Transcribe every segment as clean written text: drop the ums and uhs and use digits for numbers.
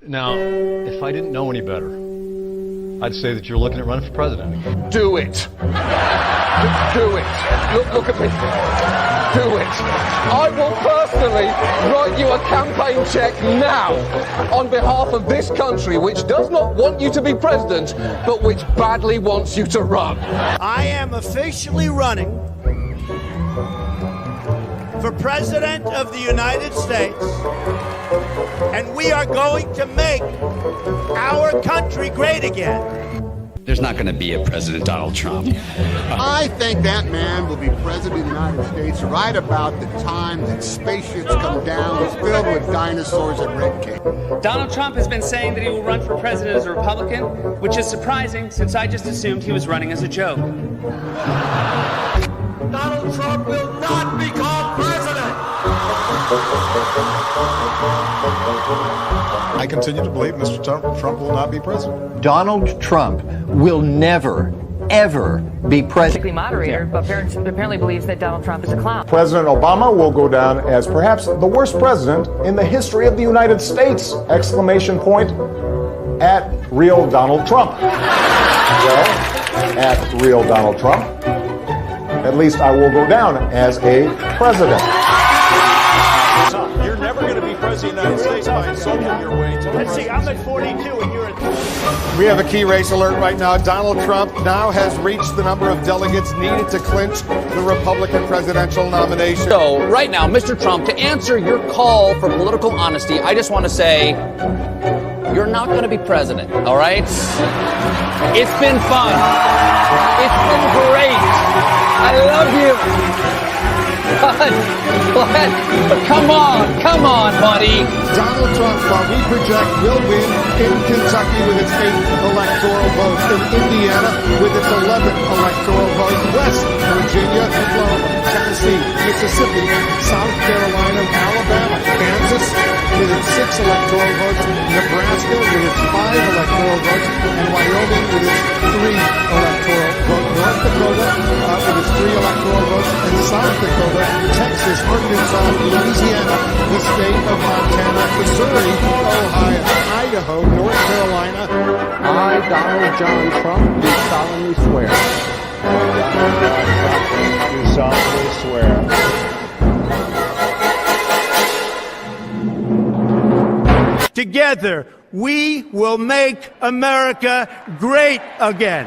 Now, if I didn't know any better, I'd say that you're looking at running for president again. Do it. Do it. Look at me. Do it. I will personally write you a campaign check now on behalf of this country, which does not want you to be president, but which badly wants you to run. I am officially running for President of the United States, and we are going to make our country great again. There's not going to be a President Donald Trump. I think that man will be president of the United States right about the time that spaceships come down filled with dinosaurs and red cake. Donald Trump has been saying that he will run for president as a Republican, which is surprising since I just assumed he was running as a joke. Donald Trump will not become president. I continue to believe Mr. Trump will not be president. Donald Trump will never, ever be president. Moderator, but apparently believes that Donald Trump is a clown. President Obama will go down as perhaps the worst president in the history of the United States! Exclamation point at real Donald Trump. Well, at real Donald Trump, at least I will go down as a president. You're never going to be president of the United States by insulting your way to Let's see, I'm at 42 and you're at 20. We have a key race alert right now. Donald Trump now has reached the number of delegates needed to clinch the Republican presidential nomination. So, right now, Mr. Trump, to answer your call for political honesty, I just want to say, you're not going to be president, all right? It's been fun. It's been great. I love you. But come on, buddy. Donald Trump, while we project, will win in Kentucky with its 8 electoral votes, in Indiana with its 11 electoral votes, West Virginia, Oklahoma, Tennessee, Mississippi, South Carolina, Alabama, Kansas with its 6 electoral votes, Nebraska with its 5 electoral votes, and Wyoming with its 3 electoral votes, North Dakota with its 3 electoral votes, and South Dakota, Texas, Arkansas, Louisiana, the state of Montana, Missouri, Ohio, Idaho, North Carolina. I, Donald John Trump, do solemnly swear. Do solemnly swear. Together, we will make America great again.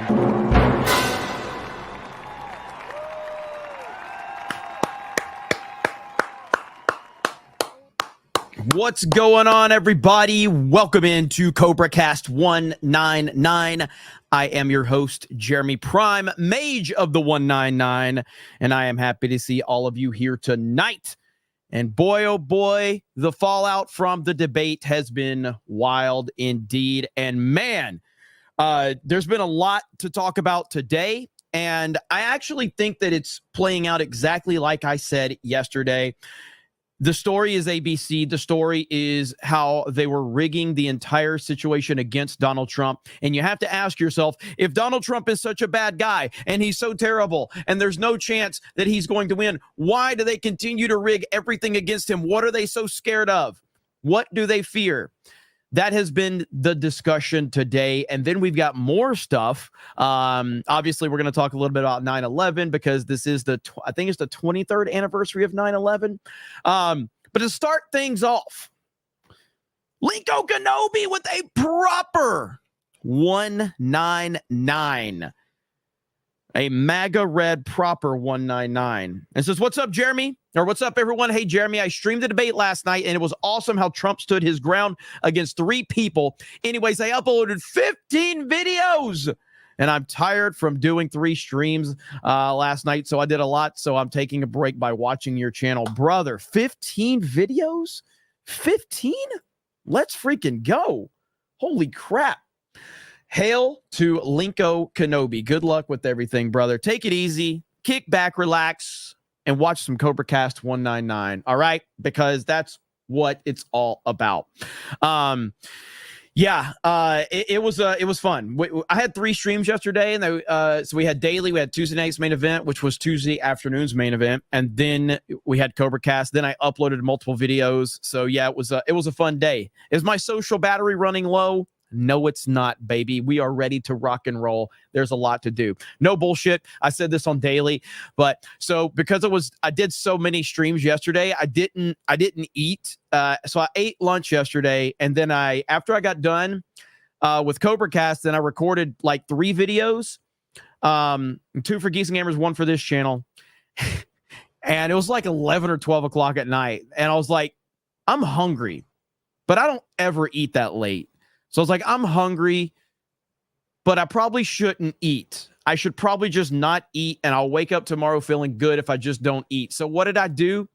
What's going on, everybody? Welcome into CobraCast 199. I am your host, Jeremy Prime, Mage of the 199, and I am happy to see all of you here tonight. And boy, oh boy, the fallout from the debate has been wild indeed. And man, there's been a lot to talk about today, and I actually think that it's playing out exactly like I said yesterday. The story is ABC. The story is how they were rigging the entire situation against Donald Trump. And you have to ask yourself, if Donald Trump is such a bad guy and he's so terrible and there's no chance that he's going to win, why do they continue to rig everything against him? What are they so scared of? What do they fear? That has been the discussion today. And then we've got more stuff. Obviously, we're going to talk a little bit about 9/11 because this is I think it's the 23rd anniversary of 9/11. But to start things off, Linko Kenobi with a proper 199. A MAGA red proper 199. And says, what's up, Jeremy? Or what's up, everyone? Hey, Jeremy, I streamed the debate last night, and it was awesome how Trump stood his ground against 3 people. Anyways, I uploaded 15 videos, and I'm tired from doing 3 streams last night, so I did a lot, so I'm taking a break by watching your channel. Brother, 15 videos? 15? Let's freaking go. Holy crap. Hail to Linko Kenobi. Good luck with everything, brother. Take it easy, kick back, relax, and watch some CobraCast 199. All right? Because that's what it's all about. Yeah, it was fun. I had 3 streams yesterday, and so we had daily. We had Tuesday night's main event, which was Tuesday afternoon's main event, and then we had CobraCast. Then I uploaded multiple videos. So yeah, it was a fun day. Is my social battery running low? No, it's not, baby. We are ready to rock and roll. There's a lot to do. No bullshit. I said this on daily, but so because I did so many streams yesterday, I didn't eat. So I ate lunch yesterday, and then after I got done with CobraCast, then I recorded like 3 videos, 2 for Geese and Gamers, 1 for this channel, and it was like 11 or 12 o'clock at night, and I was like, I'm hungry, but I don't ever eat that late. So I was like, I'm hungry, but I probably shouldn't eat. I should probably just not eat, and I'll wake up tomorrow feeling good if I just don't eat. So what did I do?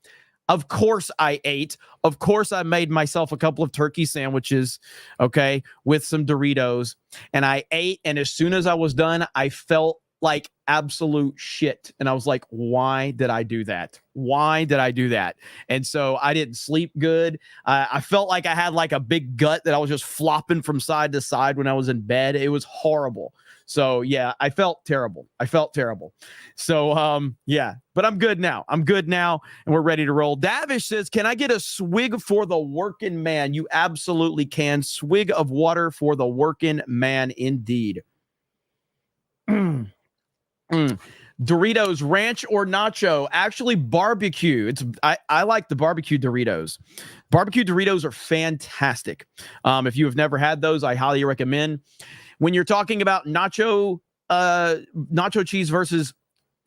Of course I ate. Of course I made myself a couple of turkey sandwiches, okay, with some Doritos, and I ate, and as soon as I was done, I felt like absolute shit. And I was like, why did I do that? Why did I do that? And so I didn't sleep good. I felt like I had like a big gut that I was just flopping from side to side when I was in bed. It was horrible. So yeah, I felt terrible. So yeah, but I'm good now. And we're ready to roll. Davish says, can I get a swig for the working man? You absolutely can. Swig of water for the working man indeed. Doritos, ranch or nacho? Actually, barbecue. I like the barbecue Doritos. Barbecue Doritos are fantastic. If you have never had those, I highly recommend. When you're talking about nacho cheese versus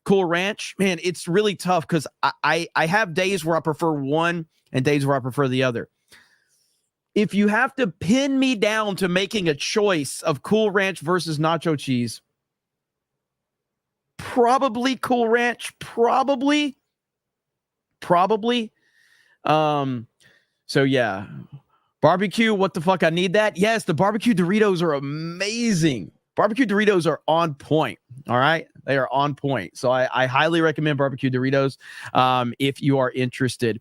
Cool Ranch, man, it's really tough because I have days where I prefer one and days where I prefer the other. If you have to pin me down to making a choice of Cool Ranch versus nacho cheese, probably Cool Ranch, probably. So yeah, barbecue. What the fuck? I need that. Yes, the barbecue Doritos are amazing. Barbecue Doritos are on point. All right, they are on point. So I highly recommend barbecue Doritos if you are interested.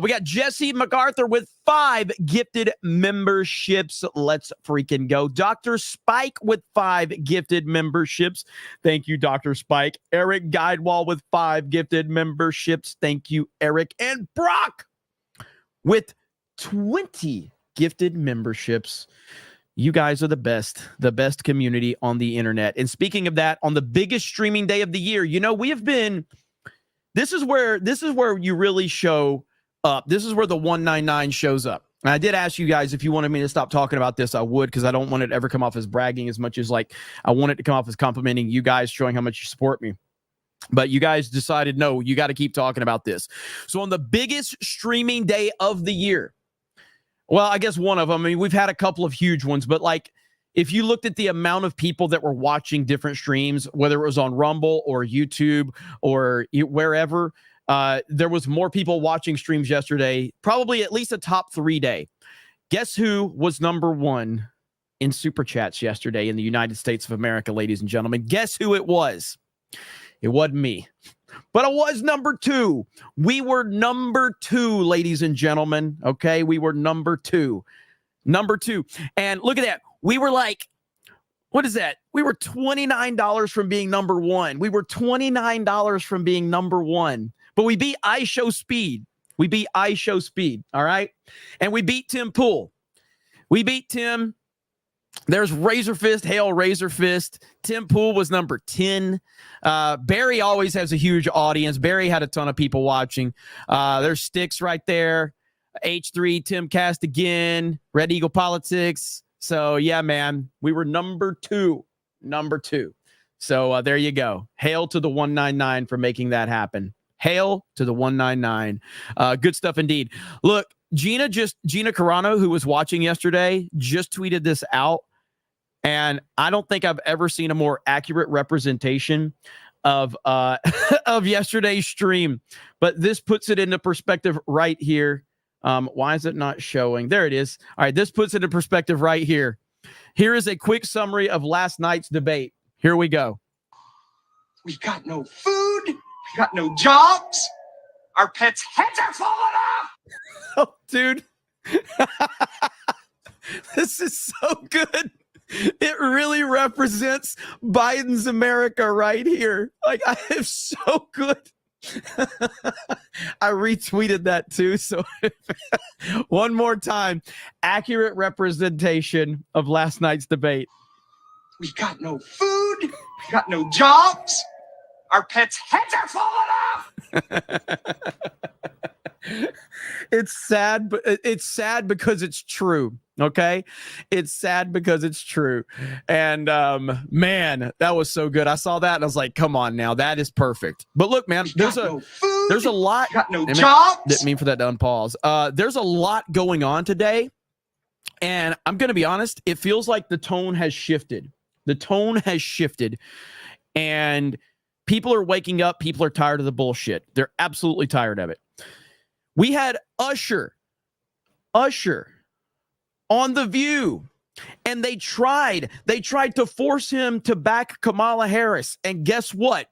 We got Jesse MacArthur with 5 gifted memberships. Let's freaking go. Dr. Spike with 5 gifted memberships. Thank you, Dr. Spike. Eric Guidewall with 5 gifted memberships. Thank you, Eric. And Brock with 20 gifted memberships. You guys are the best community on the internet. And speaking of that, on the biggest streaming day of the year, we have been, this is where you really show up. This is where the 199 shows up. And I did ask you guys if you wanted me to stop talking about this, I would, because I don't want it to ever come off as bragging as much as like I want it to come off as complimenting you guys, showing how much you support me. But you guys decided, no, you got to keep talking about this. So on the biggest streaming day of the year, well, I guess one of them, I mean, we've had a couple of huge ones, but like if you looked at the amount of people that were watching different streams, whether it was on Rumble or YouTube or wherever, there was more people watching streams yesterday, probably at least a top 3 day. Guess who was number 1 in Super Chats yesterday in the United States of America, ladies and gentlemen? Guess who it was? It wasn't me. But I was number 2. We were number 2, ladies and gentlemen. Okay, we were number 2. Number 2. And look at that. We were like, what is that? We were $29 from being number 1. We were $29 from being number 1. But we beat iShowSpeed. All right? And we beat Tim Pool. We beat Tim. There's Razor Fist, Hail Razor Fist. Tim Pool was number 10. Barry always has a huge audience. Barry had a ton of people watching. There's Sticks right there. H3, Tim Cast again. Red Eagle Politics. So, yeah, man, we were number 2. So, there you go. Hail to the 199 for making that happen. Hail to the 199. Good stuff indeed. Look, Gina Carano, who was watching yesterday, just tweeted this out. And I don't think I've ever seen a more accurate representation of of yesterday's stream. But this puts it into perspective right here. Why is it not showing? There it is. All right, this puts it in perspective right here. Here is a quick summary of last night's debate. Here we go. We've got no food. We've got no jobs. Our pets' heads are falling off. Oh, dude. This is so good. It really represents Biden's America right here. Like, I am so good. I retweeted that too. So one more time, accurate representation of last night's debate. We've got no food. We've got no jobs. Our pets' heads are falling off. It's sad, but it's sad because it's true. Okay. It's sad because it's true. And man, that was so good. I saw that and I was like, come on now. That is perfect. But look, man, there's a lot. Got no jobs. Didn't mean for that to unpause. There's a lot going on today. And I'm going to be honest, it feels like the tone has shifted. The tone has shifted. And people are waking up. People are tired of the bullshit. They're absolutely tired of it. We had Usher on The View, and they tried to force him to back Kamala Harris. And guess what?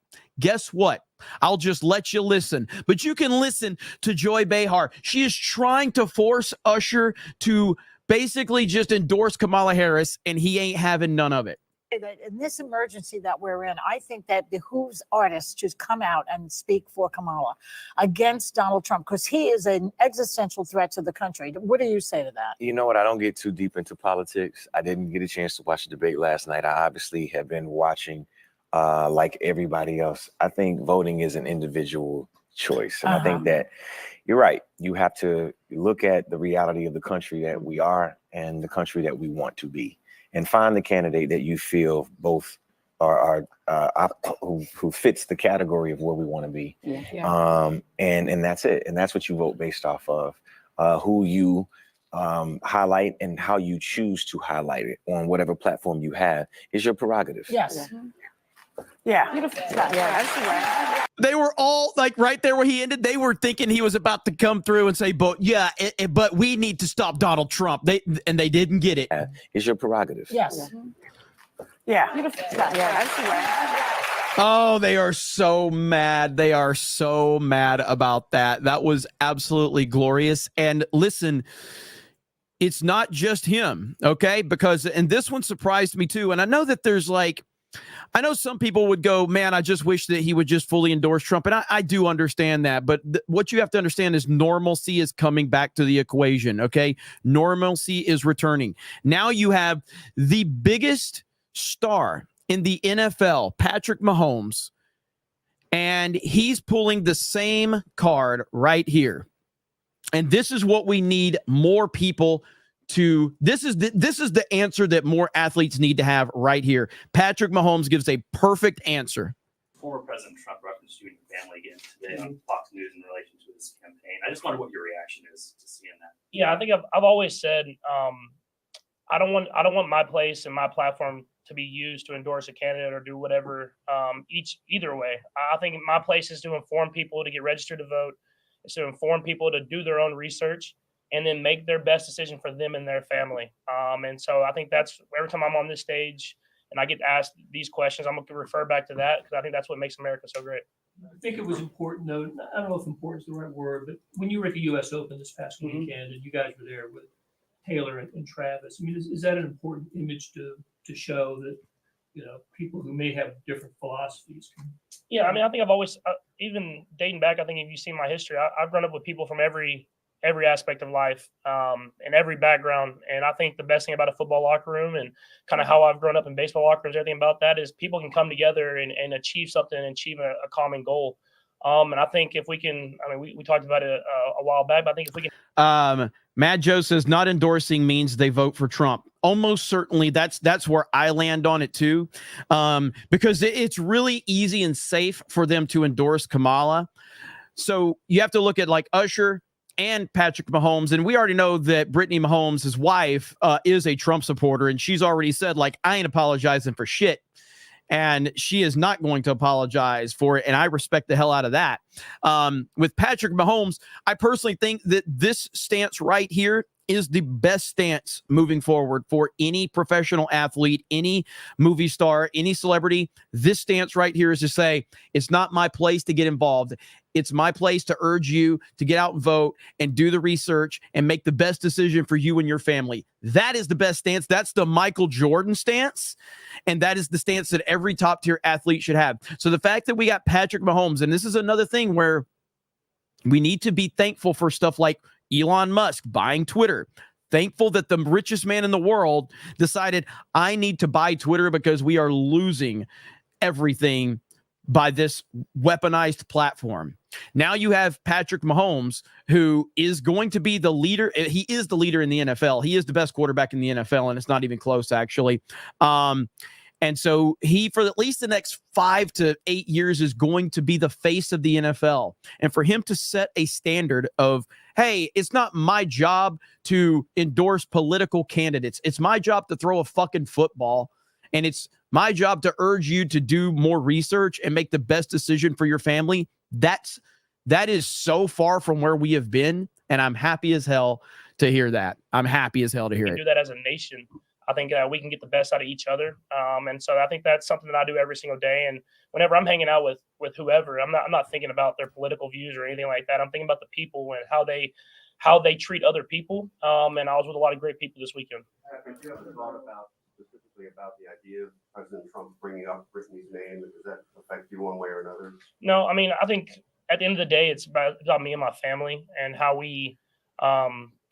I'll just let you listen, but you can listen to Joy Behar. She is trying to force Usher to basically just endorse Kamala Harris, and he ain't having none of it. In this emergency that we're in, I think that behooves artists to come out and speak for Kamala against Donald Trump, because he is an existential threat to the country. What do you say to that? You know what? I don't get too deep into politics. I didn't get a chance to watch the debate last night. I obviously have been watching like everybody else. I think voting is an individual choice. And I think that you're right. You have to look at the reality of the country that we are and the country that we want to be, and find the candidate that you feel both are who fits the category of where we want to be. And that's it. And that's what you vote based off of, who you highlight and how you choose to highlight it on whatever platform you have is your prerogative. Yes. They were all like right there where he ended. They were thinking he was about to come through and say, but we need to stop Donald Trump. They didn't get it. It's your prerogative. Yes. Oh, they are so mad. They are so mad about that. That was absolutely glorious. And listen, it's not just him, okay? And this one surprised me too. And I know that I know some people would go, man, I just wish that he would just fully endorse Trump. And I do understand that. But what you have to understand is normalcy is coming back to the equation, okay? Normalcy is returning. Now you have the biggest star in the NFL, Patrick Mahomes, and he's pulling the same card right here. And this is what we need more people to. This is the answer that more athletes need to have right here. Patrick Mahomes gives a perfect answer. Former President Trump referenced you and your family again today on Fox News in relation to this campaign. I just wonder what your reaction is to seeing that. Yeah, I think I've always said I don't want my place and my platform to be used to endorse a candidate or do whatever. Either way, I think my place is to inform people to get registered to vote. It's to inform people to do their own research and then make their best decision for them and their family. And so I think that's every time I'm on this stage and I get asked these questions, I'm going to refer back to that because I think that's what makes America so great. I think it was important, though. I don't know if important is the right word, but when you were at the U.S. Open this past weekend and you guys were there with Taylor and Travis, I mean, is that an important image to show that, people who may have different philosophies can... Yeah, I mean, I think I've always, even dating back, I think if you've seen my history, I've grown up with people from every aspect of life and every background. And I think the best thing about a football locker room and kind of how I've grown up in baseball locker rooms, everything about that is people can come together and achieve something and achieve a common goal. And I think if we can, I mean, we talked about it a while back, but I think if we can. Matt Joe says not endorsing means they vote for Trump. Almost certainly that's where I land on it too. Because it's really easy and safe for them to endorse Kamala. So you have to look at like Usher and Patrick Mahomes. And we already know that Brittany Mahomes, his wife, is a Trump supporter. And she's already said, like, I ain't apologizing for shit. And she is not going to apologize for it. And I respect the hell out of that. With Patrick Mahomes, I personally think that this stance right here is the best stance moving forward for any professional athlete, any movie star, any celebrity. This stance right here is to say, it's not my place to get involved. It's my place to urge you to get out and vote and do the research and make the best decision for you and your family. That is the best stance. That's the Michael Jordan stance. And that is the stance that every top tier athlete should have. So the fact that we got Patrick Mahomes, and this is another thing where we need to be thankful for stuff like Elon Musk buying Twitter. Thankful that the richest man in the world decided, I need to buy Twitter because we are losing everything by this weaponized platform. Now you have Patrick Mahomes, who is going to be the leader. He is the leader in the NFL. He is the best quarterback in the NFL, and it's not even close, actually. And so he, for at least the next 5 to 8 years, is going to be the face of the NFL. And for him to set a standard of, hey, it's not my job to endorse political candidates. It's my job to throw a fucking football. And it's my job to urge you to do more research and make the best decision for your family. That is so far from where we have been. And I'm happy as hell to hear that. I'm happy as hell to hear it. Do that as a nation. I think we can get the best out of each other. And so I think that's something that I do every single day. And whenever I'm hanging out with whoever, I'm not thinking about their political views or anything like that. I'm thinking about the people and how they treat other people. And I was with a lot of great people this weekend. Have you ever thought specifically about the idea of President Trump bringing up Brittany's name? Does that affect you one way or another? No, I mean, I think at the end of the day, it's about me and my family and how we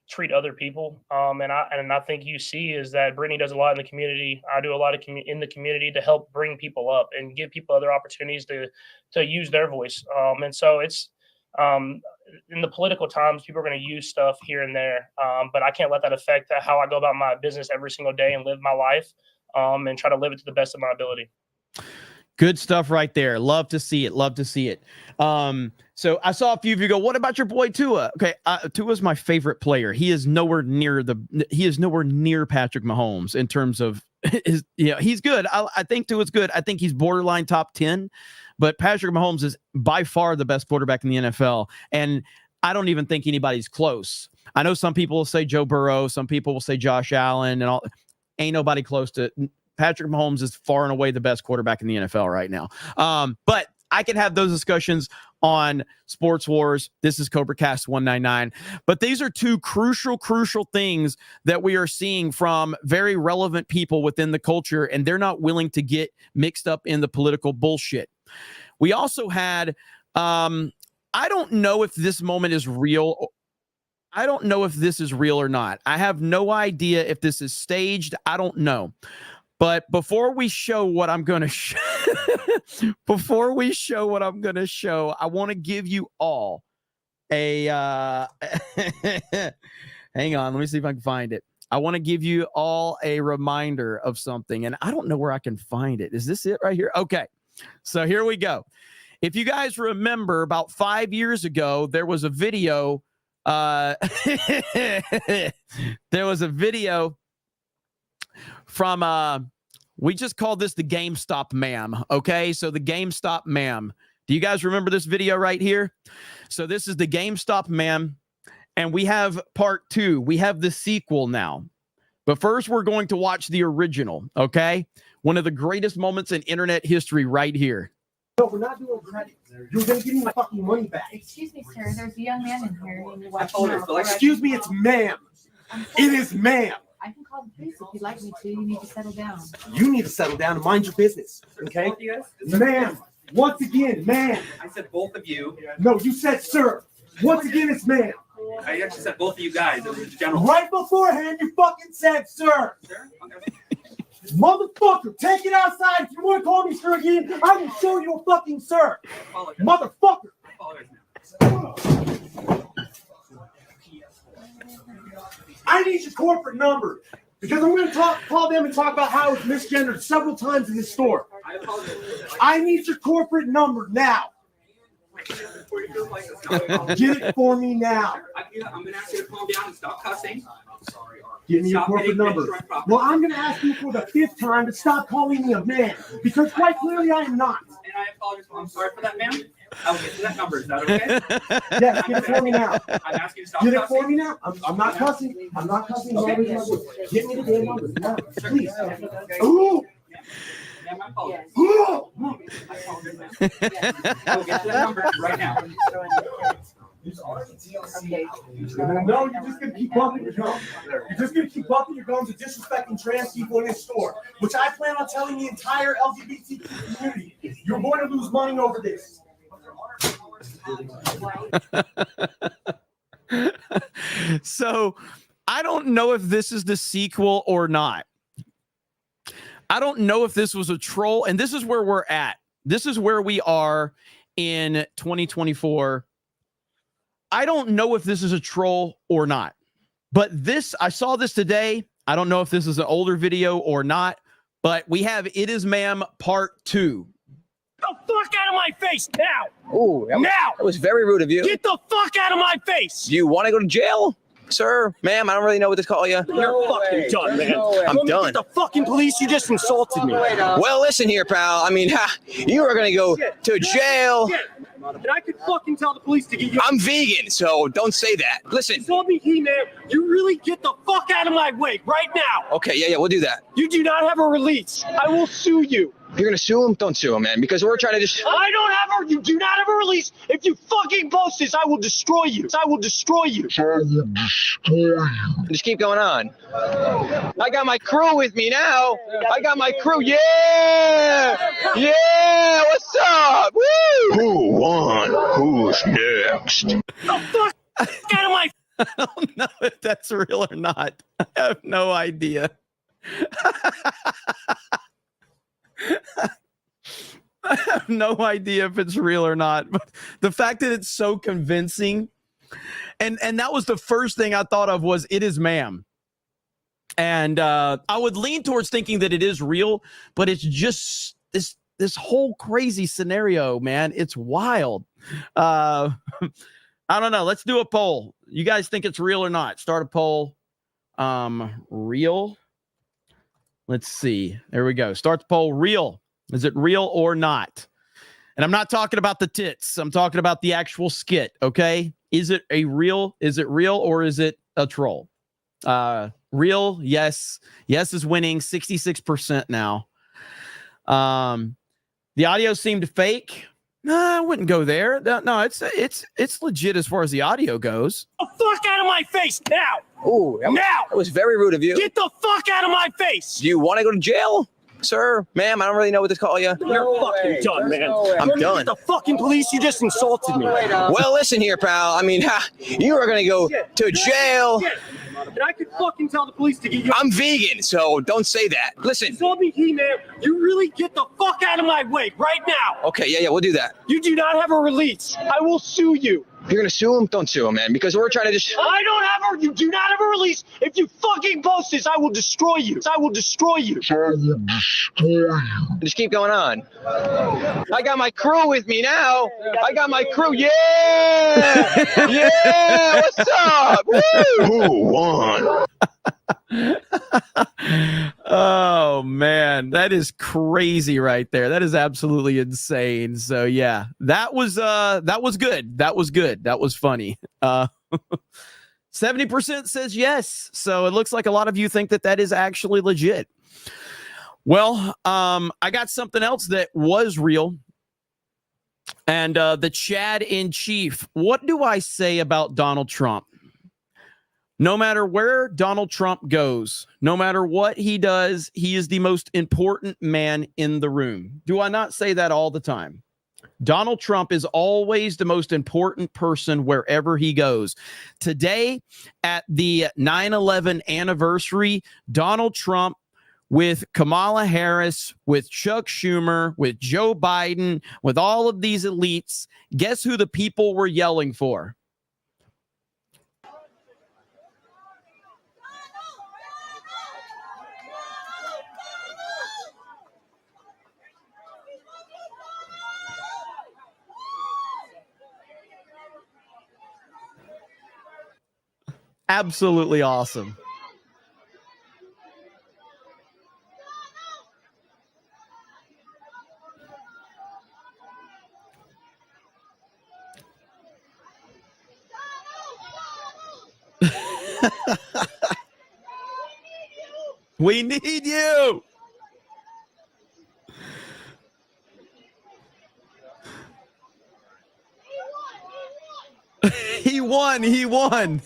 treat other people. And I think you see is that Brittany does a lot in the community. I do a lot in the community to help bring people up and give people other opportunities to use their voice. And so it's in the political times, people are going to use stuff here and there. But I can't let that affect how I go about my business every single day and live my life and try to live it to the best of my ability. Good stuff right there. Love to see it. Love to see it. So I saw a few of you go, what about your boy Tua? Okay. Tua's my favorite player. He is nowhere near Patrick Mahomes in terms of he's good. I think Tua's good. I think he's borderline top 10, but Patrick Mahomes is by far the best quarterback in the NFL. And I don't even think anybody's close. I know some people will say Joe Burrow. Some people will say Josh Allen and all. Ain't nobody close to Patrick Mahomes is far and away the best quarterback in the NFL right now. But I can have those discussions on Sports Wars. This is CobraCast 199. But these are two crucial things that we are seeing from very relevant people within the culture, and they're not willing to get mixed up in the political bullshit. We also had, I don't know if this moment is real. I don't know if this is real or not. I have no idea if this is staged. I don't know. But before we show what I'm going to show, I want to give you all a, hang on, let me see if I can find it. I want to give you all a reminder of something, and I don't know where I can find it. Is this it right here? Okay, so here we go. If you guys remember, about 5 years ago, there was a video, from we just call this the GameStop ma'am. Okay, so the GameStop ma'am. Do you guys remember this video right here? So this is the GameStop ma'am, and we have part 2. We have the sequel now. But first, we're going to watch the original, okay? One of the greatest moments in internet history right here. No, we're not doing credit. You're going to give me my fucking money back. Excuse me, sir. There's a young man in here. I told her, excuse me, it's ma'am. It is ma'am. I can call the police if you'd like me to. You need to settle down. You need to settle down and mind your business, okay? Ma'am, once again, ma'am. I said both of you. No, you said sir. Once again, it's ma'am. I actually said both of you guys. It was general. Right beforehand, you fucking said sir. Sir? Okay. Motherfucker, take it outside. If you want to call me sir again, I will show you a fucking sir. Motherfucker. I need your corporate number because I'm going to call them and talk about how it's misgendered several times in this store. I need your corporate number now. Get it for me now. I'm going to ask you to calm down and stop cussing. Give me your corporate number. Well, I'm going to ask you for the 5th time to stop calling me a man because quite clearly I am not. And I apologize. I'm sorry for that, ma'am. I'll get to that number. Is that okay? Yes, get it for me now. I'm asking you to stop Get it cussing. for me now. I'm not cussing. I'm not cussing. Okay. Get me the damn numbers now, please. Ooh. Ma'am, I apologize. Ooh. I will get to that number right now. No, you're just gonna keep bumping your gums. You're just gonna keep bumping your gums and disrespecting trans people in this store, which I plan on telling the entire LGBTQ community. You're going to lose money over this. So I don't know if this is the sequel or not. I don't know if this was a troll, and this is where we're at. This is where we are in 2024. I don't know if this is a troll or not, but I saw this today. I don't know if this is an older video or not, but we have It Is Ma'am Part 2. Get the fuck out of my face now! Ooh, that was very rude of you. Get the fuck out of my face! Do you want to go to jail? Sir, ma'am, I don't really know what to call you. You're fucking done, man. I'm done. Get the fucking police. You just insulted me. Well, listen here, pal. I mean, you are going to go to jail. And I could fucking tell the police to get you. I'm vegan, so don't say that. Listen. Told me, man, you really get the fuck out of my way right now. Okay, yeah, we'll do that. You do not have a release. I will sue you. You're going to sue him? Don't sue him, man, because we're trying to just... You do not have a release. If you fucking post this, I will destroy you. I will destroy you. Just keep going on. I got my crew with me now. I got my crew. Yeah! Yeah! What's up? Woo! Who won? Who's next? The fuck out of my... I don't know if that's real or not. I have no idea. I have no idea if it's real or not, but the fact that it's so convincing, and that was the first thing I thought of was It Is Ma'am. And I would lean towards thinking that it is real, but it's just this whole crazy scenario, man. It's wild. I don't know. Let's do a poll. You guys think it's real or not? Start a poll. Real. Let's see. There we go. Start the poll. Real. Is it real or not? And I'm not talking about the tits. I'm talking about the actual skit. Okay. Is it real or is it a troll? Real. Yes. Yes is winning 66% now. The audio seemed fake. No, I wouldn't go there. No, it's legit as far as the audio goes. The fuck out of my face now! Ooh, that was very rude of you. Get the fuck out of my face! Do you want to go to jail? Sir, ma'am, I don't really know what to call you. You're fucking done, man. I'm done. Get the fucking police. You just insulted me. Well, listen here, pal. I mean, you are going to go to jail. And I could fucking tell the police to get you. I'm vegan, so don't say that. Listen. Told me, man, you really get the fuck out of my way right now. Okay, yeah, we'll do that. You do not have a release. I will sue you. You're going to sue him? Don't sue him, man, because we're trying to just... You do not have a release. If you fucking post this, I will destroy you. I will destroy you. Just keep going on. I got my crew with me now. I got my crew. Yeah! Yeah! What's up? Woo! Who won? Oh man, that is crazy right there. That is absolutely insane. So yeah, that was good. That was good. That was funny. 70% says yes. So it looks like a lot of you think that is actually legit. Well, I got something else that was real. And the Chad in Chief. What do I say about Donald Trump? No matter where Donald Trump goes, no matter what he does, he is the most important man in the room. Do I not say that all the time? Donald Trump is always the most important person wherever he goes. Today, at the 9/11 anniversary, Donald Trump with Kamala Harris, with Chuck Schumer, with Joe Biden, with all of these elites, guess who the people were yelling for? Absolutely awesome. We need you. He won. He won.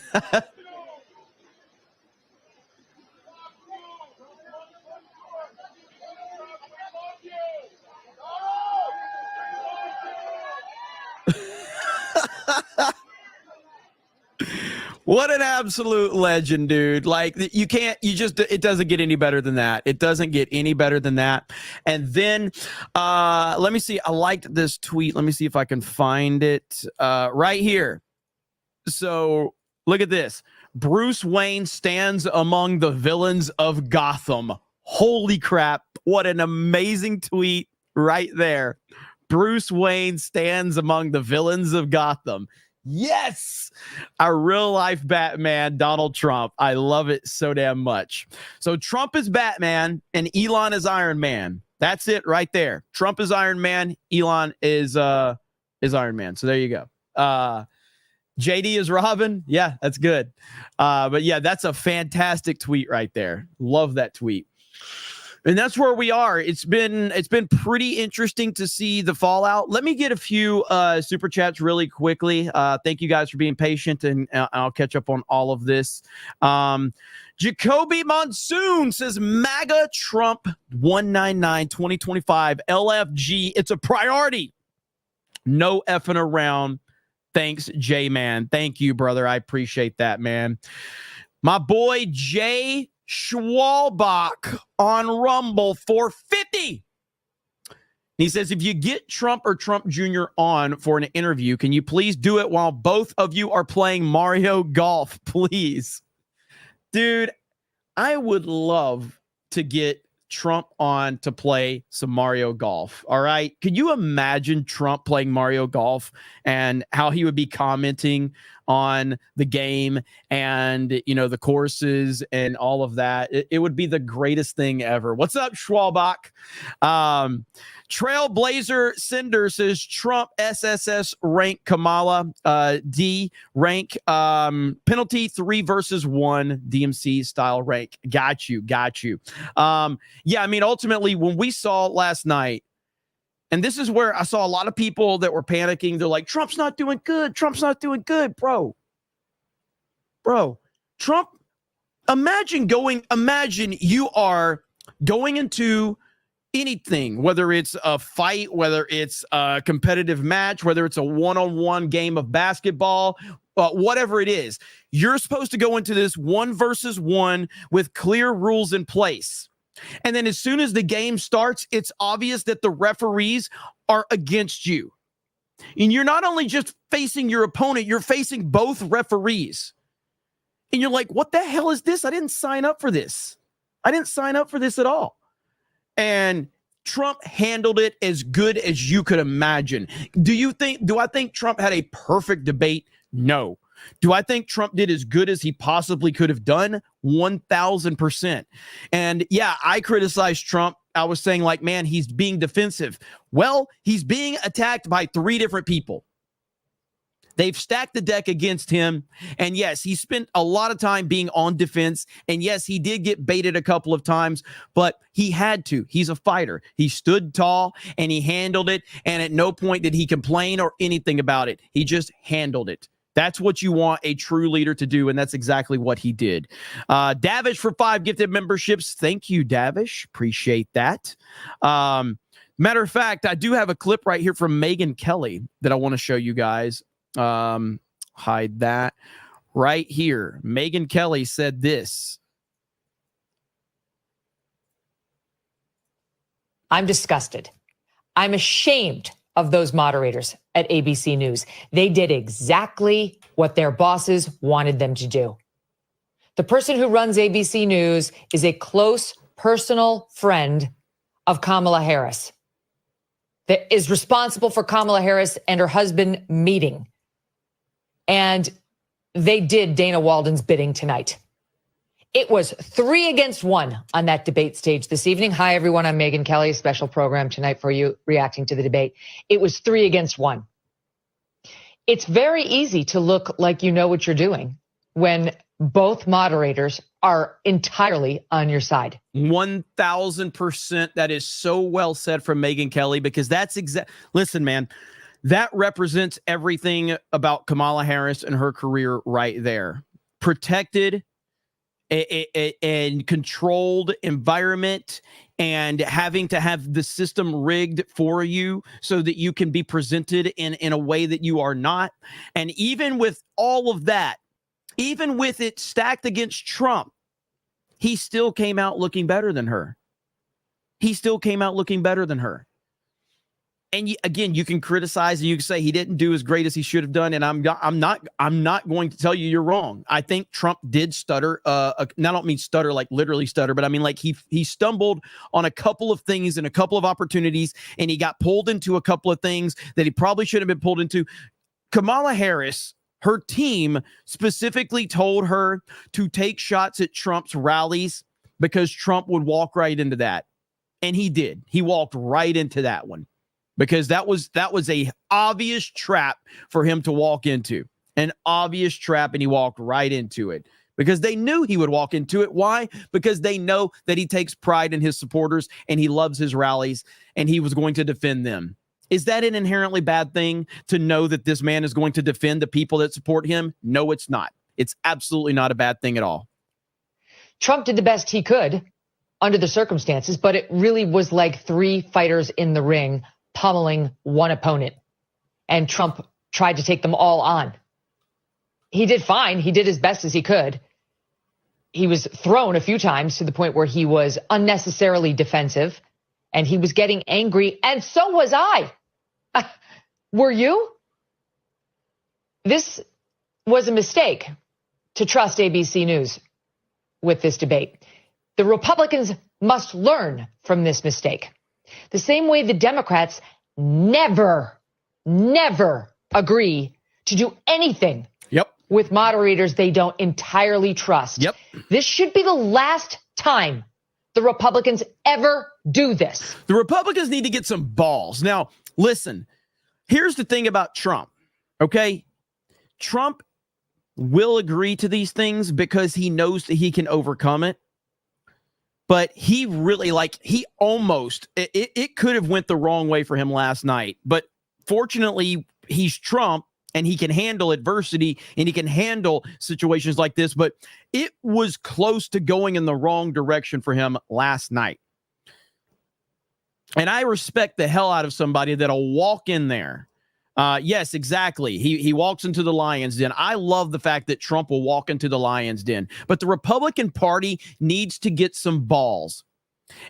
What an absolute legend, dude. Like, it doesn't get any better than that. It doesn't get any better than that. And then, let me see. I liked this tweet. Let me see if I can find it right here. So look at this. Bruce Wayne stands among the villains of Gotham. Holy crap. What an amazing tweet right there. Bruce Wayne stands among the villains of Gotham. Yes, our real life Batman, Donald Trump. I love it so damn much. So Trump is Batman and Elon is Iron Man. That's it right there. Trump is Iron Man. Elon is Iron Man. So there you go. JD is Robin. Yeah, that's good. But yeah, that's a fantastic tweet right there. Love that tweet. And that's where we are. It's been pretty interesting to see the fallout. Let me get a few super chats really quickly. Thank you guys for being patient, and I'll catch up on all of this. Jacoby Monsoon says MAGA Trump 199 2025 LFG. It's a priority. No effing around. Thanks, J-Man. Thank you, brother. I appreciate that, man. My boy Jay Schwalbach on Rumble 450. He says, if you get Trump or Trump Jr. on for an interview, can you please do it while both of you are playing Mario Golf, please? Dude, I would love to get Trump on to play some Mario Golf. All right. Could you imagine Trump playing Mario Golf and how he would be commenting on the game and, you know, the courses and all of that? It would be the greatest thing ever. What's up, Schwalbach? Trailblazer Cinder says Trump SSS rank Kamala D rank penalty 3 versus 1 DMC style rank. Got you. Yeah, I mean, ultimately, when we saw last night, and this is where I saw a lot of people that were panicking. They're like, Trump's not doing good. Trump's not doing good, bro. Trump, imagine you are going into anything, whether it's a fight, whether it's a competitive match, whether it's a one-on-one game of basketball, whatever it is. You're supposed to go into this 1 versus 1 with clear rules in place. And then as soon as the game starts, it's obvious that the referees are against you. And you're not only just facing your opponent, you're facing both referees. And you're like, what the hell is this? I didn't sign up for this. I didn't sign up for this at all. And Trump handled it as good as you could imagine. Do I think Trump had a perfect debate? No. Do I think Trump did as good as he possibly could have done? 1,000%. And yeah, I criticized Trump. I was saying, like, man, he's being defensive. Well, he's being attacked by 3 different people. They've stacked the deck against him. And yes, he spent a lot of time being on defense. And yes, he did get baited a couple of times, but he had to. He's a fighter. He stood tall and he handled it. And at no point did he complain or anything about it. He just handled it. That's what you want a true leader to do, and that's exactly what he did. Davish for 5 gifted memberships. Thank you, Davish. Appreciate that. Matter of fact, I do have a clip right here from Megyn Kelly that I want to show you guys. Hide that right here. Megyn Kelly said this. I'm disgusted. I'm ashamed of those moderators at ABC News. They did exactly what their bosses wanted them to do. The person who runs ABC News is a close personal friend of Kamala Harris, that is responsible for Kamala Harris and her husband meeting. And they did Dana Walden's bidding tonight. It was 3 against 1 on that debate stage this evening. Hi, everyone. I'm Megyn Kelly, a special program tonight for you reacting to the debate. It was 3 against 1. It's very easy to look like you know what you're doing when both moderators are entirely on your side. 1,000%. That is so well said from Megyn Kelly, because that's listen, man, that represents everything about Kamala Harris and her career right there. Protected and controlled environment, and having to have the system rigged for you so that you can be presented in a way that you are not. And even with all of that, even with it stacked against Trump, he still came out looking better than her. He still came out looking better than her. And again, you can criticize and you can say he didn't do as great as he should have done. And I'm not going to tell you you're wrong. I think Trump did stutter. I don't mean stutter like literally stutter, but I mean like he stumbled on a couple of things and a couple of opportunities, and he got pulled into a couple of things that he probably should have been pulled into. Kamala Harris, her team specifically told her to take shots at Trump's rallies because Trump would walk right into that. And he did. He walked right into that one, because that was a obvious trap for him to walk into. An obvious trap, and he walked right into it because they knew he would walk into it. Why? Because they know that he takes pride in his supporters and he loves his rallies, and he was going to defend them. Is that an inherently bad thing to know that this man is going to defend the people that support him? No, it's not. It's absolutely not a bad thing at all. Trump did the best he could under the circumstances, but it really was like three fighters in the ring pummeling one opponent, and Trump tried to take them all on. He did fine. He did as best as he could. He was thrown a few times to the point where he was unnecessarily defensive, and he was getting angry, and so was I. Were you? This was a mistake to trust ABC News with this debate. The Republicans must learn from this mistake. The same way the Democrats never agree to do anything with moderators they don't entirely trust. This should be the last time the Republicans ever do this. The Republicans need to get some balls. Now, listen, here's the thing about Trump, okay? Trump will agree to these things because he knows that he can overcome it. But he really, it could have went the wrong way for him last night. But fortunately, he's Trump, and he can handle adversity, and he can handle situations like this. But it was close to going in the wrong direction for him last night. And I respect the hell out of somebody that'll walk in there. Yes, exactly. He walks into the lion's den. I love the fact that Trump will walk into the lion's den. But the Republican Party needs to get some balls.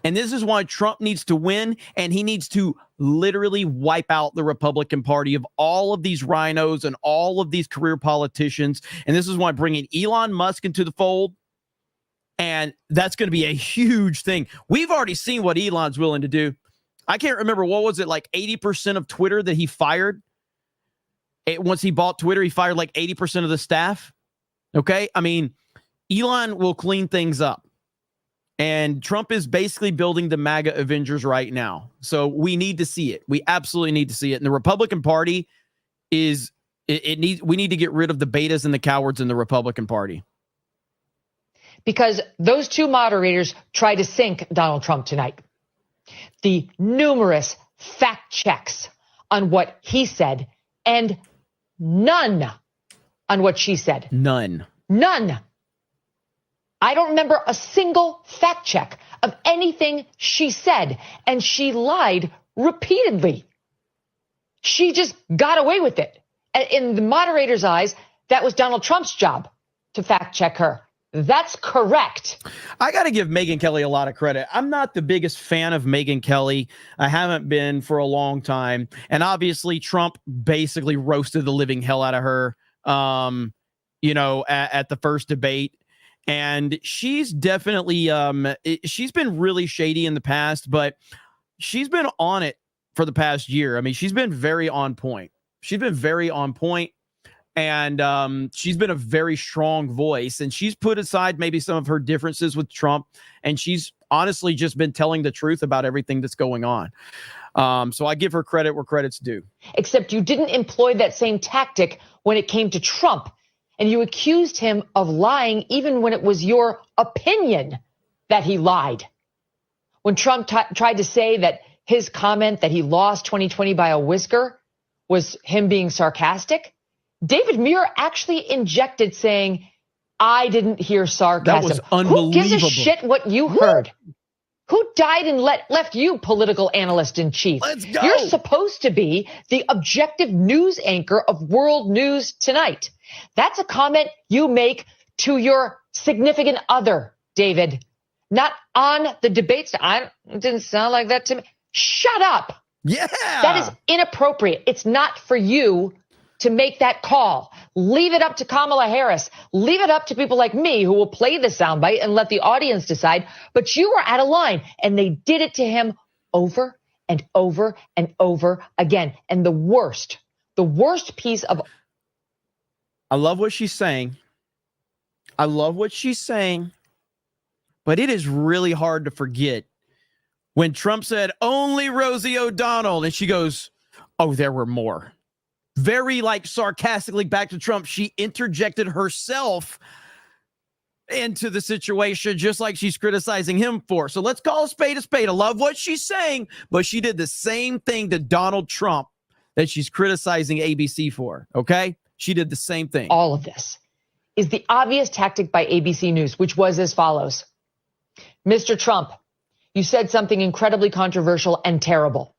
And this is why Trump needs to win, and he needs to literally wipe out the Republican Party of all of these rhinos and all of these career politicians. And this is why bringing Elon Musk into the fold, and that's going to be a huge thing. We've already seen what Elon's willing to do. I can't remember, what was it, like 80% of Twitter that he fired? Once he bought Twitter, he fired like 80% of the staff. Okay? I mean, Elon will clean things up. And Trump is basically building the MAGA Avengers right now. So we need to see it. We absolutely need to see it. And the Republican Party we need to get rid of the betas and the cowards in the Republican Party. Because those two moderators tried to sink Donald Trump tonight. The numerous fact checks on what he said and none on what she said. None. I don't remember a single fact check of anything she said, and she lied repeatedly. She just got away with it. In the moderator's eyes, that was Donald Trump's job to fact check her. That's correct. I got to give Megyn Kelly a lot of credit. I'm not the biggest fan of Megyn Kelly. I haven't been for a long time. And obviously, Trump basically roasted the living hell out of her, at the first debate. And she's definitely, she's been really shady in the past, but she's been on it for the past year. I mean, she's been very on point. And she's been a very strong voice, and she's put aside maybe some of her differences with Trump, and she's honestly just been telling the truth about everything that's going on. So I give her credit where credit's due. Except you didn't employ that same tactic when it came to Trump. and you accused him of lying even when it was your opinion that he lied. When Trump tried to say that his comment that he lost 2020 by a whisker was him being sarcastic, David Muir actually injected saying, I didn't hear sarcasm. That was unbelievable. Who gives a shit what you heard? Who died and left you political analyst in chief? Let's go. You're supposed to be the objective news anchor of World News Tonight. That's a comment you make to your significant other, David, not on the debates. It didn't sound like that to me. Shut up. Yeah. That is inappropriate. It's not for you to make that call. Leave it up to Kamala Harris. Leave it up to people like me who will play the soundbite and let the audience decide. But you were out of line, and they did it to him over and over and over again. And the worst piece of. I love what she's saying. But it is really hard to forget when Trump said, only Rosie O'Donnell. And she goes, oh, there were more. Very sarcastically back to Trump. She interjected herself into the situation just like she's criticizing him for. So let's call a spade a spade. I love what she's saying, but she did the same thing to Donald Trump that she's criticizing ABC for. Okay? She did the same thing. All of this is the obvious tactic by ABC News, which was as follows. Mr. Trump, you said something incredibly controversial and terrible.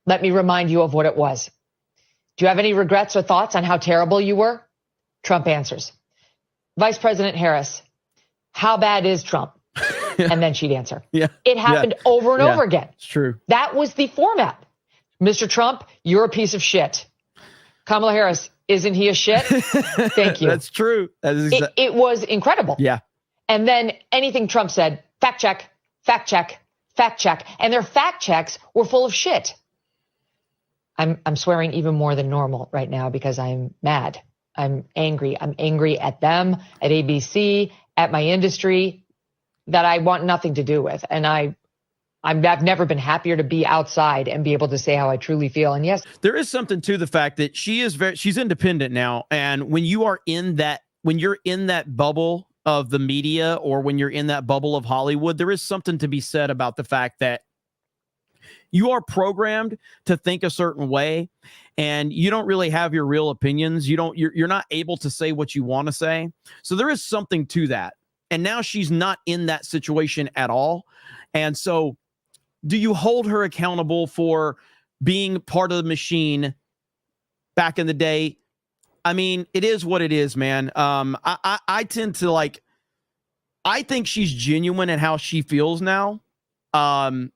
Let me remind you of what it was. Do you have any regrets or thoughts on how terrible you were? Trump answers. Vice President Harris, how bad is Trump? And then she'd answer. Yeah. It happened over and over again. It's true. That was the format. Mr. Trump, you're a piece of shit. Kamala Harris, isn't he a shit? Thank you. That's true. That is it was incredible. Yeah. And then anything Trump said, fact check, fact check, fact check. And their fact checks were full of shit. I'm swearing even more than normal right now because I'm mad. I'm angry. I'm angry at them, at ABC, at my industry that I want nothing to do with. And I've never been happier to be outside and be able to say how I truly feel. And yes, there is something to the fact that she's independent now. And when you're in that bubble of the media, or when you're in that bubble of Hollywood, there is something to be said about the fact that you are programmed to think a certain way, and you don't really have your real opinions. You're not able to say what you want to say. So there is something to that. And now she's not in that situation at all. And so do you hold her accountable for being part of the machine back in the day? I mean, it is what it is, man. I tend to I think she's genuine in how she feels now. But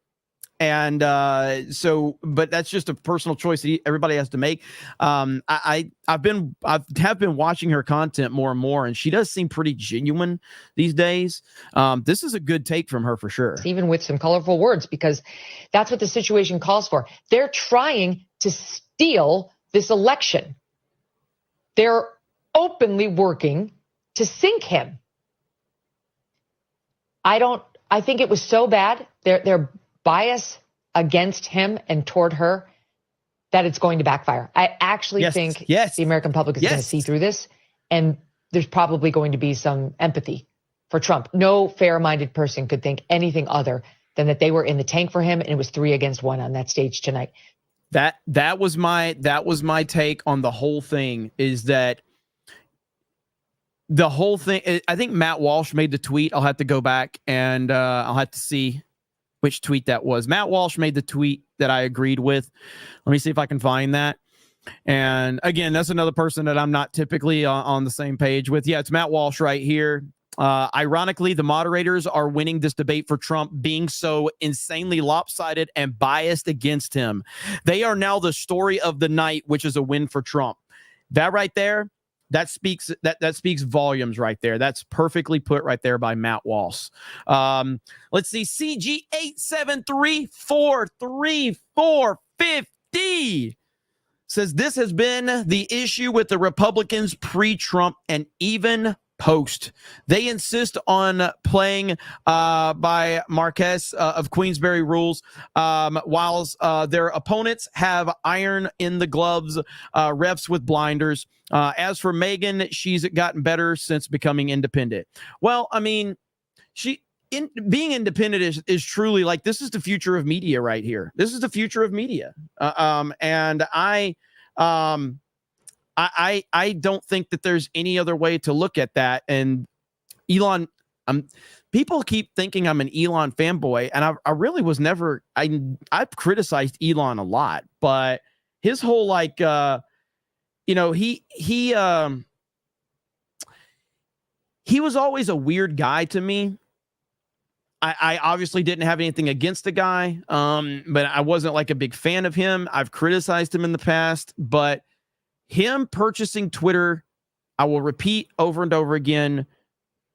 that's just a personal choice that everybody has to make. I've been watching her content more and more, and she does seem pretty genuine these days. This is a good take from her for sure. Even with some colorful words, because that's what the situation calls for. They're trying to steal this election. They're openly working to sink him. I think it was so bad. Their bias against him and toward her that it's going to backfire. I actually think the American public is going to see through this, and there's probably going to be some empathy for Trump. No fair-minded person could think anything other than that they were in the tank for him, and it was 3 against 1 on that stage tonight. That was my take on the whole thing, is that the whole thing, I think Matt Walsh made the tweet. I'll have to go back and I'll have to see which tweet that was. Matt Walsh made the tweet that I agreed with. Let me see if I can find that. And again, that's another person that I'm not typically on the same page with. Yeah, it's Matt Walsh right here. Ironically, the moderators are winning this debate for Trump being so insanely lopsided and biased against him. They are now the story of the night, which is a win for Trump. That right there, that speaks volumes right there. That's perfectly put right there by Matt Walsh. Let's see. CG873434450 says this has been the issue with the Republicans pre-Trump and even post. They insist on playing by Marquez of Queensberry rules, whilst their opponents have iron in the gloves, refs with blinders. As for Megan, she's gotten better since becoming independent. Well, I mean, being independent is truly like, this is the future of media right here. This is the future of media. And I don't think that there's any other way to look at that. And Elon, people keep thinking I'm an Elon fanboy, and I really was never. I've criticized Elon a lot, but his whole like, he was always a weird guy to me. I obviously didn't have anything against the guy, but I wasn't like a big fan of him. I've criticized him in the past, but him purchasing Twitter, I will repeat over and over again,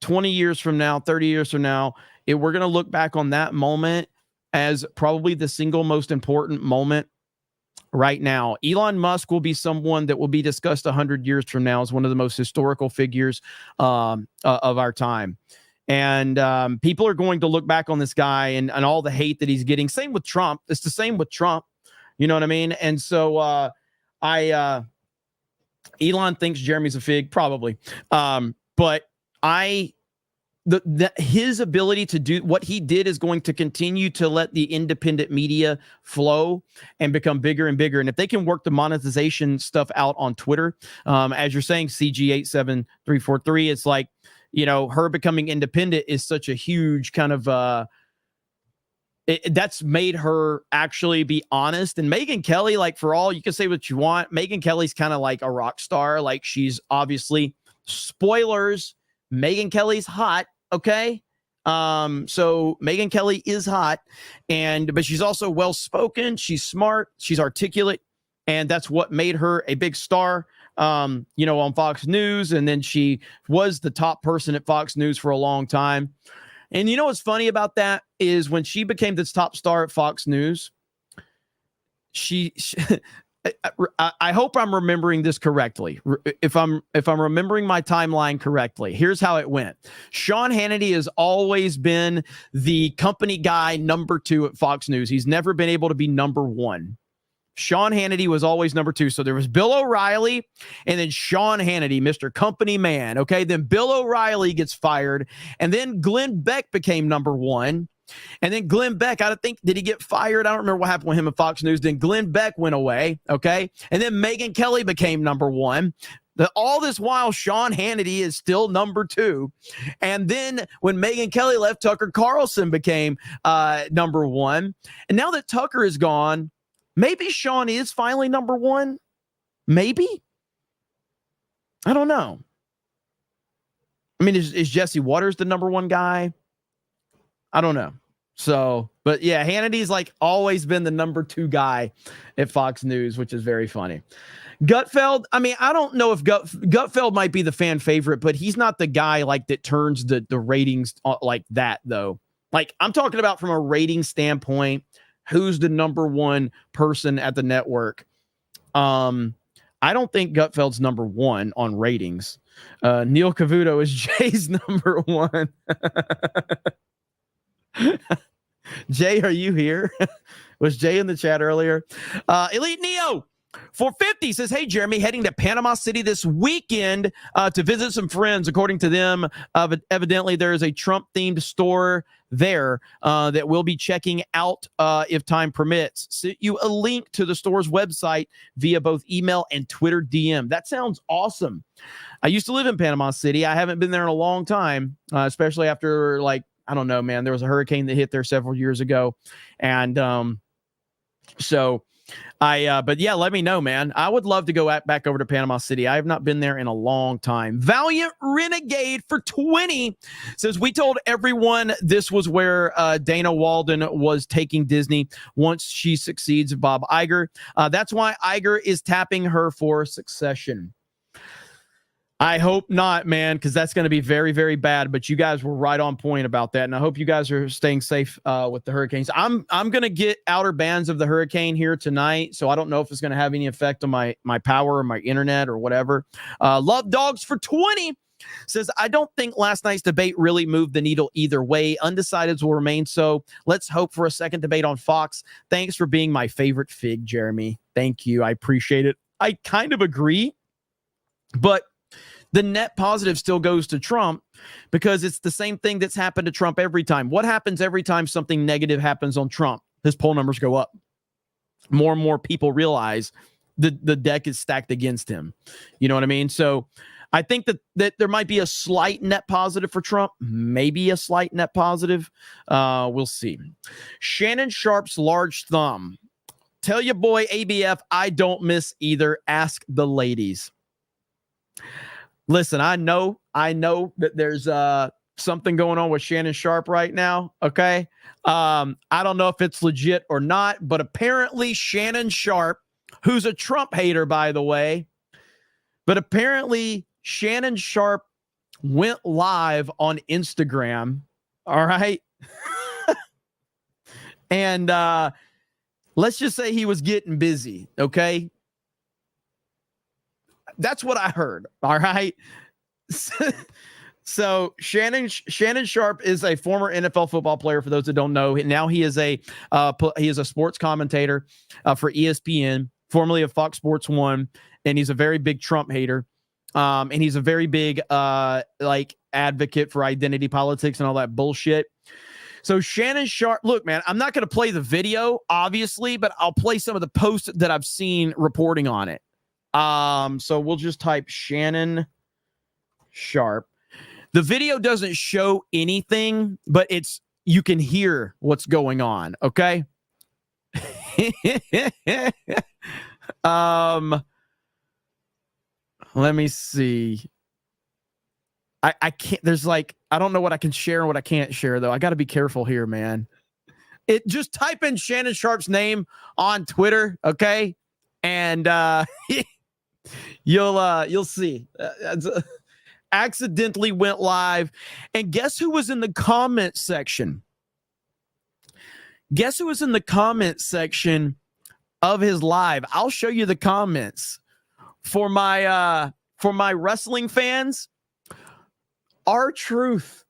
20 years from now, 30 years from now, we're going to look back on that moment as probably the single most important moment right now. Elon Musk will be someone that will be discussed 100 years from now as one of the most historical figures of our time. And people are going to look back on this guy and all the hate that he's getting. Same with Trump. It's the same with Trump. You know what I mean? And so Elon thinks Jeremy's a fig, probably. But his ability to do what he did is going to continue to let the independent media flow and become bigger and bigger. And if they can work the monetization stuff out on Twitter, as you're saying, CG87343, it's like, her becoming independent is such a huge kind of, that's made her actually be honest. And Megyn Kelly, like, for all you can say what you want, Megyn Kelly's kind of like a rock star. Like, she's obviously, spoilers, Megyn Kelly's hot. Okay. So Megyn Kelly is hot, but she's also well-spoken. She's smart. She's articulate. And that's what made her a big star, on Fox News. And then she was the top person at Fox News for a long time. And you know what's funny about that is when she became this top star at Fox News, I hope I'm remembering this correctly. If I'm remembering my timeline correctly, here's how it went. Sean Hannity has always been the company guy number 2 at Fox News. He's never been able to be number 1. Sean Hannity was always number 2. So there was Bill O'Reilly and then Sean Hannity, Mr. Company Man. Okay. Then Bill O'Reilly gets fired. And then Glenn Beck became number 1. And then Glenn Beck, I don't think, did he get fired? I don't remember what happened with him at Fox News. Then Glenn Beck went away. Okay. And then Megyn Kelly became number 1. All this while, Sean Hannity is still number 2. And then when Megyn Kelly left, Tucker Carlson became number 1. And now that Tucker is gone, maybe Sean is finally number 1. Maybe. I don't know. I mean, is Jesse Waters the number 1 guy? I don't know. So, but yeah, Hannity's like always been the number 2 guy at Fox News, which is very funny. Gutfeld, I mean, I don't know if Gutfeld might be the fan favorite, but he's not the guy like that turns the ratings like that, though. Like, I'm talking about from a rating standpoint, who's the number 1 person at the network. I don't think Gutfeld's number 1 on ratings. Neil Cavuto is Jay's number 1. Jay, are you here? Was Jay in the chat earlier? Elite Neo 450 says, hey, Jeremy, heading to Panama City this weekend to visit some friends. According to them, evidently there is a Trump-themed store there that we'll be checking out if time permits. Sent you a link to the store's website via both email and Twitter DM. That sounds awesome. I used to live in Panama City. I haven't been there in a long time, especially after, like, I don't know, man. There was a hurricane that hit there several years ago. And but yeah, let me know, man. I would love to go back over to Panama City. I have not been there in a long time. Valiant Renegade for 20 says, we told everyone this was where Dana Walden was taking Disney once she succeeds Bob Iger. That's why Iger is tapping her for Succession. I hope not, man, because that's going to be very, very bad. But you guys were right on point about that, and I hope you guys are staying safe with the hurricanes. I'm going to get outer bands of the hurricane here tonight, so I don't know if it's going to have any effect on my power or my internet or whatever. Love Dogs for 20 says, I don't think last night's debate really moved the needle either way. Undecideds will remain so. Let's hope for a second debate on Fox. Thanks for being my favorite fig, Jeremy. Thank you. I appreciate it. I kind of agree, but the net positive still goes to Trump because it's the same thing that's happened to Trump every time. What happens every time something negative happens on Trump? His poll numbers go up. More and more people realize the deck is stacked against him. You know what I mean? So I think that there might be a slight net positive for Trump, maybe a slight net positive. We'll see. Shannon Sharp's large thumb. Tell your boy ABF, I don't miss either. Ask the ladies. Listen, I know that there's something going on with Shannon Sharp right now. Okay. I don't know if it's legit or not, but apparently Shannon Sharp, who's a Trump hater, by the way, but apparently Shannon Sharp went live on Instagram. All right. And let's just say he was getting busy. Okay. That's what I heard. All right. So Shannon Sharp is a former NFL football player. For those that don't know, now he is a sports commentator for ESPN, formerly of Fox Sports 1, and he's a very big Trump hater. And he's a very big advocate for identity politics and all that bullshit. So Shannon Sharp, look, man, I'm not going to play the video, obviously, but I'll play some of the posts that I've seen reporting on it. So we'll just type Shannon Sharp. The video doesn't show anything, but you can hear what's going on. Okay. Let me see. I can't, I don't know what I can share and what I can't share though. I got to be careful here, man. Just type in Shannon Sharp's name on Twitter. Okay. And, you'll see. Accidentally went live. And guess who was in the comment section? Guess who was in the comment section of his live? I'll show you the comments. For my wrestling fans, R-Truth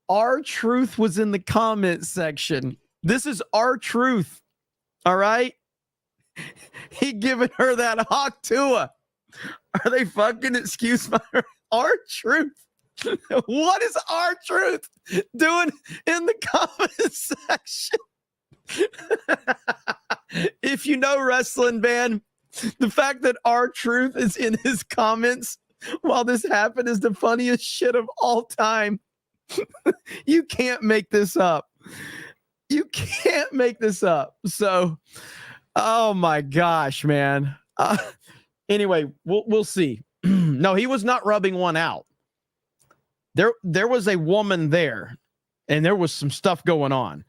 was in the comment section. This is R-Truth. All right. He giving her that hawk Tua. Are they fucking excuse my R-Truth? What is R-Truth doing in the comment section? If you know wrestling, man, the fact that R-Truth is in his comments while this happened is the funniest shit of all time. You can't make this up. You can't make this up. So, oh my gosh, man. Anyway, we'll see. No, he was not rubbing one out. There was a woman there, and there was some stuff going on.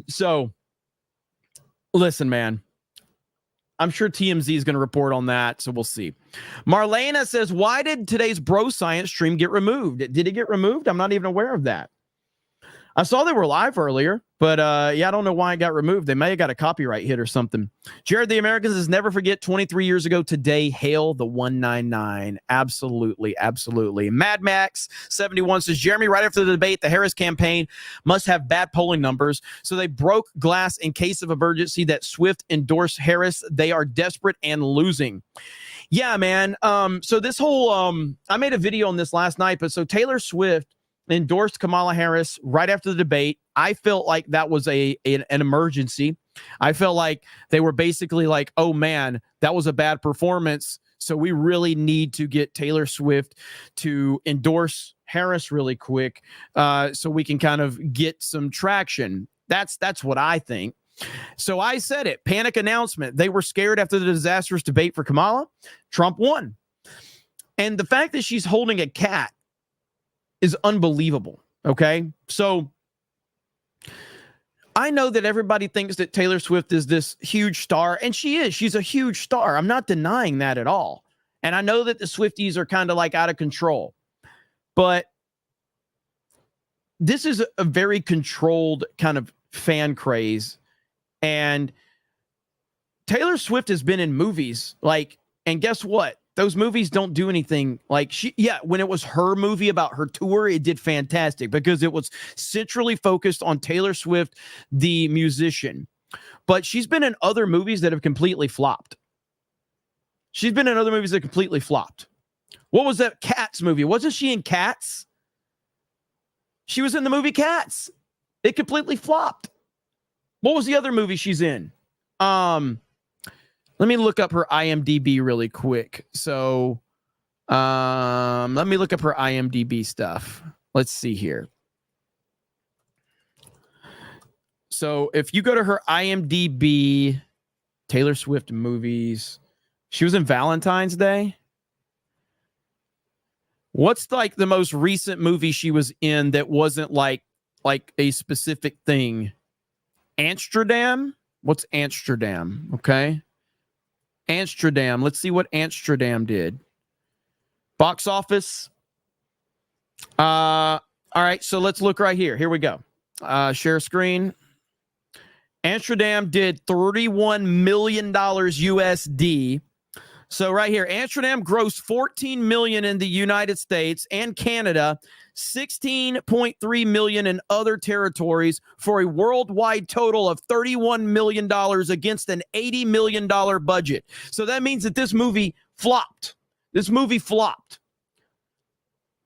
So, listen, man. I'm sure TMZ is going to report on that, so we'll see. Marlena says, why did today's Bro Science stream get removed? Did it get removed? I'm not even aware of that. I saw they were live earlier, but yeah, I don't know why it got removed. They may have got a copyright hit or something. Jared, the Americans says, never forget 23 years ago today. Hail the 199. Absolutely, absolutely. Mad Max 71 says, Jeremy, right after the debate, the Harris campaign must have bad polling numbers. So they broke glass in case of emergency that Swift endorsed Harris. They are desperate and losing. Yeah, man. So this whole, I made a video on this last night, but so Taylor Swift endorsed Kamala Harris right after the debate. I felt like that was an emergency. I felt like they were basically like, oh man, that was a bad performance. So we really need to get Taylor Swift to endorse Harris really quick so we can kind of get some traction. That's what I think. So I said it, panic announcement. They were scared after the disastrous debate for Kamala. Trump won. And the fact that she's holding a cat is unbelievable. Okay. So I know that everybody thinks that Taylor Swift is this huge star, and she is. She's a huge star. I'm not denying that at all. And I know that the Swifties are kind of like out of control, but this is a very controlled kind of fan craze. And Taylor Swift has been in movies and guess what? those movies don't do anything. Like when it was her movie about her tour, it did fantastic because it was centrally focused on Taylor Swift, the musician. But she's been in other movies that have completely flopped. What was that Cats movie? Wasn't she in Cats? She was in the movie Cats. It completely flopped. What was the other movie she's in? Let me look up her IMDb really quick. So, let me look up her IMDb stuff. Let's see here. So, if you go to her IMDb, Taylor Swift movies, she was in Valentine's Day. What's like the most recent movie she was in that wasn't like a specific thing? Amsterdam? What's Amsterdam? Okay. Amsterdam. Let's see what Amsterdam did. Box office. All right, so let's look right here. Here we go. Share screen. Amsterdam did $31 million USD. So right here, Amsterdam grossed $14 million in the United States and Canada, $16.3 million in other territories for a worldwide total of $31 million against an $80 million budget. So that means that this movie flopped.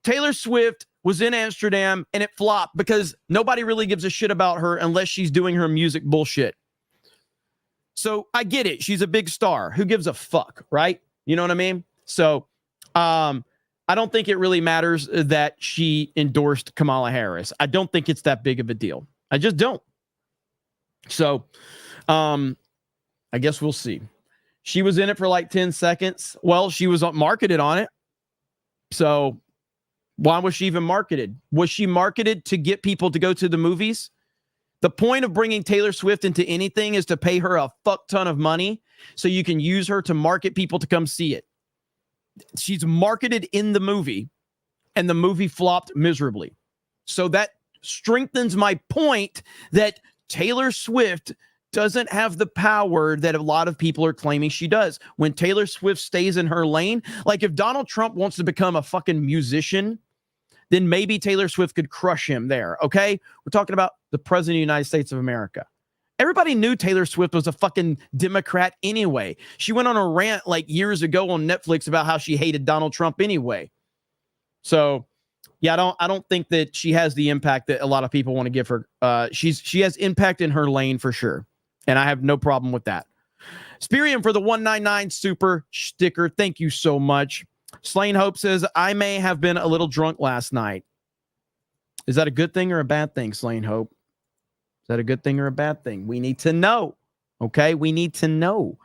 Taylor Swift was in Amsterdam and it flopped because nobody really gives a shit about her unless she's doing her music bullshit. So I get it. She's a big star. Who gives a fuck, right? You know what I mean? So I don't think it really matters that she endorsed Kamala Harris. I don't think it's that big of a deal. I just don't. So I guess we'll see. She was in it for like 10 seconds. Well, she was marketed on it. So why was she even marketed? Was she marketed to get people to go to the movies? The point of bringing Taylor Swift into anything is to pay her a fuck ton of money so you can use her to market people to come see it. She's marketed in the movie and the movie flopped miserably. So that strengthens my point that Taylor Swift doesn't have the power that a lot of people are claiming she does. When Taylor Swift stays in her lane, like if Donald Trump wants to become a fucking musician, then maybe Taylor Swift could crush him there, okay? We're talking about the president of the United States of America. Everybody knew Taylor Swift was a fucking Democrat anyway. She went on a rant like years ago on Netflix about how she hated Donald Trump anyway. So, yeah, I don't think that she has the impact that a lot of people want to give her. She has impact in her lane for sure, and I have no problem with that. Spirium for the 199 super sticker. Thank you so much. Slain Hope says, I may have been a little drunk last night. Is that a good thing or a bad thing, Slain Hope? Is that a good thing or a bad thing? We need to know. Okay, we need to know.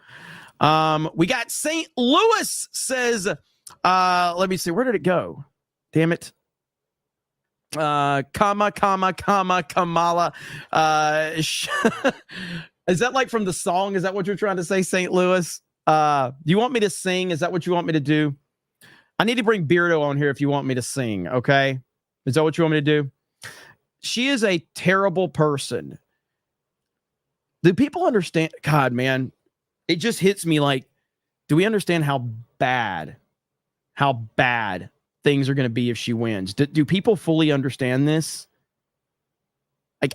We got St. Louis says, let me see, where did it go? Damn it. Kamala. Is that like from the song? Is that what you're trying to say, St. Louis? Do you want me to sing? Is that what you want me to do? I need to bring Beardo on here if you want me to sing, okay? Is that what you want me to do? She is a terrible person. Do people understand? God, man, it just hits me like, do we understand how bad things are going to be if she wins? Do people fully understand this? Like,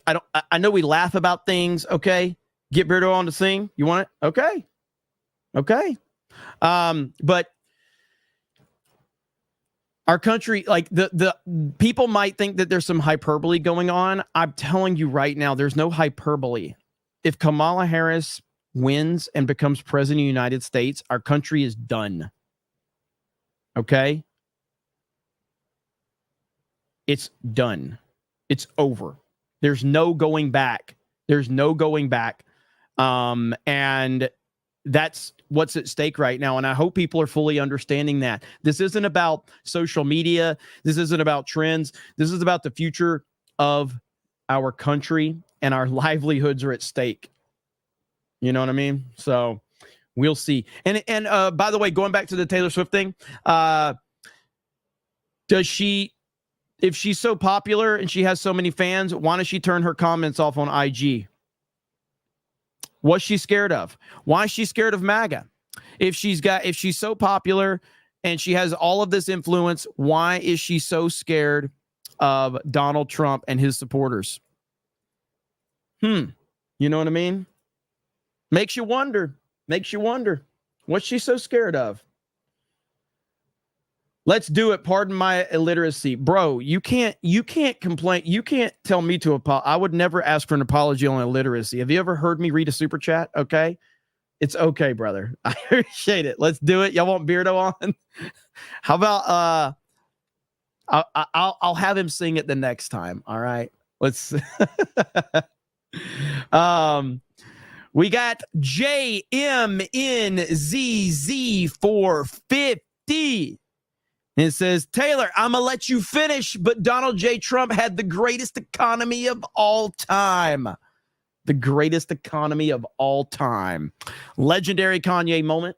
I know we laugh about things, okay? Get Beardo on to sing. You want it? Okay. But our country, like the people might think that there's some hyperbole going on. I'm telling you right now, there's no hyperbole. If Kamala Harris wins and becomes president of the United States, our country is done. Okay? It's done. It's over. There's no going back. And that's what's at stake right now. And I hope people are fully understanding that. This isn't about social media. This isn't about trends. This is about the future of our country, and our livelihoods are at stake. You know what I mean? So we'll see. And by the way, going back to the Taylor Swift thing, if she's so popular and she has so many fans, why does she turn her comments off on IG? What's she scared of? Why is she scared of MAGA? If she's so popular and she has all of this influence. Why is she so scared of Donald Trump and his supporters? You know what I mean? Makes you wonder. What's she so scared of? Let's do it. Pardon my illiteracy. Bro, you can't complain. You can't tell me to apologize. I would never ask for an apology on illiteracy. Have you ever heard me read a super chat? Okay. It's okay, brother. I appreciate it. Let's do it. Y'all want Beardo on? How about I'll have him sing it the next time. All right. Let's we got JMNZZ450. It says, Taylor, I'm going to let you finish, but Donald J. Trump had the greatest economy of all time. The greatest economy of all time. Legendary Kanye moment.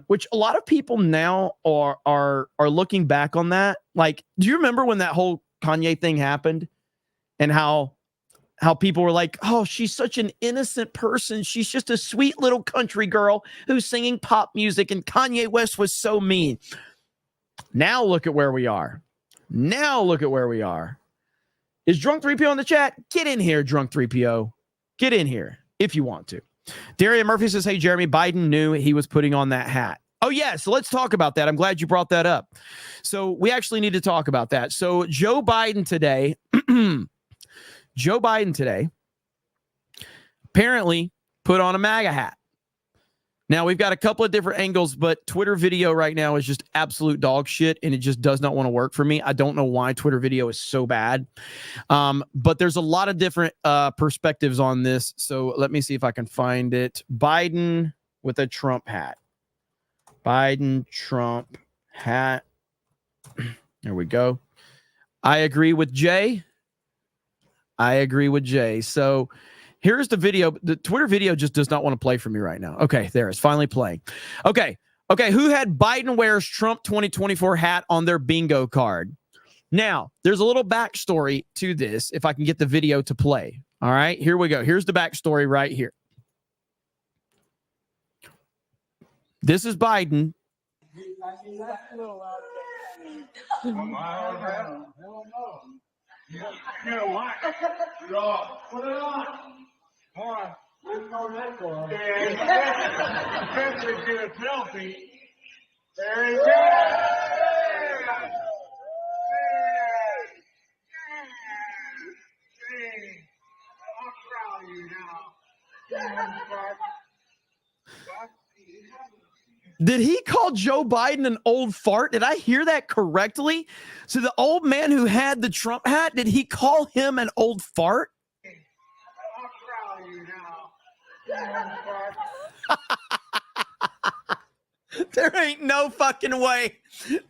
Which a lot of people now are looking back on that. Like, do you remember when that whole Kanye thing happened and how people were like, oh, she's such an innocent person. She's just a sweet little country girl who's singing pop music, and Kanye West was so mean. Now look at where we are. Is Drunk 3PO in the chat? Get in here, Drunk 3PO. Get in here if you want to. Darian Murphy says, hey, Jeremy, Biden knew he was putting on that hat. Oh, yeah, so let's talk about that. I'm glad you brought that up. So we actually need to talk about that. So Joe Biden today apparently put on a MAGA hat. Now, we've got a couple of different angles, but Twitter video right now is just absolute dog shit, and it just does not want to work for me. I don't know why Twitter video is so bad, but there's a lot of different perspectives on this, so let me see if I can find it. Biden with a Trump hat. Biden, Trump hat. There we go. I agree with Jay. So here's the video. The Twitter video just does not want to play for me right now. Okay, there it's finally playing. Okay. Who had Biden wears Trump 2024 hat on their bingo card? Now, there's a little backstory to this if I can get the video to play. All right, here we go. Here's the backstory right here. This is Biden. Put it on. Boy, there's no neck on. Especially if you're a selfie. There you go. I'm proud of you now. Did he call Joe Biden an old fart? Did I hear that correctly? So the old man who had the Trump hat, did he call him an old fart? I'm proud of you now. There ain't no fucking way.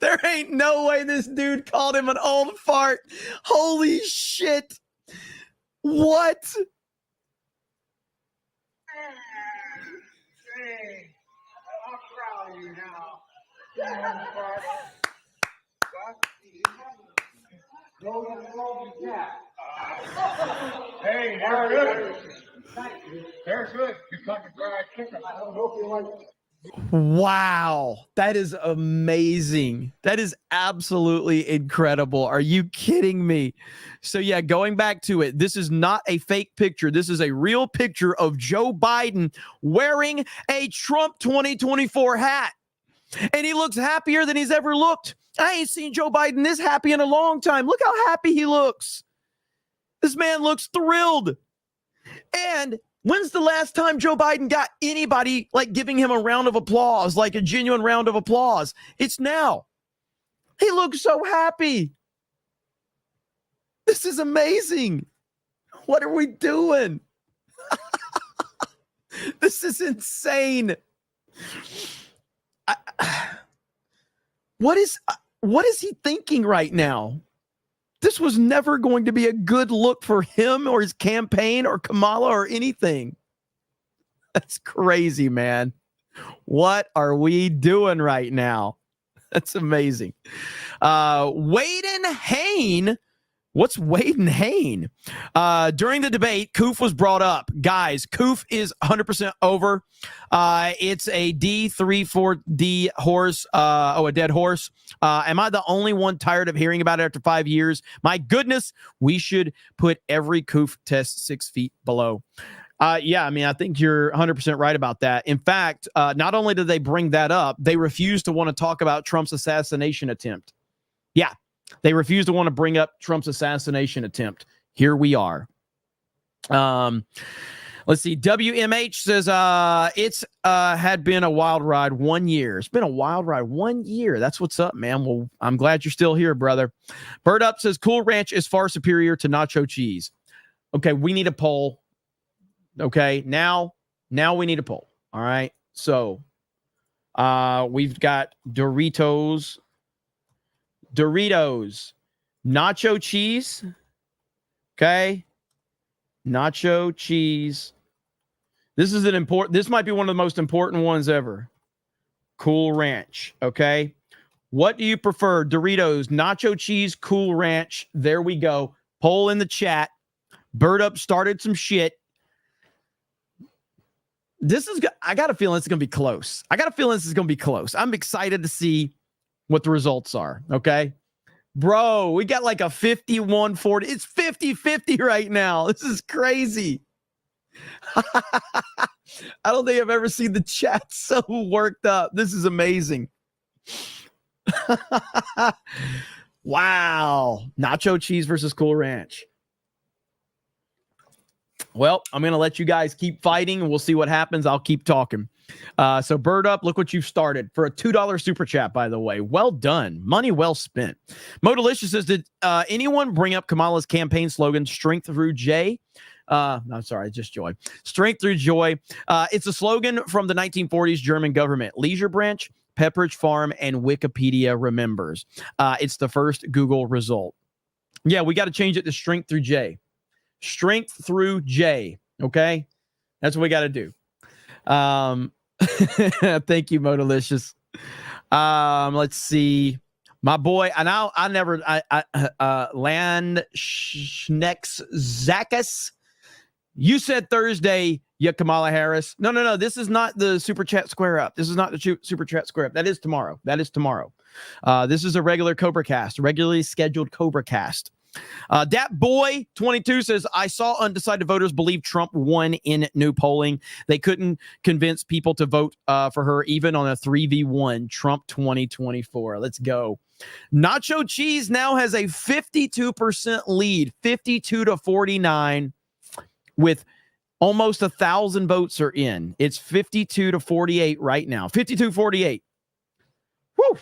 There ain't no way this dude called him an old fart. Holy shit. What? I'm proud of you now. Hey, they're good. They're good. It's like a fried chicken. I don't know if you like it. Wow. That is amazing. That is absolutely incredible. Are you kidding me? So yeah, going back to it, this is not a fake picture. This is a real picture of Joe Biden wearing a Trump 2024 hat. And he looks happier than he's ever looked. I ain't seen Joe Biden this happy in a long time. Look how happy he looks. This man looks thrilled. And when's the last time Joe Biden got anybody like giving him a round of applause, like a genuine round of applause? It's now. He looks so happy. This is amazing. What are we doing? This is insane. What is he thinking right now? This was never going to be a good look for him or his campaign or Kamala or anything. That's crazy, man. What are we doing right now? That's amazing. Waden Hain What's Wade and Hain? During the debate, Koof was brought up. Guys, Koof is 100% over. It's a D3-4D horse. A dead horse. Am I the only one tired of hearing about it after 5 years? My goodness, we should put every Koof test 6 feet below. Yeah, I mean, I think you're 100% right about that. In fact, not only did they bring that up, they refused to want to talk about Trump's assassination attempt. Yeah. They refuse to want to bring up Trump's assassination attempt. Here we are. Let's see. WMH says it's had been a wild ride 1 year. It's been a wild ride 1 year. That's what's up, man. Well, I'm glad you're still here, brother. Bird Up says Cool Ranch is far superior to nacho cheese. Okay, we need a poll. Okay, now we need a poll. All right. So we've got Doritos, nacho cheese. Okay. Nacho cheese. This might be one of the most important ones ever. Cool Ranch. Okay. What do you prefer? Doritos, nacho cheese, Cool Ranch. There we go. Poll in the chat. Bird Up started some shit. I got a feeling it's going to be close. I'm excited to see what the results are. Okay. Bro, we got like a 51-40. It's 50-50 right now. This is crazy. I don't think I've ever seen the chat so worked up. This is amazing. Wow. Nacho cheese versus Cool Ranch. Well, I'm going to let you guys keep fighting, and we'll see what happens. I'll keep talking. So Bird Up, look what you've started for a $2 super chat, by the way. Well done. Money well spent. Modalicious says, did anyone bring up Kamala's campaign slogan, Strength Through J? No, sorry, just joy. Strength Through Joy. It's a slogan from the 1940s German government. Leisure Branch, Pepperidge Farm, and Wikipedia remembers. It's the first Google result. Yeah, we got to change it to Strength Through J. Strength Through J. Okay? That's what we got to do. Thank you, Modalicious. Let's see. My boy, and Land Schnex Zakas. You said Thursday, yeah, Kamala Harris. No. This is not the super chat square up. This is not the super chat square up. That is tomorrow. This is a regular CobraCast, regularly scheduled CobraCast. Dat Boy 22 says, I saw undecided voters believe Trump won in new polling. They couldn't convince people to vote for her, even on a 3v1 Trump 2024. Let's go. Nacho Cheese now has a 52% lead, 52-49, with almost 1,000 votes are in. It's 52-48 right now. 52-48. Woo!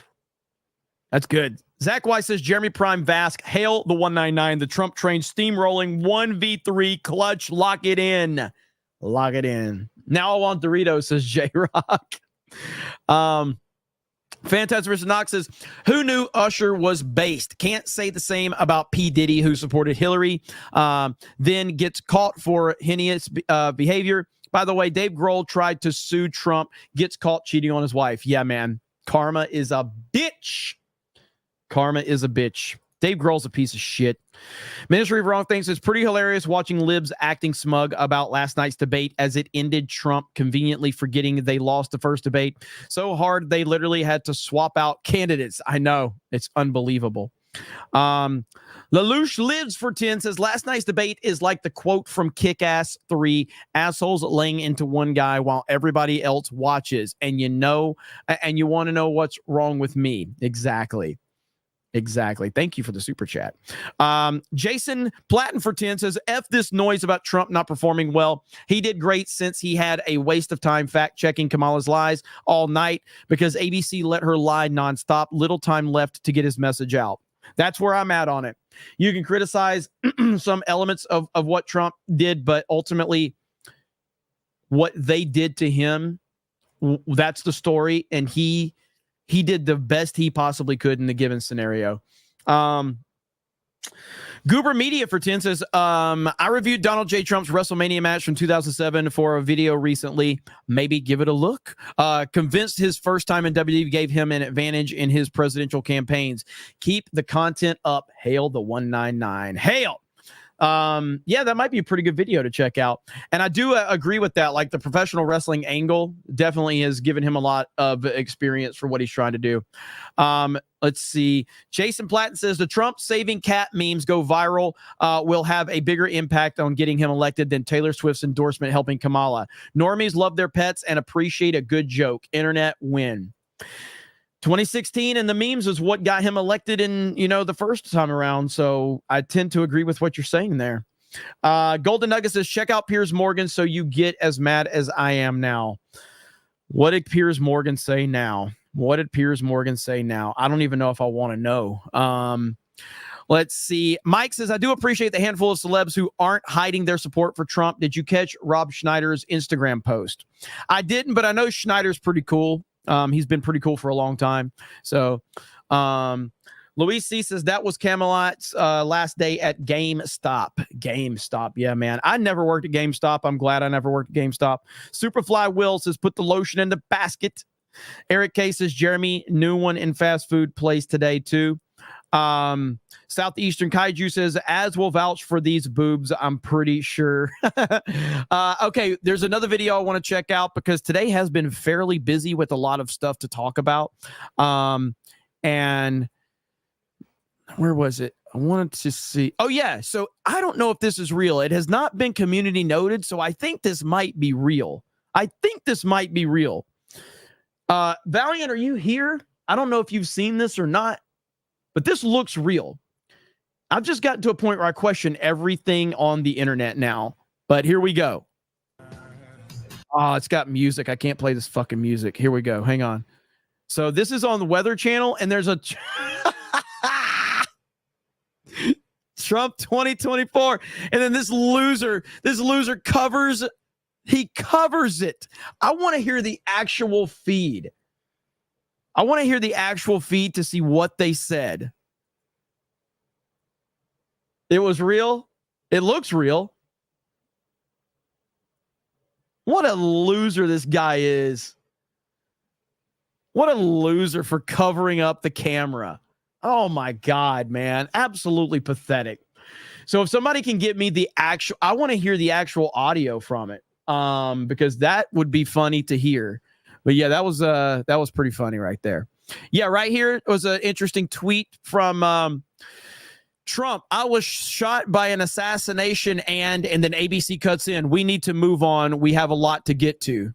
That's good. Zach Weiss says, Jeremy Prime Vask, hail the 199, the Trump train steamrolling 1v3 clutch. Lock it in. Now I want Doritos, says J-Rock. Phantasm vs. Knox says, who knew Usher was based? Can't say the same about P. Diddy, who supported Hillary, then gets caught for heinous behavior. By the way, Dave Grohl tried to sue Trump, gets caught cheating on his wife. Yeah, man. Karma is a bitch. Dave Grohl's a piece of shit. Ministry of Wrong Things is pretty hilarious watching libs acting smug about last night's debate as it ended Trump conveniently forgetting they lost the first debate so hard they literally had to swap out candidates. I know. It's unbelievable. Lelouch Lives for 10 says, last night's debate is like the quote from Kick-Ass 3, assholes laying into one guy while everybody else watches. And you want to know what's wrong with me. Exactly. Thank you for the super chat. Jason Platten for 10 says, F this noise about Trump not performing well. He did great since he had a waste of time fact-checking Kamala's lies all night because ABC let her lie nonstop. Little time left to get his message out. That's where I'm at on it. You can criticize some elements of what Trump did, but ultimately what they did to him, that's the story, and he did the best he possibly could in the given scenario. Goober Media for 10 says, I reviewed Donald J. Trump's WrestleMania match from 2007 for a video recently. Maybe give it a look. Convinced his first time in WWE gave him an advantage in his presidential campaigns. Keep the content up. Hail the 199. Hail. Yeah, that might be a pretty good video to check out. And I do agree with that. Like the professional wrestling angle definitely has given him a lot of experience for what he's trying to do. Let's see. Jason Platten says the Trump saving cat memes go viral will have a bigger impact on getting him elected than Taylor Swift's endorsement helping Kamala. Normies love their pets and appreciate a good joke. Internet win. 2016 and the memes is what got him elected in, the first time around. So I tend to agree with what you're saying there. Golden Nugget says, check out Piers Morgan so you get as mad as I am now. What did Piers Morgan say now? I don't even know if I want to know. Let's see. Mike says, I do appreciate the handful of celebs who aren't hiding their support for Trump. Did you catch Rob Schneider's Instagram post? I didn't, but I know Schneider's pretty cool. He's been pretty cool for a long time. So, Luis C says that was Camelot's last day at GameStop. Yeah, man. I never worked at GameStop. I'm glad I never worked at GameStop. Superfly Will says put the lotion in the basket. Eric K says Jeremy, new one in fast food place today too. Southeastern Kaiju says, as will vouch for these boobs, I'm pretty sure. Okay, there's another video I want to check out because today has been fairly busy with a lot of stuff to talk about. And where was it? I wanted to see. Oh, yeah. So I don't know if this is real. It has not been community noted, so I think this might be real. Valiant, are you here? I don't know if you've seen this or not, but this looks real. I've just gotten to a point where I question everything on the internet now, but here we go. Oh, it's got music. I can't play this fucking music. Here we go. Hang on. So this is on the Weather Channel, and there's a Trump 2024, and then this loser covers it. I want to hear the actual feed. To see what they said. It was real. It looks real. What a loser this guy is. What a loser for covering up the camera. Oh my God, man. Absolutely pathetic. So if somebody can get me I want to hear the actual audio from it. Because that would be funny to hear. But yeah, that was pretty funny right there. Yeah, right here was an interesting tweet from Trump. I was shot by an assassination and then ABC cuts in. We need to move on. We have a lot to get to.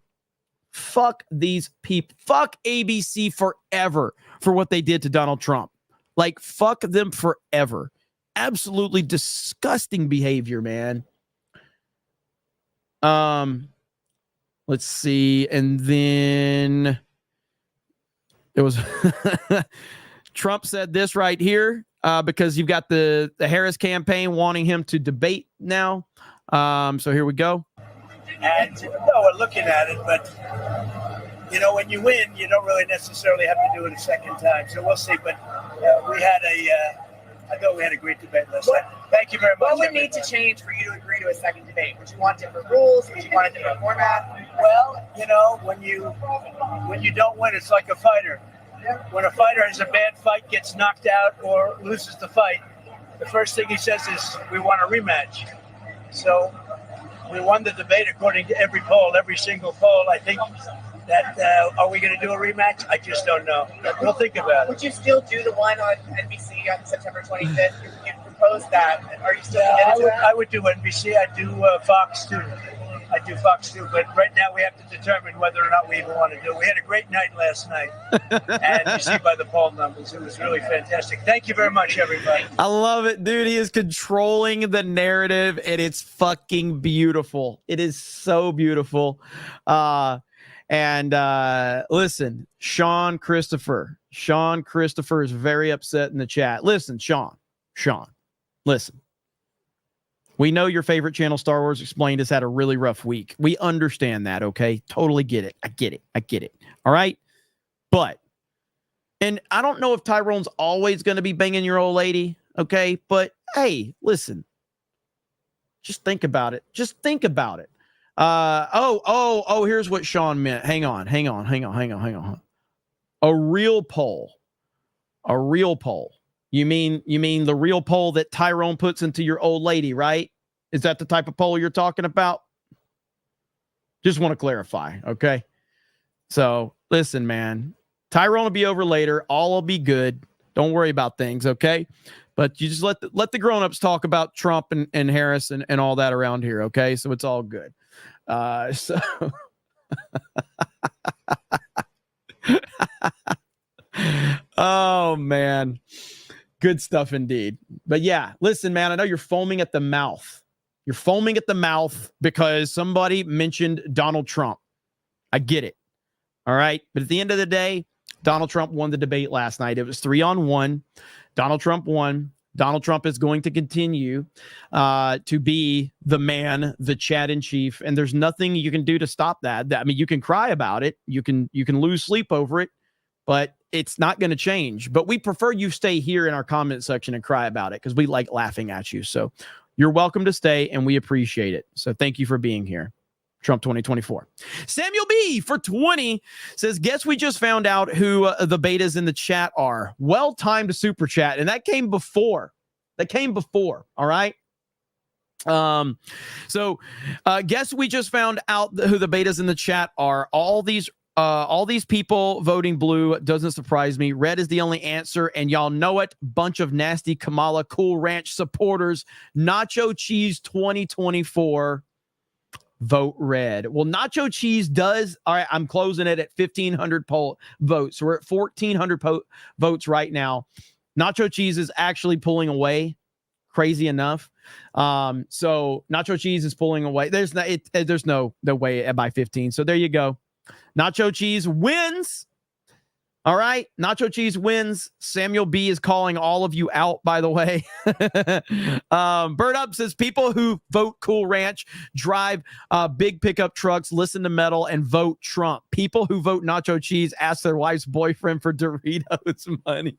Fuck these people. Fuck ABC forever for what they did to Donald Trump. Like, fuck them forever. Absolutely disgusting behavior, man. Let's see. And then it was Trump said this right here. Because you've got the Harris campaign wanting him to debate now. So here we go. And we're looking at it, but when you win, you don't really necessarily have to do it a second time. So we'll see. But I thought we had a great debate last night. Thank you very much. What would need to change for you to agree to a second debate? Would you want different rules? Would you want a different format? Well, when you don't win, it's like a fighter. When a fighter has a bad fight, gets knocked out, or loses the fight, the first thing he says is, we want a rematch. So we won the debate according to every poll, every single poll. I think that, are we going to do a rematch? I just don't know. We'll think about it. Would you still do the one on NBC on September 25th? You proposed that. Are you still committed to that? I would do NBC. I'd do Fox too. But right now we have to determine whether or not we even want to do it. We had a great night last night. And you see by the poll numbers, it was really fantastic. Thank you very much, everybody. I love it, dude. He is controlling the narrative, and it's fucking beautiful. It is so beautiful. Listen, Sean Christopher is very upset in the chat. Listen, Sean, listen. We know your favorite channel, Star Wars Explained, has had a really rough week. We understand that, okay? Totally get it. I get it. All right? And I don't know if Tyrone's always going to be banging your old lady, okay? But hey, listen, just think about it. Just think about it. Here's what Sean meant. Hang on. A real poll. A real poll. You mean the real poll that Tyrone puts into your old lady, right? Is that the type of poll you're talking about? Just want to clarify, okay? So, listen, man. Tyrone will be over later. All will be good. Don't worry about things, okay? But you just let the grown-ups talk about Trump and Harris and all that around here, okay? So it's all good. Oh, man. Good stuff indeed. But yeah, listen, man, I know you're foaming at the mouth. You're foaming at the mouth because somebody mentioned Donald Trump. I get it. All right. But at the end of the day, Donald Trump won the debate last night. It was 3-on-1. Donald Trump won. Donald Trump is going to continue to be the man, the Chad in chief, and there's nothing you can do to stop that. I mean, you can cry about it. You can lose sleep over it, but it's not going to change. But we prefer you stay here in our comment section and cry about it because we like laughing at you. So you're welcome to stay, and we appreciate it. So thank you for being here. Trump 2024. Samuel B for 20 says, guess we just found out who the betas in the chat are. Well-timed super chat. And that came before. All right. So guess we just found out who the betas in the chat are. All these people voting blue doesn't surprise me. Red is the only answer, and y'all know it. Bunch of nasty Kamala Cool Ranch supporters. Nacho Cheese 2024. Vote red. Well, Nacho Cheese does. All right, I'm closing it at 1,500 votes. We're at 1,400 votes right now. Nacho Cheese is actually pulling away. Crazy enough. So Nacho Cheese is pulling away. There's no way by 15. So there you go. Nacho Cheese wins. All right. Nacho Cheese wins. Samuel B is calling all of you out, by the way. Bird Up says people who vote Cool Ranch drive big pickup trucks, listen to metal, and vote Trump. People who vote Nacho Cheese ask their wife's boyfriend for Doritos money.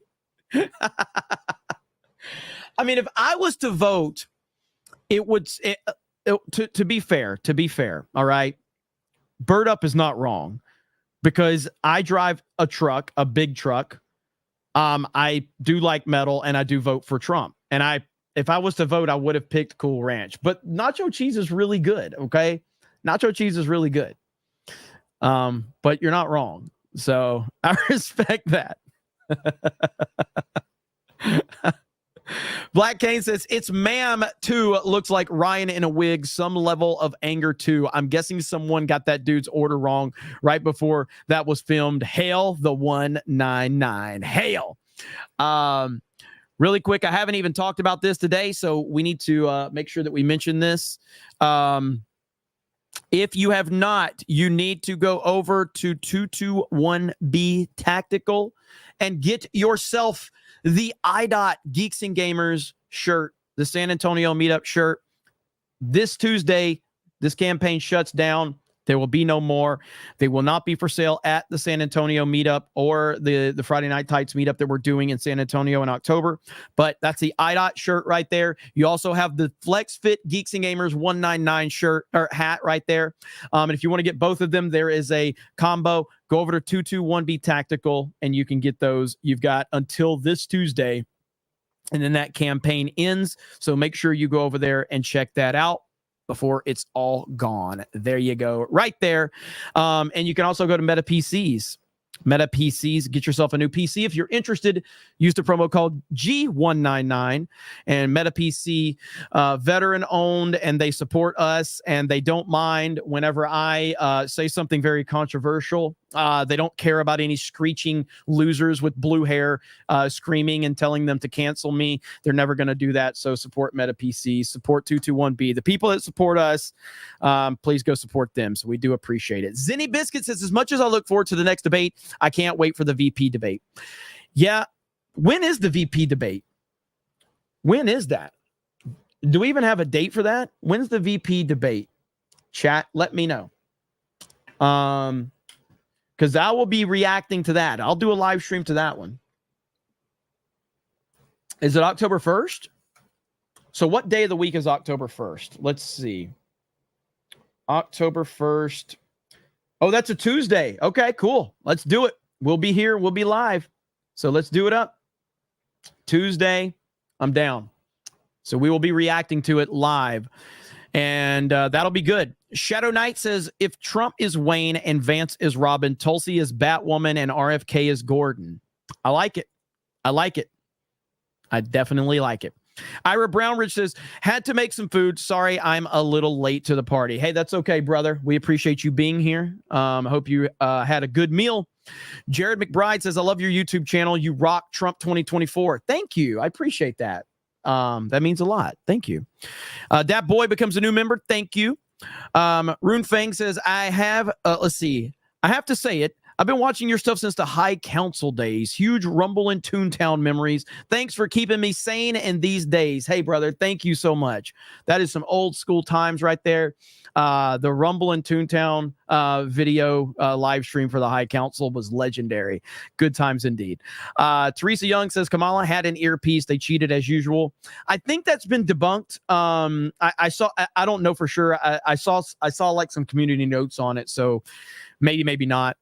I mean, if I was to vote, it would, to be fair, all right, Bird Up is not wrong. Because I drive a truck, a big truck. I do like metal, and I do vote for Trump. And if I was to vote, I would have picked Cool Ranch. But Nacho Cheese is really good, okay? Nacho Cheese is really good. But you're not wrong. So I respect that. Black Kane says, it's ma'am too. Looks like Ryan in a wig. Some level of anger too. I'm guessing someone got that dude's order wrong right before that was filmed. Hail the 199. Hail. Really quick, I haven't even talked about this today, so we need to make sure that we mention this. If you have not, you need to go over to 221B Tactical and get yourself the IDOT Geeks and Gamers shirt, the San Antonio meetup shirt. This Tuesday, this campaign shuts down. There will be no more. They will not be for sale at the San Antonio meetup or the Friday Night Tights meetup that we're doing in San Antonio in October. But that's the IDOT shirt right there. You also have the Flex Fit Geeks and Gamers 199 shirt or hat right there. And if you want to get both of them, there is a combo. Go over to 221B Tactical and you can get those. You've got until this Tuesday, and then that campaign ends. So make sure you go over there and check that out before it's all gone. There you go. Right there. And you can also go to Meta PCs. Meta PCs, get yourself a new PC. If you're interested, use the promo code G199. And Meta PC, veteran owned, and they support us, and they don't mind whenever I say something very controversial. They don't care about any screeching losers with blue hair screaming and telling them to cancel me. They're never going to do that. So support Meta PC, support 221B. The people that support us, please go support them. So we do appreciate it. Zenny Biscuit says, as much as I look forward to the next debate, I can't wait for the VP debate. Yeah. When is the VP debate? When is that? Do we even have a date for that? When's the VP debate? Chat, let me know. Because I will be reacting to that. I'll do a live stream to that one. Is it October 1st? So what day of the week is October 1st? Let's see. October 1st. Oh, that's a Tuesday. Okay, cool. Let's do it. We'll be here. We'll be live. So let's do it up. Tuesday, I'm down. So we will be reacting to it live. And that'll be good. Shadow Knight says, if Trump is Wayne and Vance is Robin, Tulsi is Batwoman, and RFK is Gordon. I like it. I like it. I definitely like it. Ira Brownridge says, had to make some food. Sorry, I'm a little late to the party. Hey, that's okay, brother. We appreciate you being here. I hope you had a good meal. Jared McBride says, I love your YouTube channel. You rock Trump 2024. Thank you. I appreciate that. That means a lot. Thank you. Dat Boy becomes a new member. Thank you. Rune Fang says, I have, let's see. I have to say it. I've been watching your stuff since the High Council days. Huge Rumble and Toontown memories. Thanks for keeping me sane in these days. Hey, brother, thank you so much. That is some old school times right there. The Rumble and Toontown video live stream for the High Council was legendary. Good times indeed. Teresa Young says, Kamala had an earpiece. They cheated as usual. I think that's been debunked. I saw, I don't know for sure. I saw like some community notes on it. So maybe not.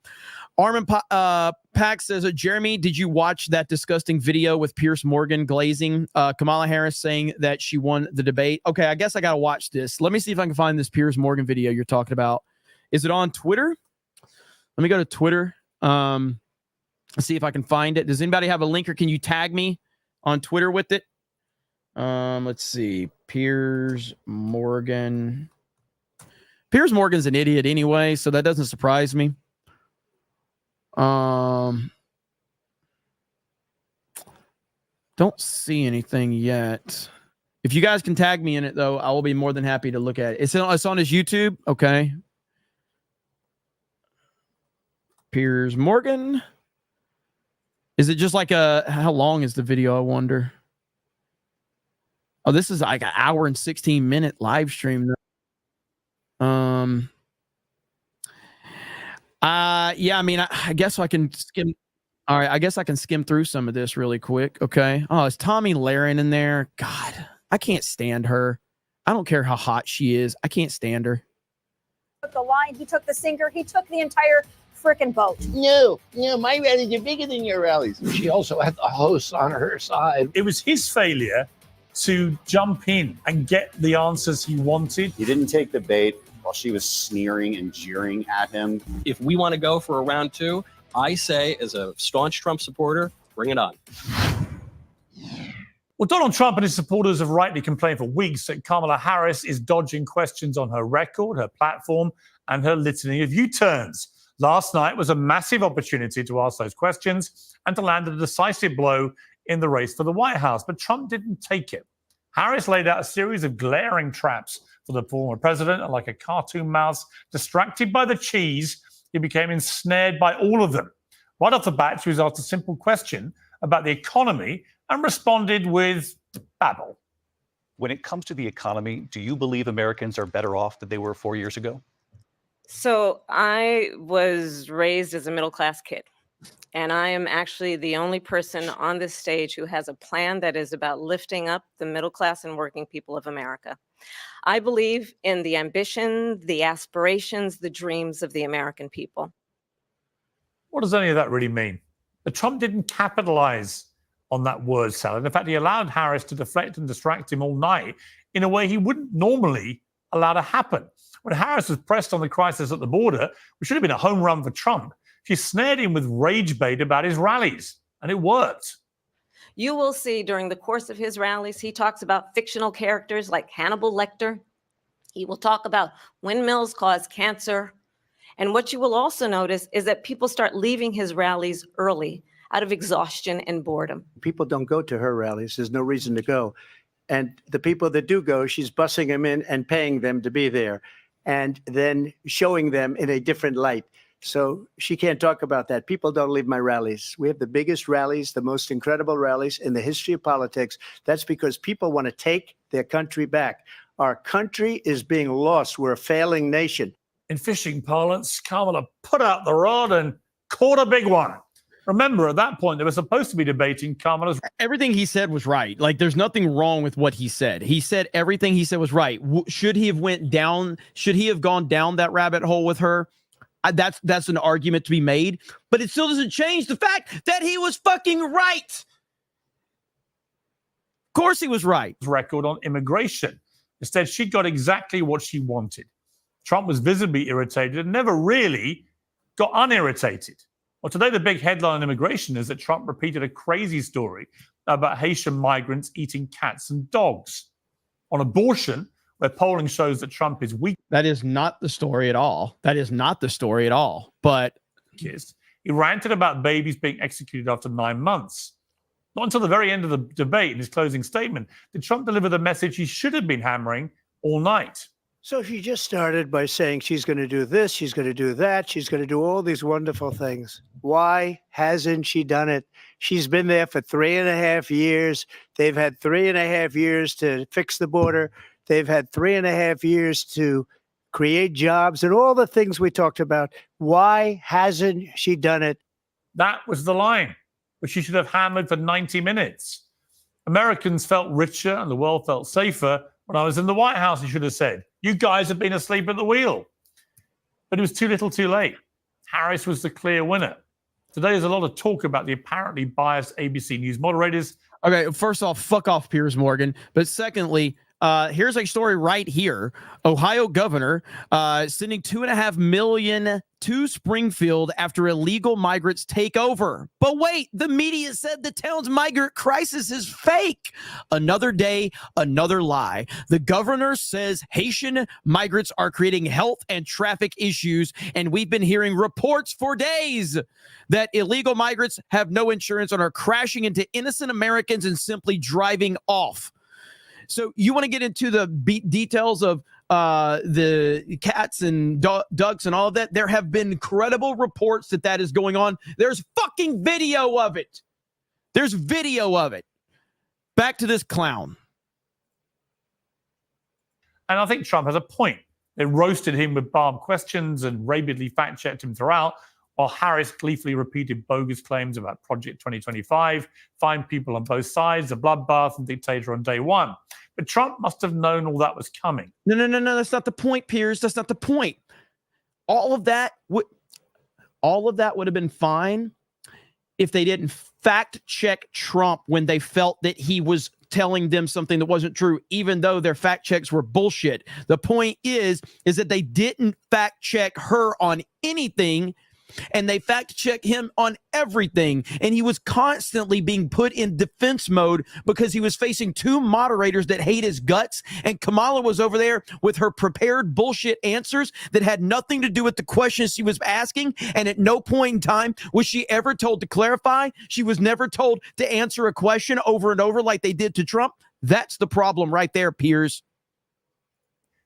Armin Pack says, Jeremy, did you watch that disgusting video with Piers Morgan glazing Kamala Harris saying that she won the debate? Okay, I guess I got to watch this. Let me see if I can find this Piers Morgan video you're talking about. Is it on Twitter? Let me go to Twitter. See if I can find it. Does anybody have a link or can you tag me on Twitter with it? Let's see. Piers Morgan. Piers Morgan's an idiot anyway, so that doesn't surprise me. Don't see anything yet. If you guys can tag me in it, though, I will be more than happy to look at it. It's on his YouTube. Okay. Piers Morgan. Is it just like how long is the video, I wonder? Oh, this is like an hour and 16-minute live stream. Yeah, I mean, I guess I can skim. All right, I guess I can skim through some of this really quick. Okay. Oh, is Tommy Lahren in there? God, I can't stand her. I don't care how hot she is. I can't stand her. Took the line, he took the sinker, he took the entire freaking boat. No, my rallies are bigger than your rallies. She also had the hosts on her side. It was his failure to jump in and get the answers he wanted. He didn't take the bait while she was sneering and jeering at him. If we want to go for a round two, I say, as a staunch Trump supporter, bring it on. Well, Donald Trump and his supporters have rightly complained for weeks that Kamala Harris is dodging questions on her record, her platform, and her litany of U-turns. Last night was a massive opportunity to ask those questions and to land a decisive blow in the race for the White House, but Trump didn't take it. Harris laid out a series of glaring traps for the former president, and like a cartoon mouse distracted by the cheese, he became ensnared by all of them. Right off the bat, she was asked a simple question about the economy and responded with babble. When it comes to the economy, do you believe Americans are better off than they were 4 years ago? So I was raised as a middle-class kid, and I am actually the only person on this stage who has a plan that is about lifting up the middle class and working people of America. I believe in the ambition, the aspirations, the dreams of the American people. What does any of that really mean? But Trump didn't capitalize on that word salad. In fact, he allowed Harris to deflect and distract him all night in a way he wouldn't normally allow to happen. When Harris was pressed on the crisis at the border, which should have been a home run for Trump, she snared him with rage bait about his rallies, and it worked. You will see during the course of his rallies, he talks about fictional characters like Hannibal Lecter. He will talk about windmills cause cancer. And what you will also notice is that people start leaving his rallies early out of exhaustion and boredom. People don't go to her rallies. There's no reason to go. And the people that do go, she's bussing them in and paying them to be there and then showing them in a different light. So she can't talk about that. People don't leave my rallies. We have the biggest rallies, the most incredible rallies in the history of politics. That's because people want to take their country back. Our country is being lost. We're a failing nation. In fishing parlance, Kamala put out the rod and caught a big one. Remember, at that point, they were supposed to be debating Kamala's. Everything he said was right. Like, there's nothing wrong with what he said. He said everything he said was right. Should he have went down? Should he have gone down that rabbit hole with her? That's an argument to be made, but it still doesn't change the fact that he was fucking right. Of course he was right. Record on immigration. Instead, she got exactly what she wanted. Trump was visibly irritated and never really got unirritated. Well, today the big headline on immigration is that Trump repeated a crazy story about Haitian migrants eating cats and dogs. On abortion, where polling shows that Trump is weak. That is not the story at all. That is not the story at all. But he ranted about babies being executed after 9 months. Not until the very end of the debate, in his closing statement, did Trump deliver the message he should have been hammering all night. So she just started by saying she's going to do this, she's going to do that, she's going to do all these wonderful things. Why hasn't she done it? She's been there for 3.5 years. They've had 3.5 years to fix the border. They've had 3.5 years to create jobs and all the things we talked about. Why hasn't she done it? That was the line, which she should have hammered for 90 minutes. Americans felt richer and the world felt safer when I was in the White House, he should have said. You guys have been asleep at the wheel. But it was too little too late. Harris was the clear winner. Today, there's a lot of talk about the apparently biased ABC News moderators. Okay, first off, fuck off, Piers Morgan. But secondly, here's a story right here. Ohio governor sending $2.5 million to Springfield after illegal migrants take over. But wait, the media said the town's migrant crisis is fake. Another day, another lie. The governor says Haitian migrants are creating health and traffic issues, and we've been hearing reports for days that illegal migrants have no insurance and are crashing into innocent Americans and simply driving off. So you want to get into the details of the cats and ducks and all of that? There have been credible reports that is going on. There's fucking video of it. There's video of it. Back to this clown. And I think Trump has a point. They roasted him with barbed questions and rabidly fact-checked him throughout, while Harris gleefully repeated bogus claims about Project 2025, find people on both sides, a bloodbath and dictator on day one. But Trump must have known all that was coming. No. That's not the point, Piers. That's not the point. All of that would have been fine if they didn't fact check Trump when they felt that he was telling them something that wasn't true, even though their fact checks were bullshit. The point is that they didn't fact check her on anything, and they fact check him on everything. And he was constantly being put in defense mode because he was facing two moderators that hate his guts. And Kamala was over there with her prepared bullshit answers that had nothing to do with the questions she was asking. And at no point in time was she ever told to clarify. She was never told to answer a question over and over like they did to Trump. That's the problem right there, Piers.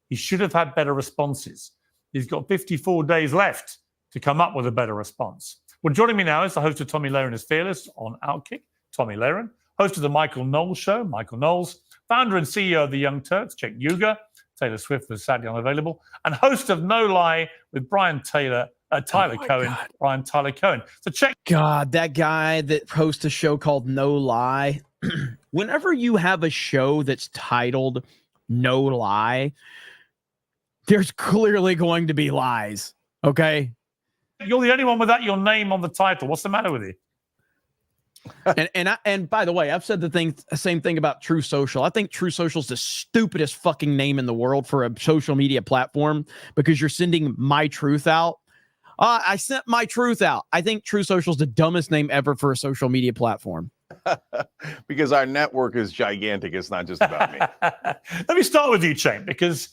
He should have had better responses. He's got 54 days left to come up with a better response. Well, joining me now is the host of Tommy Lahren is Fearless on Outkick, Tommy Lahren, host of the Michael Knowles Show, Michael Knowles, founder and CEO of the Young Turks, Check Yuga, Taylor Swift was sadly unavailable, and host of No Lie with Tyler Cohen. Brian Tyler Cohen. So check. God, that guy that hosts a show called No Lie. Whenever you have a show that's titled No Lie, there's clearly going to be lies. Okay. You're the only one without your name on the title. What's the matter with you? And by the way, I've said the same thing about True Social. I think True Social is the stupidest fucking name in the world for a social media platform because you're sending my truth out. I sent my truth out. I think True Social is the dumbest name ever for a social media platform. Because our network is gigantic. It's not just about me. Let me start with you, Shane, because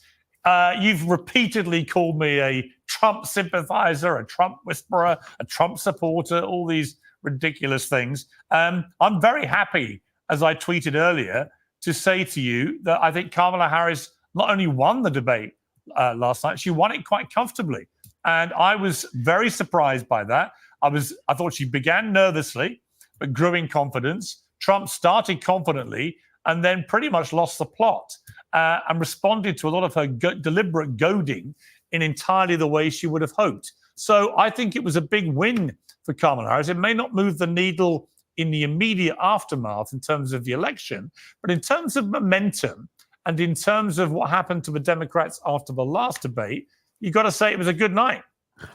you've repeatedly called me a Trump sympathizer, a Trump whisperer, a Trump supporter, all these ridiculous things. I'm very happy, as I tweeted earlier, to say to you that I think Kamala Harris not only won the debate last night, she won it quite comfortably. And I was very surprised by that. I thought she began nervously, but grew in confidence. Trump started confidently and then pretty much lost the plot and responded to a lot of her deliberate goading in entirely the way she would have hoped. So I think it was a big win for Kamala Harris. It may not move the needle in the immediate aftermath in terms of the election, but in terms of momentum and in terms of what happened to the Democrats after the last debate, you got to say it was a good night.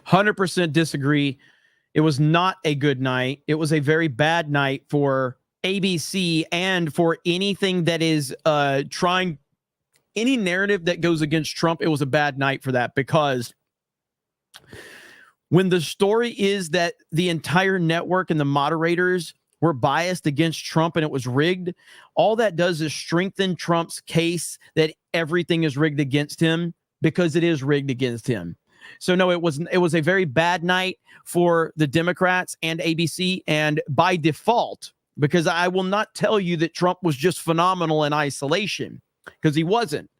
100% disagree. It was not a good night. It was a very bad night for ABC and for anything that is trying any narrative that goes against Trump. It was a bad night for that, because when the story is that the entire network and the moderators were biased against Trump and it was rigged, all that does is strengthen Trump's case that everything is rigged against him, because it is rigged against him. So no, it was a very bad night for the Democrats and ABC, and by default, because I will not tell you that Trump was just phenomenal in isolation, because he wasn't.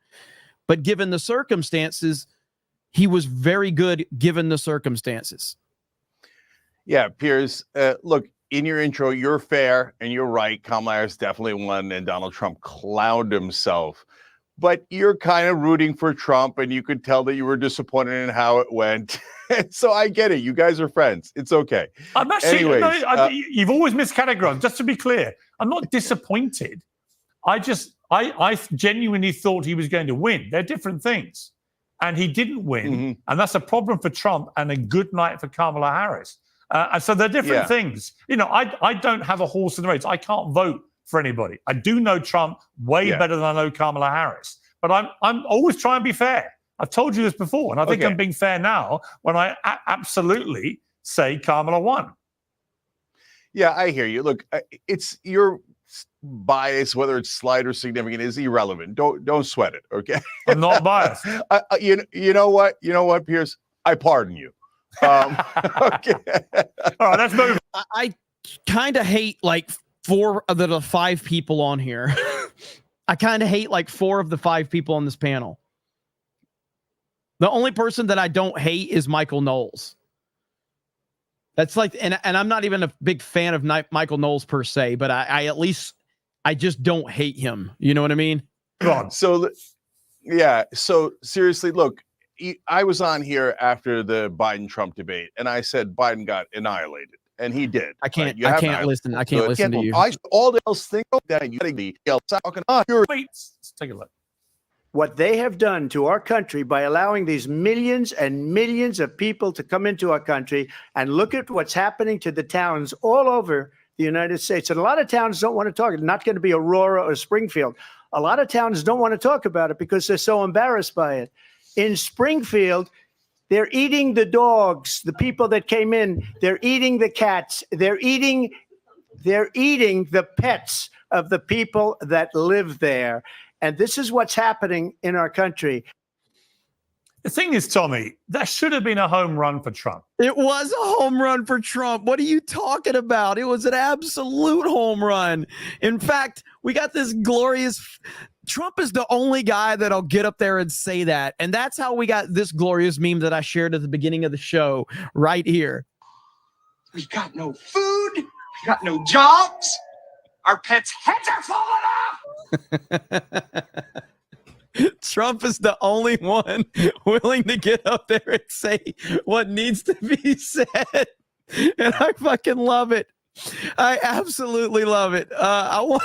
But given the circumstances, he was very good given the circumstances. Yeah, Piers, look, in your intro, you're fair and you're right. Kamala Harris definitely won and Donald Trump clowned himself. But you're kind of rooting for Trump, and you could tell that you were disappointed in how it went. So I get it. You guys are friends. It's okay. I'm actually, Anyways, you've always miscategorized. Just to be clear, I'm not disappointed. I genuinely thought he was going to win. They're different things. And he didn't win. And that's a problem for Trump and a good night for Kamala Harris. And so they're different things. You know, I don't have a horse in the race. I can't vote for anybody. I do know Trump way better than I know Kamala Harris. But I'm always trying to be fair. I've told you this before, and I think I'm being fair now when I absolutely say Kamala won. Yeah, I hear you. Look, it's your bias, whether it's slight or significant, is irrelevant. Don't sweat it, okay? I'm not biased. You know what? You know what, Piers? I pardon you. Okay. All right, let's move. I kind of hate like 4 of the 5 people on here. I kind of hate like 4 of the 5 people on this panel. The only person that I don't hate is Michael Knowles. That's like, and I'm not even a big fan of Michael Knowles per se, but I just don't hate him. You know what I mean? So seriously, look, I was on here after the Biden-Trump debate, and I said Biden got annihilated, and he did. I can't listen to you. All else think that you talking on. Wait, let's take a look. What they have done to our country by allowing these millions and millions of people to come into our country, and look at what's happening to the towns all over the United States. And a lot of towns don't want to talk. It's not going to be Aurora or Springfield. A lot of towns don't want to talk about it because they're so embarrassed by it. In Springfield, they're eating the dogs, the people that came in. They're eating the cats. They're eating the pets of the people that live there. And this is what's happening in our country. The thing is, Tommy, that should have been a home run for Trump. It was a home run for Trump. What are you talking about? It was an absolute home run. In fact, we got this glorious... Trump is the only guy that'll get up there and say that. And that's how we got this glorious meme that I shared at the beginning of the show right here. We got no food. We got no jobs. Our pets' heads are falling off. Trump is the only one willing to get up there and say what needs to be said. And I fucking love it. I absolutely love it. I want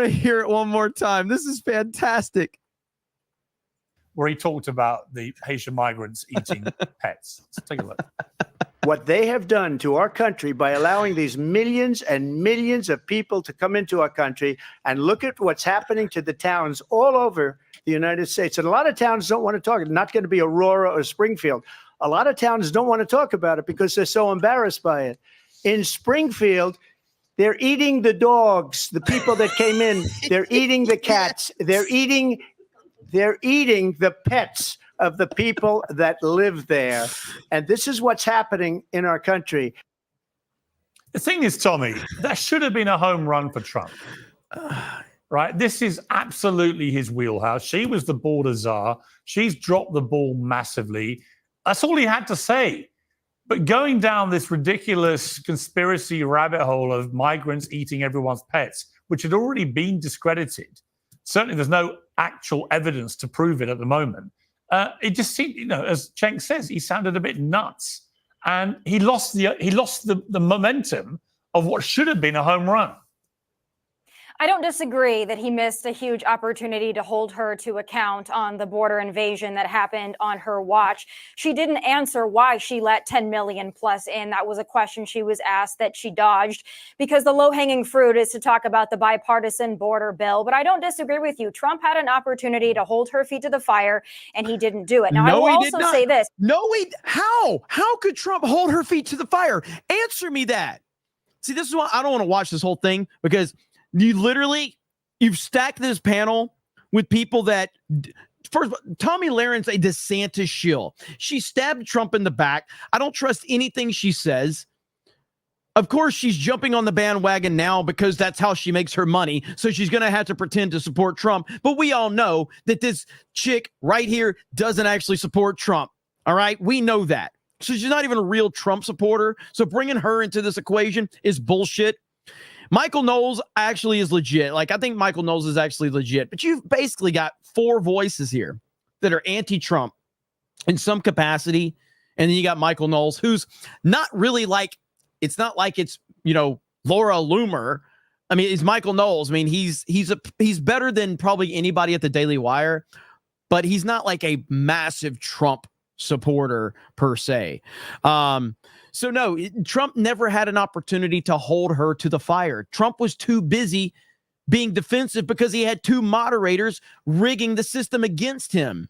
to hear it one more time. This is fantastic. Where he talked about the Haitian migrants eating pets. Let's take a look. What they have done to our country by allowing these millions and millions of people to come into our country, and look at what's happening to the towns all over the United States. And a lot of towns don't want to talk. It's not going to be Aurora or Springfield. A lot of towns don't want to talk about it because they're so embarrassed by it. In Springfield, they're eating the dogs, the people that came in. They're eating the cats. They're eating the pets of the people that live there. And this is what's happening in our country. The thing is, Tommy, that should have been a home run for Trump. Right? This is absolutely his wheelhouse. She was the border czar. She's dropped the ball massively. That's all he had to say. But going down this ridiculous conspiracy rabbit hole of migrants eating everyone's pets, which had already been discredited, certainly there's no actual evidence to prove it at the moment. It just seemed, as Cenk says, he sounded a bit nuts, and he lost the momentum of what should have been a home run. I don't disagree that he missed a huge opportunity to hold her to account on the border invasion that happened on her watch. She didn't answer why she let 10 million plus in. That was a question she was asked that she dodged, because the low-hanging fruit is to talk about the bipartisan border bill. But I don't disagree with you. Trump had an opportunity to hold her feet to the fire, and he didn't do it. Now, I will also say this. How could Trump hold her feet to the fire? Answer me that. See, this is why I don't want to watch this whole thing, because you've stacked this panel with people that, first of all, Tomi Lahren's a DeSantis shill. She stabbed Trump in the back. I don't trust anything she says. Of course, she's jumping on the bandwagon now because that's how she makes her money. So she's going to have to pretend to support Trump. But we all know that this chick right here doesn't actually support Trump. All right? We know that. So she's not even a real Trump supporter. So bringing her into this equation is bullshit. Michael Knowles actually is legit. I think Michael Knowles is actually legit. But you've basically got 4 voices here that are anti-Trump in some capacity. And then you got Michael Knowles, who's not really it's not like it's, Laura Loomer. I mean, it's Michael Knowles. I mean, he's better than probably anybody at the Daily Wire, but he's not like a massive Trump supporter per se. So no, Trump never had an opportunity to hold her to the fire. Trump was too busy being defensive because he had 2 moderators rigging the system against him.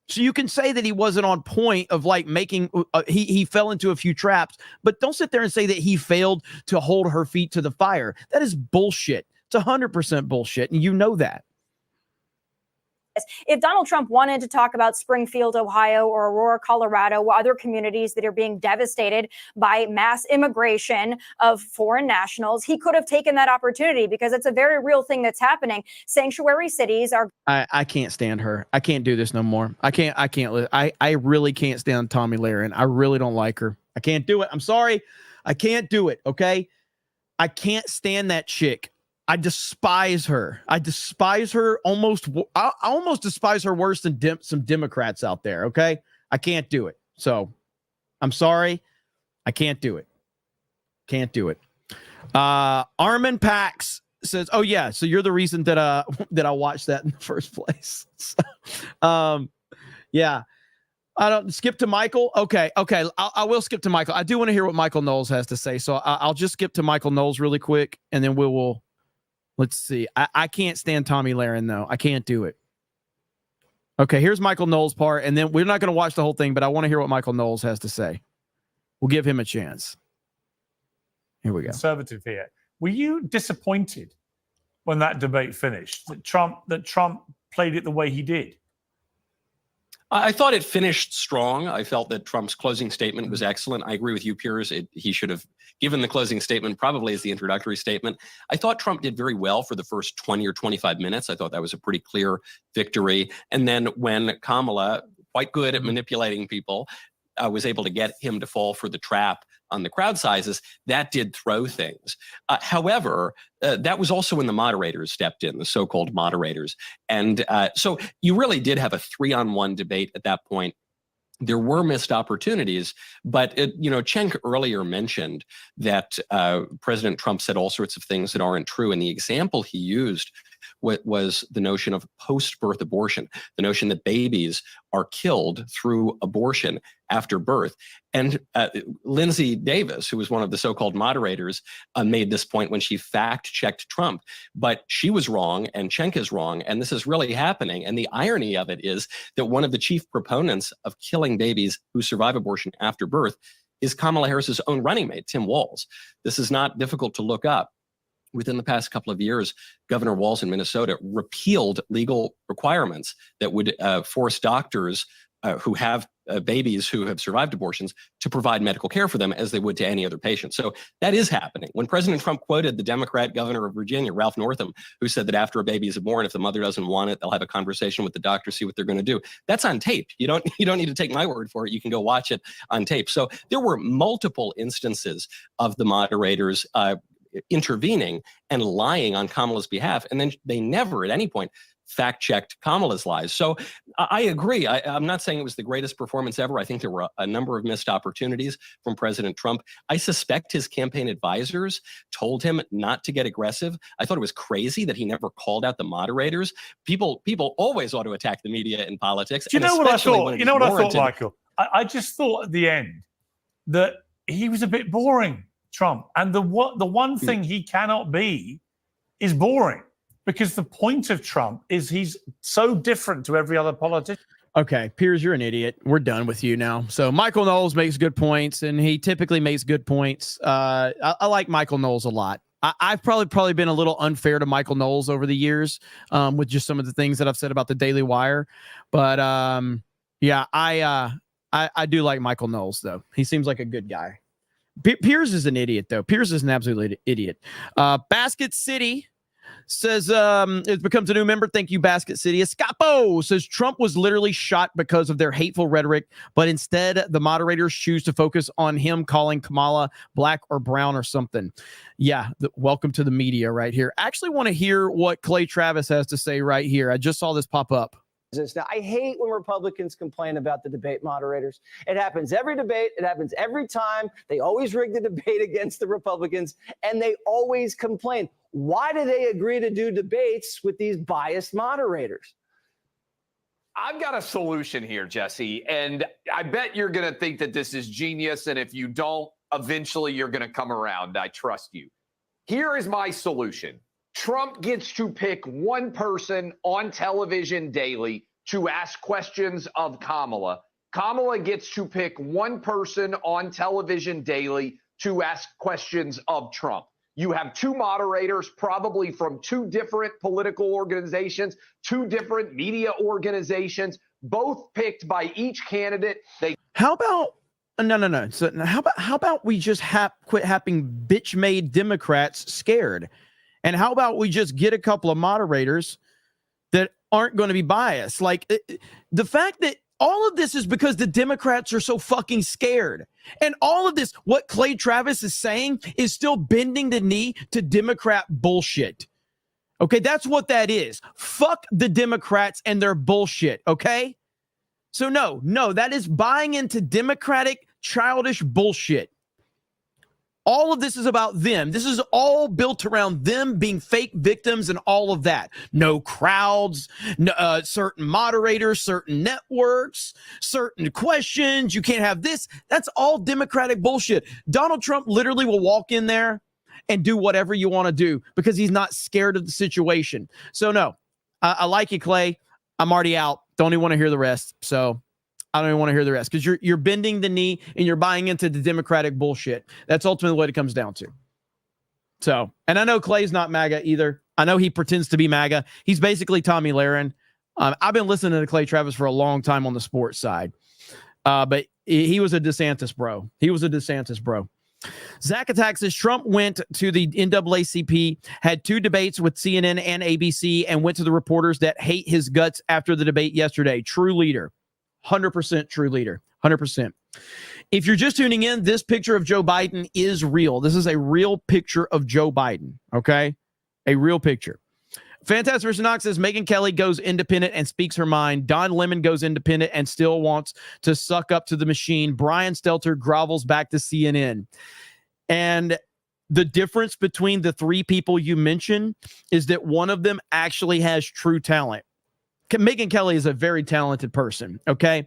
So you can say that he wasn't on point of making, he fell into a few traps, but don't sit there and say that he failed to hold her feet to the fire. That is bullshit. It's 100% bullshit. And you know that. If Donald Trump wanted to talk about Springfield, Ohio, or Aurora, Colorado, or other communities that are being devastated by mass immigration of foreign nationals, he could have taken that opportunity, because it's a very real thing that's happening. Sanctuary cities are. I can't stand her. I can't do this no more. I really can't stand Tomi Lahren. I really don't like her. I can't do it. I'm sorry. I can't do it. Okay. I can't stand that chick. I despise her. I despise her I almost despise her worse than some Democrats out there. Okay. I can't do it. So I'm sorry. I can't do it. Can't do it. Armin Pax says, oh yeah. So you're the reason that I watched that in the first place. So, yeah. I don't skip to Michael. Okay. I will skip to Michael. I do want to hear what Michael Knowles has to say. So I'll just skip to Michael Knowles really quick, and then we'll let's see. I can't stand Tomi Lahren, though. I can't do it. Okay, here's Michael Knowles' part, and then we're not going to watch the whole thing, but I want to hear what Michael Knowles has to say. We'll give him a chance. Here we go. Conservative here. Were you disappointed when that debate finished, that Trump played it the way he did? I thought it finished strong. I felt that Trump's closing statement was excellent. I agree with you, Piers. He should have given the closing statement probably as the introductory statement. I thought Trump did very well for the first 20 or 25 minutes. I thought that was a pretty clear victory. And then when Kamala, quite good at manipulating people, was able to get him to fall for the trap on the crowd sizes, that did throw things. However, that was also when the moderators stepped in, the so-called moderators. And so you really did have a 3-on-1 debate at that point. There were missed opportunities, but Cenk earlier mentioned that President Trump said all sorts of things that aren't true. And the example he used was the notion of post-birth abortion, the notion that babies are killed through abortion after birth. And Lindsay Davis, who was one of the so-called moderators, made this point when she fact-checked Trump. But she was wrong, and Cenk is wrong, and this is really happening. And the irony of it is that one of the chief proponents of killing babies who survive abortion after birth is Kamala Harris's own running mate, Tim Walz. This is not difficult to look up. Within the past couple of years, Governor Walz in Minnesota repealed legal requirements that would force doctors who have babies who have survived abortions to provide medical care for them as they would to any other patient. So that is happening. When President Trump quoted the Democrat governor of Virginia, Ralph Northam, who said that after a baby is born, if the mother doesn't want it, they'll have a conversation with the doctor, see what they're going to do. That's on tape. You don't need to take my word for it. You can go watch it on tape. So there were multiple instances of the moderators intervening and lying on Kamala's behalf. And then they never at any point fact-checked Kamala's lies. So I agree. I'm not saying it was the greatest performance ever. I think there were a number of missed opportunities from President Trump. I suspect his campaign advisors told him not to get aggressive. I thought it was crazy that he never called out the moderators. People always ought to attack the media in politics. Do you know what I thought? You know what I thought, Michael? I just thought at the end that he was a bit boring, Trump. And the one thing he cannot be is boring. Because the point of Trump is he's so different to every other politician. Okay, Piers, you're an idiot. We're done with you now. So Michael Knowles makes good points, and he typically makes good points. I like Michael Knowles a lot. I've probably been a little unfair to Michael Knowles over the years with just some of the things that I've said about the Daily Wire. But yeah, I do like Michael Knowles, though. He seems like a good guy. Piers is an idiot, though. Piers is an absolute idiot. Basket City says it becomes a new member. Thank you, Basket City. Escapo says Trump was literally shot because of their hateful rhetoric, but instead the moderators choose to focus on him calling Kamala black or brown or something. Yeah, welcome to the media right here. I actually want to hear what Clay Travis has to say right here. I just saw this pop up. Now, I hate when Republicans complain about the debate moderators. It happens every debate. It happens every time. They always rig the debate against the Republicans, and they always complain. Why do they agree to do debates with these biased moderators? I've got a solution here, Jesse, and I bet you're going to think that this is genius, and if you don't, eventually you're going to come around. I trust you. Here is my solution. Trump gets to pick one person on television daily to ask questions of Kamala. Kamala gets to pick one person on television daily to ask questions of Trump. You have two moderators, probably from two different political organizations, two different media organizations, both picked by each candidate. How about no? So how about we just quit having bitch-made Democrats scared? And how about we just get a couple of moderators that aren't going to be biased? Like the fact that all of this is because the Democrats are so fucking scared. And all of this, what Clay Travis is saying is still bending the knee to Democrat bullshit. Okay, that's what that is. Fuck the Democrats and their bullshit, okay? So no, that is buying into Democratic childish bullshit. All of this is about them. This is all built around them being fake victims and all of that. No crowds, certain moderators, certain networks, certain questions. You can't have this. That's all Democratic bullshit. Donald Trump literally will walk in there and do whatever you want to do because he's not scared of the situation. So no, I like you, Clay. I'm already out. Don't even want to hear the rest. So I don't even want to hear the rest because you're bending the knee and you're buying into the Democratic bullshit. That's ultimately what it comes down to. So, and I know Clay's not MAGA either. I know he pretends to be MAGA. He's basically Tommy Lahren. I've been listening to Clay Travis for a long time on the sports side, but he was a DeSantis bro. Zach Attack says Trump went to the NAACP, had two debates with CNN and ABC, and went to the reporters that hate his guts after the debate yesterday. True leader. 100% true leader. 100%. If you're just tuning in, this picture of Joe Biden is real. This is a real picture of Joe Biden. Okay? A real picture. Fantastic vs. Knox says Megyn Kelly goes independent and speaks her mind. Don Lemon goes independent and still wants to suck up to the machine. Brian Stelter grovels back to CNN. And the difference between the three people you mentioned is that one of them actually has true talent. Megyn Kelly is a very talented person, okay?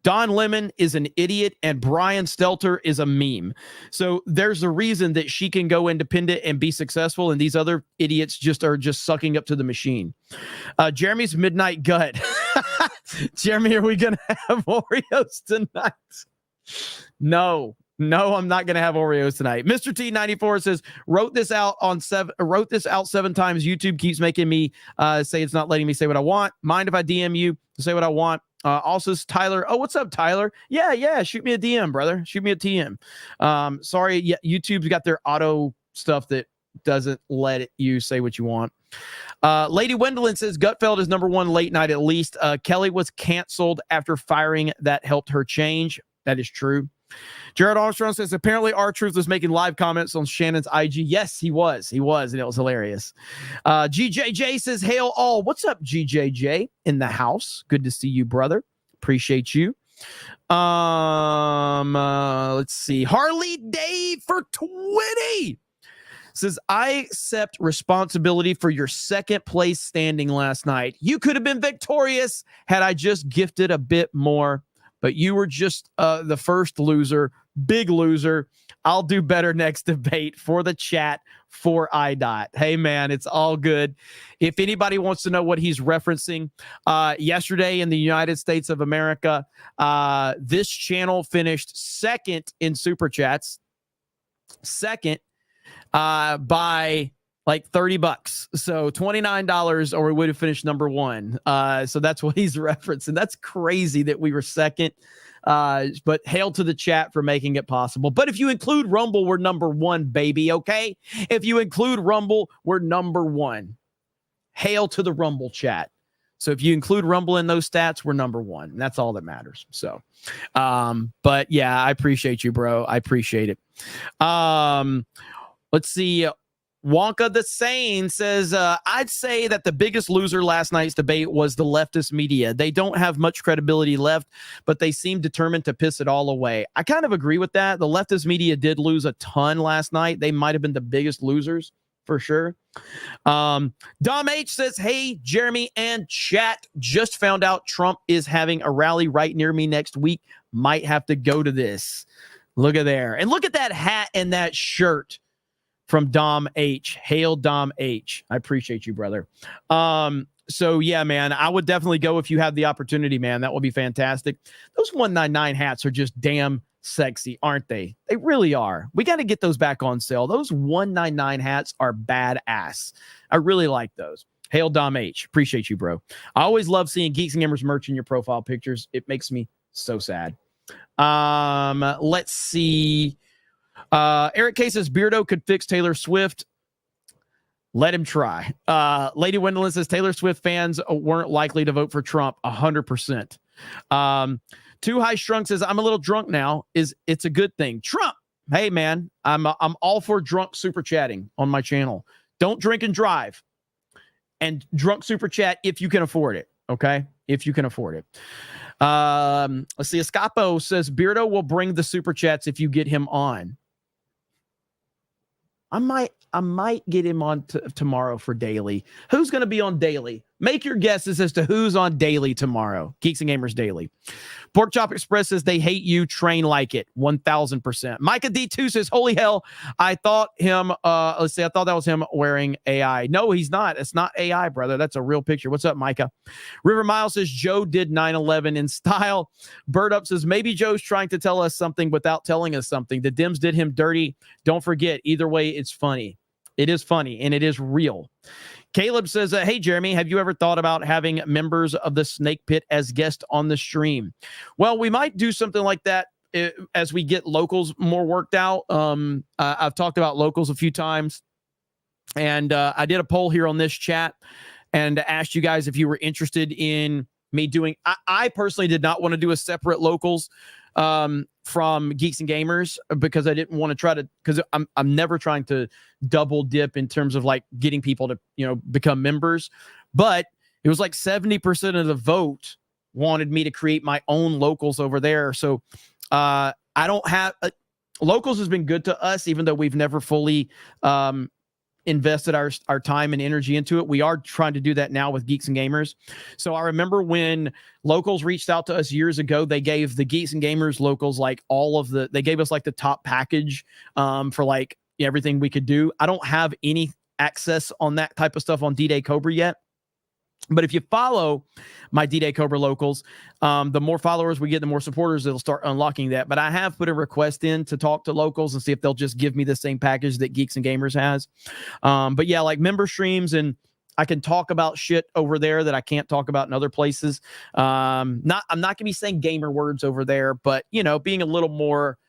Don Lemon is an idiot, and Brian Stelter is a meme. So there's a reason that she can go independent and be successful, and these other idiots are just sucking up to the machine. Jeremy's Midnight Gut. Jeremy, are we going to have Oreos tonight? No, I'm not going to have Oreos tonight. Mr. T94 says, wrote this out 7 times. YouTube keeps making me say it's not letting me say what I want. Mind if I DM you to say what I want? Also, Tyler. Oh, what's up, Tyler? Yeah. Shoot me a DM, brother. Shoot me a TM. Sorry. Yeah, YouTube's got their auto stuff that doesn't let you say what you want. Lady Wendelin says Gutfeld is #1 late night at least. Kelly was canceled after firing. That helped her change. That is true. Jared Armstrong says, apparently R-Truth was making live comments on Shannon's IG. Yes, he was. He was, and it was hilarious. GJJ says, hail all. What's up, GJJ? In the house. Good to see you, brother. Appreciate you. Let's see. Harley Dave for 20 says, I accept responsibility for your second place standing last night. You could have been victorious had I just gifted a bit more, but you were just the first loser, big loser. I'll do better next debate. For the chat, for IDOT. Hey, man, it's all good. If anybody wants to know what he's referencing, yesterday in the United States of America, this channel finished second in Super Chats. Second by like $30. So $29, or we would have finished number one. So that's what he's referencing. That's crazy that we were second. But hail to the chat for making it possible. But if you include Rumble, we're number one, baby. Okay. If you include Rumble, we're number one. Hail to the Rumble chat. So if you include Rumble in those stats, we're number one. And that's all that matters. So, but yeah, I appreciate you, bro. I appreciate it. Let's see. Wonka the Sane says, I'd say that the biggest loser last night's debate was the leftist media. They don't have much credibility left, but they seem determined to piss it all away. I kind of agree with that. The leftist media did lose a ton last night. They might have been the biggest losers for sure. Dom H says, hey, Jeremy and chat, just found out Trump is having a rally right near me next week. Might have to go to this. Look at there. And look at that hat and that shirt from Dom H. Hail Dom H. I appreciate you, brother. So yeah, man, I would definitely go if you have the opportunity, man. That would be fantastic. Those 199 hats are just damn sexy, aren't they? They really are. We got to get those back on sale. Those 199 hats are badass. I really like those. Hail Dom H. Appreciate you, bro. I always love seeing Geeks and Gamers merch in your profile pictures. It makes me so sad. Let's see. Eric K says Beardo could fix Taylor Swift. Let him try. Lady Wendolyn says Taylor Swift fans weren't likely to vote for Trump. 100%. Too High Strung says I'm a little drunk now. It's a good thing. Trump. Hey man, I'm all for drunk super chatting on my channel. Don't drink and drive. And drunk super chat if you can afford it. Okay, if you can afford it. Let's see. Escapo says Beardo will bring the super chats if you get him on. I might get him on tomorrow for daily. Who's going to be on daily? Make your guesses as to who's on daily tomorrow. Geeks and Gamers Daily. Pork Chop Express says they hate you. Train like it. 1000%. Micah D2 says, holy hell. I thought him, I thought that was him wearing AI. No, he's not. It's not AI, brother. That's a real picture. What's up, Micah? River Miles says Joe did 9/11 in style. Bird Up says maybe Joe's trying to tell us something without telling us something. The Dems did him dirty. Don't forget. Either way, it's funny. It is funny and it is real. Caleb says, hey, Jeremy, have you ever thought about having members of the Snake Pit as guests on the stream? Well, we might do something like that as we get locals more worked out. I've talked about locals a few times, and I did a poll here on this chat and asked you guys if you were interested in me doing. I personally did not want to do a separate locals from Geeks and Gamers because I didn't want to try to, because I'm never trying to double dip in terms of like getting people to, become members. But it was like 70% of the vote wanted me to create my own locals over there. So I don't have locals has been good to us, even though we've never fully invested our time and energy into it. We are trying to do that now with Geeks and Gamers. So I remember when locals reached out to us years ago, they gave the Geeks and Gamers locals like they gave us like the top package for like everything we could do. I don't have any access on that type of stuff on D-Day Cobra yet. But if you follow my D-Day Cobra locals, the more followers we get, the more supporters, it'll start unlocking that. But I have put a request in to talk to locals and see if they'll just give me the same package that Geeks and Gamers has. But yeah, like member streams, and I can talk about shit over there that I can't talk about in other places. I'm not going to be saying gamer words over there, but being a little more.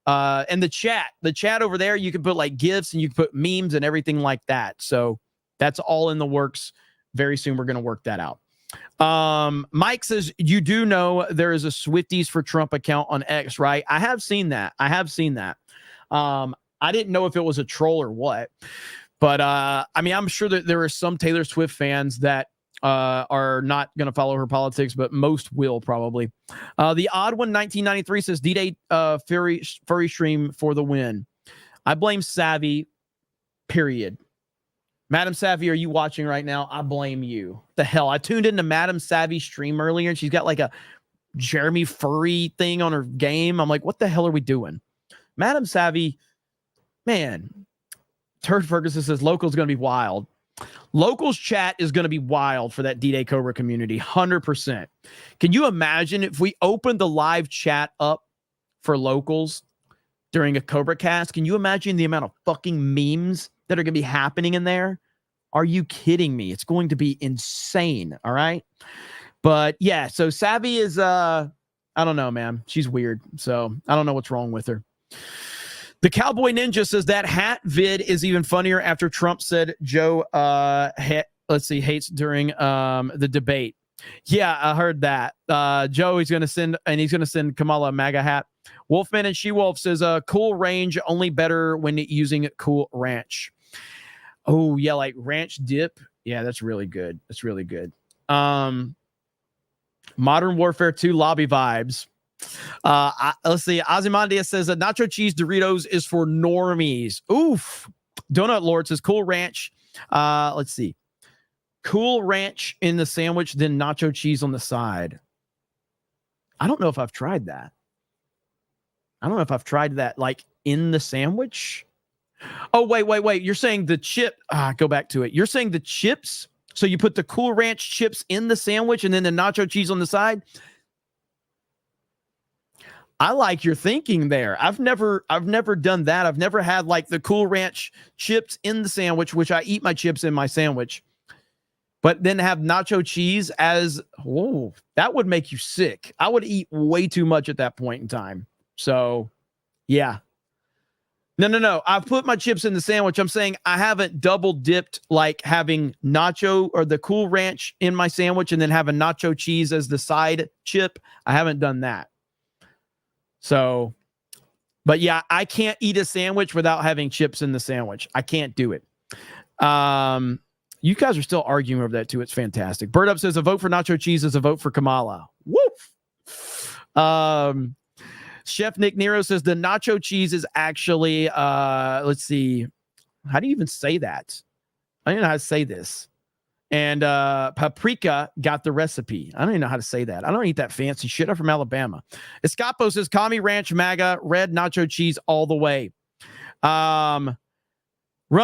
And the chat over there, you can put like GIFs and you can put memes and everything like that. So that's all in the works. Very soon, we're going to work that out. Mike says, you do know there is a Swifties for Trump account on X, right? I have seen that. I didn't know if it was a troll or what, but I mean, I'm sure that there are some Taylor Swift fans that are not going to follow her politics, but most will probably. The odd one, 1993 says D-Day furry stream for the win. I blame Savvy, period. Madam Savvy, are you watching right now? I blame you. The hell? I tuned into Madam Savvy's stream earlier, and she's got like a Jeremy Furry thing on her game. I'm like, what the hell are we doing? Madam Savvy, man. Turd Ferguson says local's going to be wild. Locals chat is going to be wild for that D-Day Cobra community, 100%. Can you imagine if we opened the live chat up for locals during a CobraCast? Can you imagine the amount of fucking memes that are going to be happening in there? Are you kidding me? It's going to be insane, all right? But yeah, so Savvy is, I don't know, man. She's weird, so I don't know what's wrong with her. The Cowboy Ninja says that hat vid is even funnier after Trump said Joe, hates during the debate. Yeah, I heard that. Joe, he's going to send Kamala a MAGA hat. Wolfman and She-Wolf says, Cool Range, only better when using Cool Ranch. Oh, yeah, like ranch dip. Yeah, that's really good. That's really good. Modern Warfare 2 lobby vibes. Let's see. Ozymandias says that nacho cheese Doritos is for normies. Oof. Donut Lord says Cool Ranch. Let's see. Cool Ranch in the sandwich, then nacho cheese on the side. I don't know if I've tried that. Like in the sandwich. Oh, wait. You're saying the chip. Go back to it. You're saying the chips. So you put the Cool Ranch chips in the sandwich and then the nacho cheese on the side. I like your thinking there. I've never done that. I've never had like the Cool Ranch chips in the sandwich, which I eat my chips in my sandwich, but then have nacho cheese as, whoa, that would make you sick. I would eat way too much at that point in time. So yeah. No. I've put my chips in the sandwich. I'm saying I haven't double dipped like having nacho or the Cool Ranch in my sandwich and then having nacho cheese as the side chip. I haven't done that. So, but yeah, I can't eat a sandwich without having chips in the sandwich. I can't do it. You guys are still arguing over that too. It's fantastic. Bird Up says a vote for nacho cheese is a vote for Kamala. Woof. Chef Nick Nero says the nacho cheese is actually, let's see. How do you even say that? I don't know how to say this. And Paprika got the recipe. I don't even know how to say that. I don't eat that fancy shit. I'm from Alabama. Escapo says Commie Ranch MAGA, red nacho cheese all the way. Run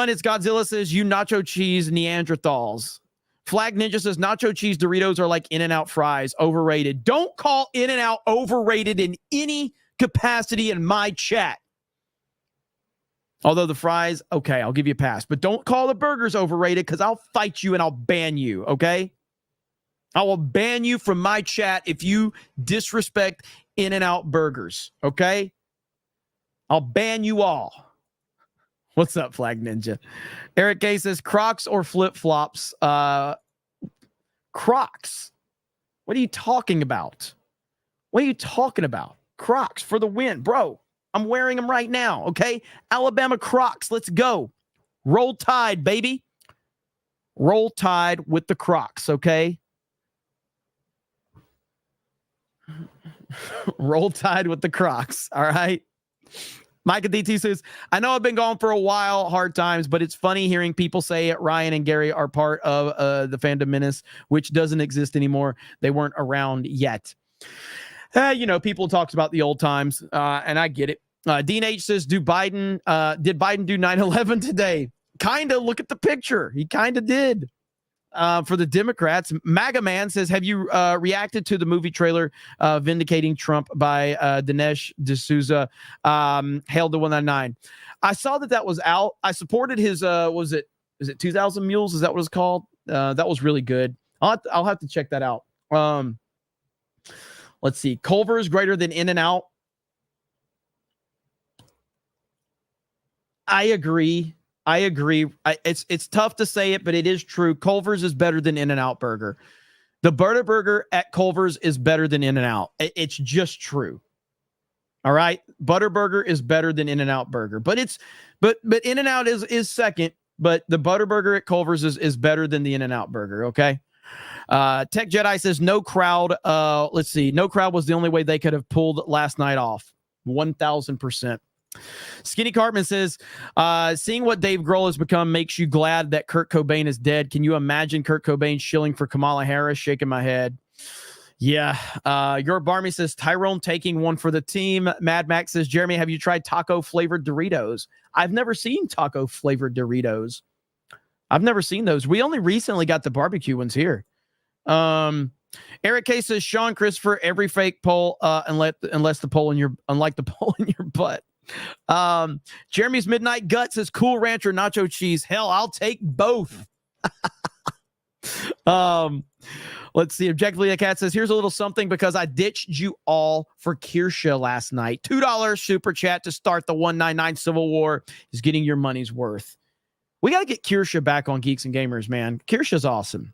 It's Godzilla says you nacho cheese Neanderthals. Flag Ninja says nacho cheese Doritos are like In-N-Out fries, overrated. Don't call In-N-Out overrated in any capacity in my chat. Although the fries, okay, I'll give you a pass. But don't call the burgers overrated because I'll fight you and I'll ban you, okay? I will ban you from my chat if you disrespect In-N-Out burgers, okay? I'll ban you all. What's up, Flag Ninja? Eric K says Crocs or flip-flops? Crocs. What are you talking about? Crocs for the win, bro. I'm wearing them right now, okay? Alabama Crocs, let's go. Roll Tide, baby. Roll Tide with the Crocs, okay? Roll Tide with the Crocs, all right? Micah DT says, I know I've been gone for a while, hard times, but it's funny hearing people say Ryan and Gary are part of the fandom menace, which doesn't exist anymore. They weren't around yet. People talked about the old times, and I get it. Dean H says, did Biden do 9/11 today? Kind of. Look at the picture. He kind of did. For the Democrats, MAGA Man says, have you reacted to the movie trailer vindicating Trump by Dinesh D'Souza, Hail to 199? I saw that was out. I supported his, is it 2000 Mules? Is that what it's called? That was really good. I'll have to check that out. Let's see. Culver is greater than In-N-Out. I agree. It's tough to say it, but it is true. Culver's is better than In-N-Out Burger. The Butterburger at Culver's is better than In-N-Out. It's just true. All right. Butterburger is better than In-N-Out Burger, but In-N-Out is second, but the Butterburger at Culver's is better than the In-N-Out Burger. Okay. Tech Jedi says no crowd. Let's see. No crowd was the only way they could have pulled last night off. 1000%. Skinny Cartman says, seeing what Dave Grohl has become makes you glad that Kurt Cobain is dead. Can you imagine Kurt Cobain shilling for Kamala Harris? Shaking my head. Yeah. Your Barmy says Tyrone taking one for the team. Mad Max says, Jeremy, have you tried taco flavored Doritos? I've never seen taco flavored Doritos. I've never seen those. We only recently got the barbecue ones here. Eric K says, Sean Christopher, every fake poll, unless the poll in your, unlike the poll in your butt. Jeremy's Midnight Gut says, Cool Ranch or nacho cheese. Hell, I'll take both. Let's see. Objectively, a cat says, here's a little something because I ditched you all for Kirsha last night. $2 super chat to start the 199 Civil War is getting your money's worth. We got to get Kirsha back on Geeks and Gamers, man. Kirsha's awesome.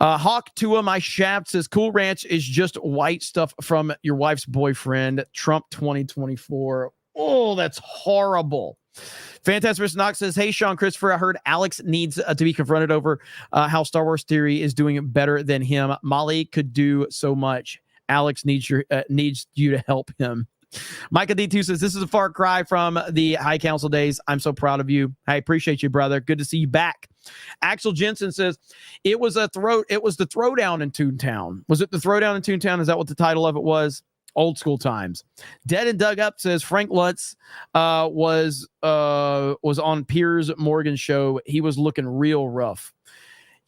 Hawk Tua, my shaft says, Cool Ranch is just white stuff from your wife's boyfriend. Trump 2024. Oh, that's horrible. Fantastic Mr. Knox says, hey, Sean Christopher, I heard Alex needs to be confronted over how Star Wars Theory is doing better than him. Molly could do so much. Alex needs you to help him. Micah D2 says, this is a far cry from the High Council days. I'm so proud of you. I appreciate you, brother. Good to see you back. Axel Jensen says, it was the throwdown in Toontown. Was it the throwdown in Toontown? Is that what the title of it was? Old school times. Dead and Dug Up says Frank Lutz was on Piers Morgan's show. He was looking real rough.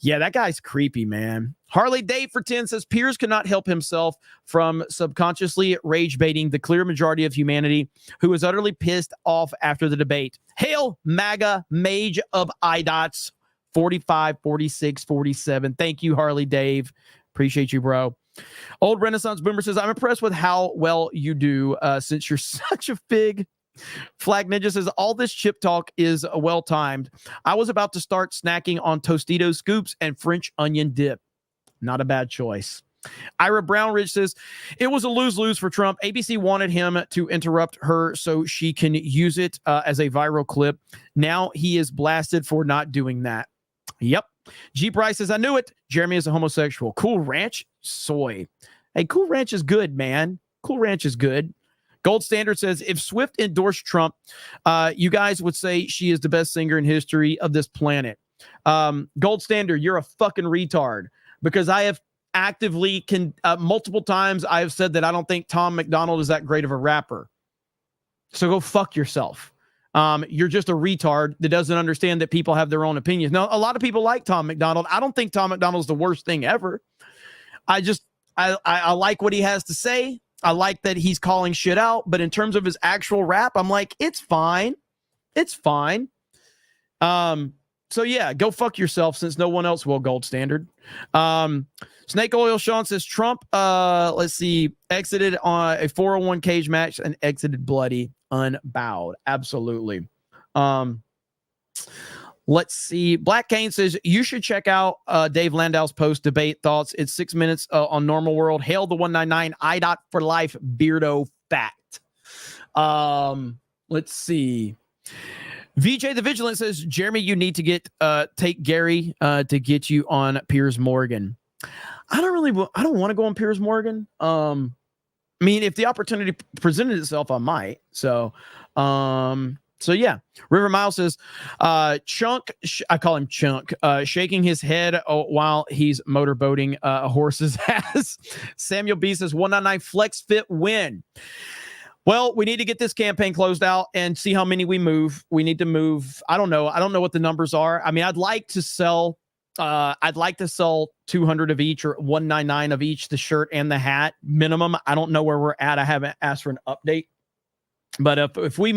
Yeah, that guy's creepy, man. Harley Dave for 10 says Piers could not help himself from subconsciously rage baiting the clear majority of humanity who is utterly pissed off after the debate. Hail MAGA Mage of IDOTS 45, 46, 47. Thank you, Harley Dave. Appreciate you, bro. Old Renaissance Boomer says, I'm impressed with how well you do since you're such a fig. Flag Ninja says, all this chip talk is well-timed. I was about to start snacking on Tostitos scoops and French onion dip. Not a bad choice. Ira Brownridge says, it was a lose-lose for Trump. ABC wanted him to interrupt her so she can use it as a viral clip. Now he is blasted for not doing that. Yep. G. Bryce says, I knew it. Jeremy is a homosexual. Cool Ranch? Soy. Hey, Cool Ranch is good, man. Cool Ranch is good. Gold Standard says, if Swift endorsed Trump, you guys would say she is the best singer in history of this planet. Gold Standard, you're a fucking retard because I have actively multiple times I have said that I don't think Tom McDonald is that great of a rapper. So go fuck yourself. You're just a retard that doesn't understand that people have their own opinions. Now, a lot of people like Tom McDonald. I don't think Tom McDonald's the worst thing ever. I like what he has to say. I like that he's calling shit out. But in terms of his actual rap, I'm like, it's fine. It's fine. So yeah, go fuck yourself since no one else will. Gold Standard. Snake Oil Sean says Trump, let's see, exited on a 401 cage match and exited bloody, unbowed. Absolutely. Let's see. Black Kane says you should check out Dave Landau's post debate thoughts. It's 6 minutes on Normal World. Hail the 199 IDOT for life beardo fact. Let's see. VJ the Vigilant says, Jeremy, you need to take Gary to get you on Piers Morgan. I don't want to go on Piers Morgan. I mean, if the opportunity presented itself, I might. So yeah. River Miles says, Chunk, I call him Chunk, shaking his head while he's motorboating a horse's ass. Samuel B says, 199 flex fit win. Well, we need to get this campaign closed out and see how many we move. We need to move. I don't know what the numbers are. I mean, I'd like to sell 200 of each or 199 of each, the shirt and the hat minimum. I don't know where we're at. I haven't asked for an update. But if we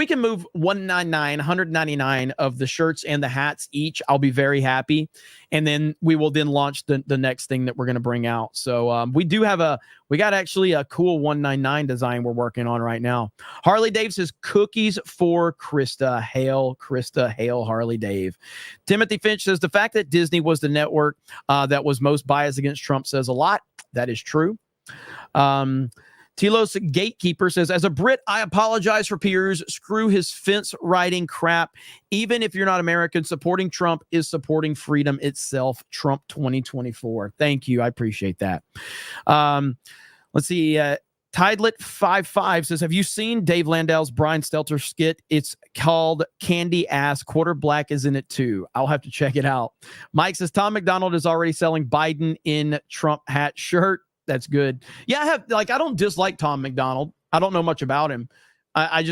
can move 199 of the shirts and the hats each, I'll be very happy. And then we will then launch the next thing that we're going to bring out. So we got actually a cool 199 design we're working on right now. Harley Dave says cookies for Krista. Hail Krista. Hail Harley Dave. Timothy Finch says the fact that Disney was the network that was most biased against Trump says a lot. That is true. Telos Gatekeeper says, as a Brit, I apologize for Piers. Screw his fence riding crap. Even if you're not American, supporting Trump is supporting freedom itself. Trump 2024. Thank you. I appreciate that. Let's see. Tidelet55 says, have you seen Dave Landau's Brian Stelter skit? It's called Candy Ass. Quarter Black is in it too. I'll have to check it out. Mike says, Tom McDonald is already selling Biden in Trump hat shirt. That's good. Yeah, I don't dislike Tom McDonald. I don't know much about him. I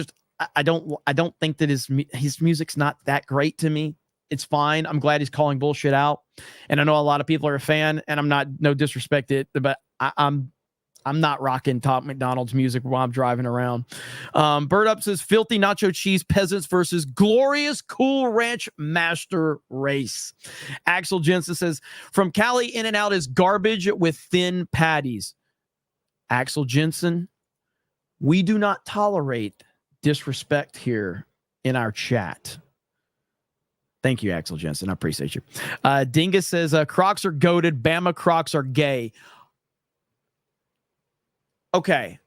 don't think that his music's not that great to me. It's fine. I'm glad he's calling bullshit out. And I know a lot of people are a fan, and I'm not, no disrespect to it, but I'm not rocking Tom McDonald's music while I'm driving around. Bird Up says, filthy nacho cheese peasants versus glorious Cool Ranch master race. Axel Jensen says, from Cali, In-N-Out is garbage with thin patties. Axel Jensen, we do not tolerate disrespect here in our chat. Thank you, Axel Jensen. I appreciate you. Dingus says, Crocs are goated. Bama Crocs are gay. Okay,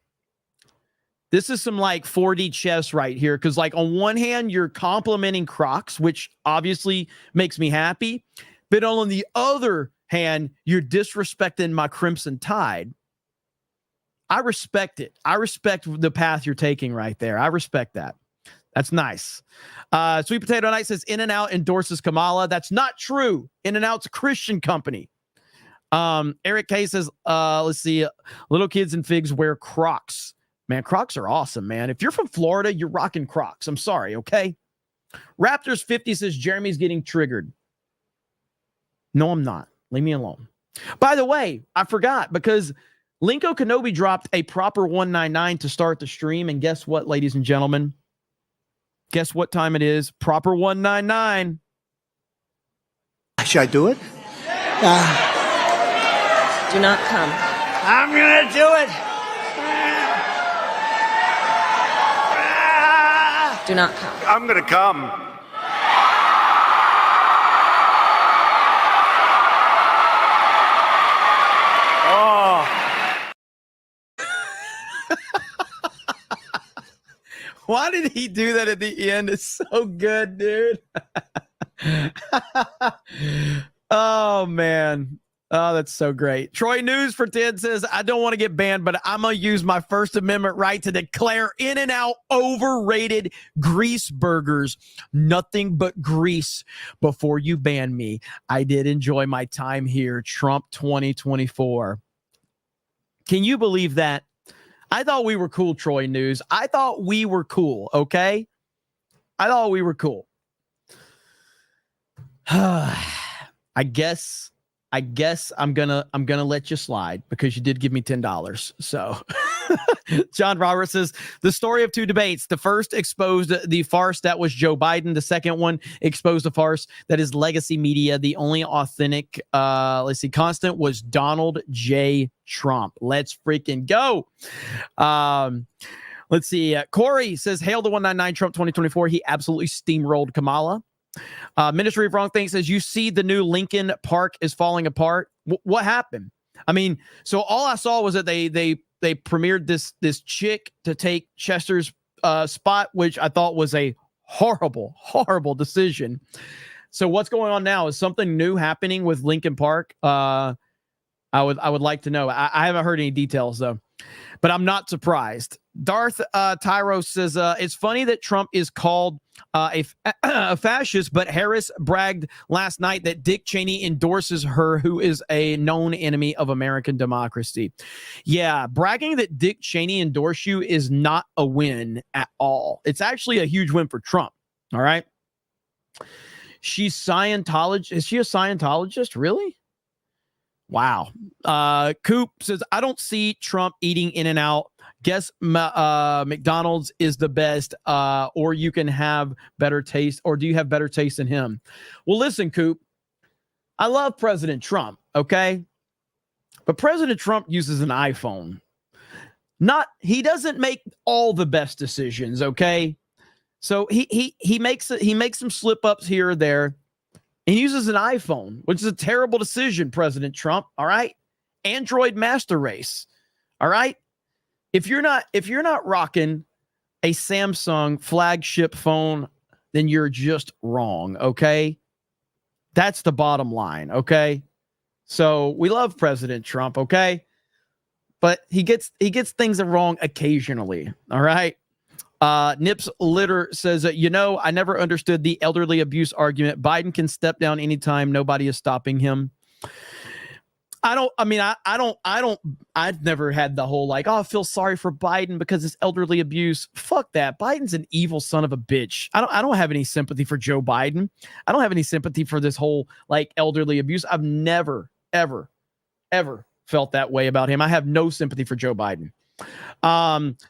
this is some like 4D chess right here. Because like on one hand, you're complimenting Crocs, which obviously makes me happy. But on the other hand, you're disrespecting my Crimson Tide. I respect it. I respect the path you're taking right there. I respect that. That's nice. Sweet Potato Night says In-N-Out endorses Kamala. That's not true. In-N-Out's a Christian company. Eric K says, let's see, little kids and figs wear Crocs. Man, Crocs are awesome, man. If you're from Florida, you're rocking Crocs. I'm sorry, okay? Raptors 50 says Jeremy's getting triggered. No, I'm not. Leave me alone. By the way, I forgot because Linko Kenobi dropped a proper 199 to start the stream. And guess what, ladies and gentlemen? Guess what time it is? Proper 199. Should I do it? Do not come. I'm going to do it. Do not come. I'm gonna come. Oh. Why did he do that at the end? It's so good, dude. Oh, man. Oh, that's so great. Troy News for 10 says, I don't want to get banned, but I'm going to use my First Amendment right to declare In-N-Out overrated grease burgers. Nothing but grease before you ban me. I did enjoy my time here. Trump 2024. Can you believe that? I thought we were cool, Troy News. I thought we were cool, okay? I thought we were cool. I guess I'm gonna let you slide because you did give me $10. So John Roberts says the story of two debates. The first exposed the farce that was Joe Biden. The second one exposed the farce that is legacy media. The only authentic constant was Donald J. Trump. Let's freaking go. Let's see. Corey says, hail the 199 Trump 2024. He absolutely steamrolled Kamala. Ministry of Wrong Things says, you see the new Lincoln Park is falling apart. What happened? I mean, so all I saw was that they premiered this chick to take Chester's spot, which I thought was a horrible decision. So what's going on now? Is something new happening with Lincoln Park? I would like to know. I haven't heard any details though, but I'm not surprised. Darth Tyro says, it's funny that Trump is called a fascist, but Harris bragged last night that Dick Cheney endorses her, who is a known enemy of American democracy. Yeah, bragging that Dick Cheney endorsed you is not a win at all. It's actually a huge win for Trump. All right. She's Scientologist. Is she a Scientologist? Really? Wow. Coop says, I don't see Trump eating In-N-Out. Guess McDonald's is the best, or you can have better taste, or do you have better taste than him? Well, listen, Coop, I love President Trump, okay? But President Trump uses an iPhone. He doesn't make all the best decisions, okay? So he makes some slip ups here or there. He uses an iPhone, which is a terrible decision, President Trump, all right? Android master race, all right? If you're not rocking a Samsung flagship phone, then you're just wrong, okay? That's the bottom line, okay? So we love President Trump, okay? But he gets things wrong occasionally, all right? Nips Litter says, I never understood the elderly abuse argument. Biden can step down anytime. Nobody is stopping him. I've never had the whole I feel sorry for Biden because it's elderly abuse. Fuck that. Biden's an evil son of a bitch. I don't have any sympathy for Joe Biden. I don't have any sympathy for this whole elderly abuse. I've never, ever, ever felt that way about him. I have no sympathy for Joe Biden.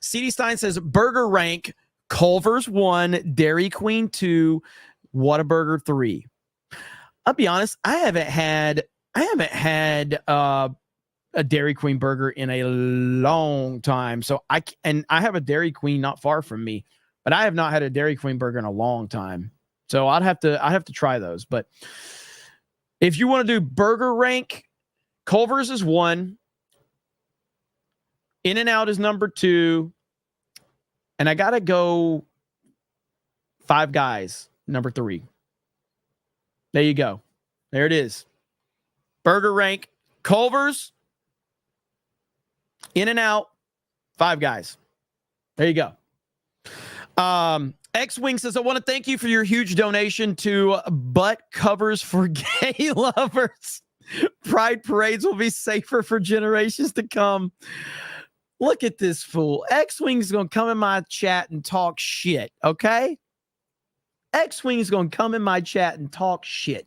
CD Stein says burger rank, Culver's 1, Dairy Queen 2, Whataburger 3. I'll be honest, I haven't had a Dairy Queen burger in a long time. So I have a Dairy Queen not far from me, but I have not had a Dairy Queen burger in a long time. So I'd have to try those. But if you want to do burger rank, Culver's is 1. In-N-Out is number 2. And I got to go Five Guys, number 3. There you go. There it is. Burger rank, Culver's, In-N-Out, Five Guys. There you go. X-Wing says, I want to thank you for your huge donation to butt covers for gay lovers. Pride parades will be safer for generations to come. Look at this fool. X-Wing's going to come in my chat and talk shit, okay? X-Wing's going to come in my chat and talk shit.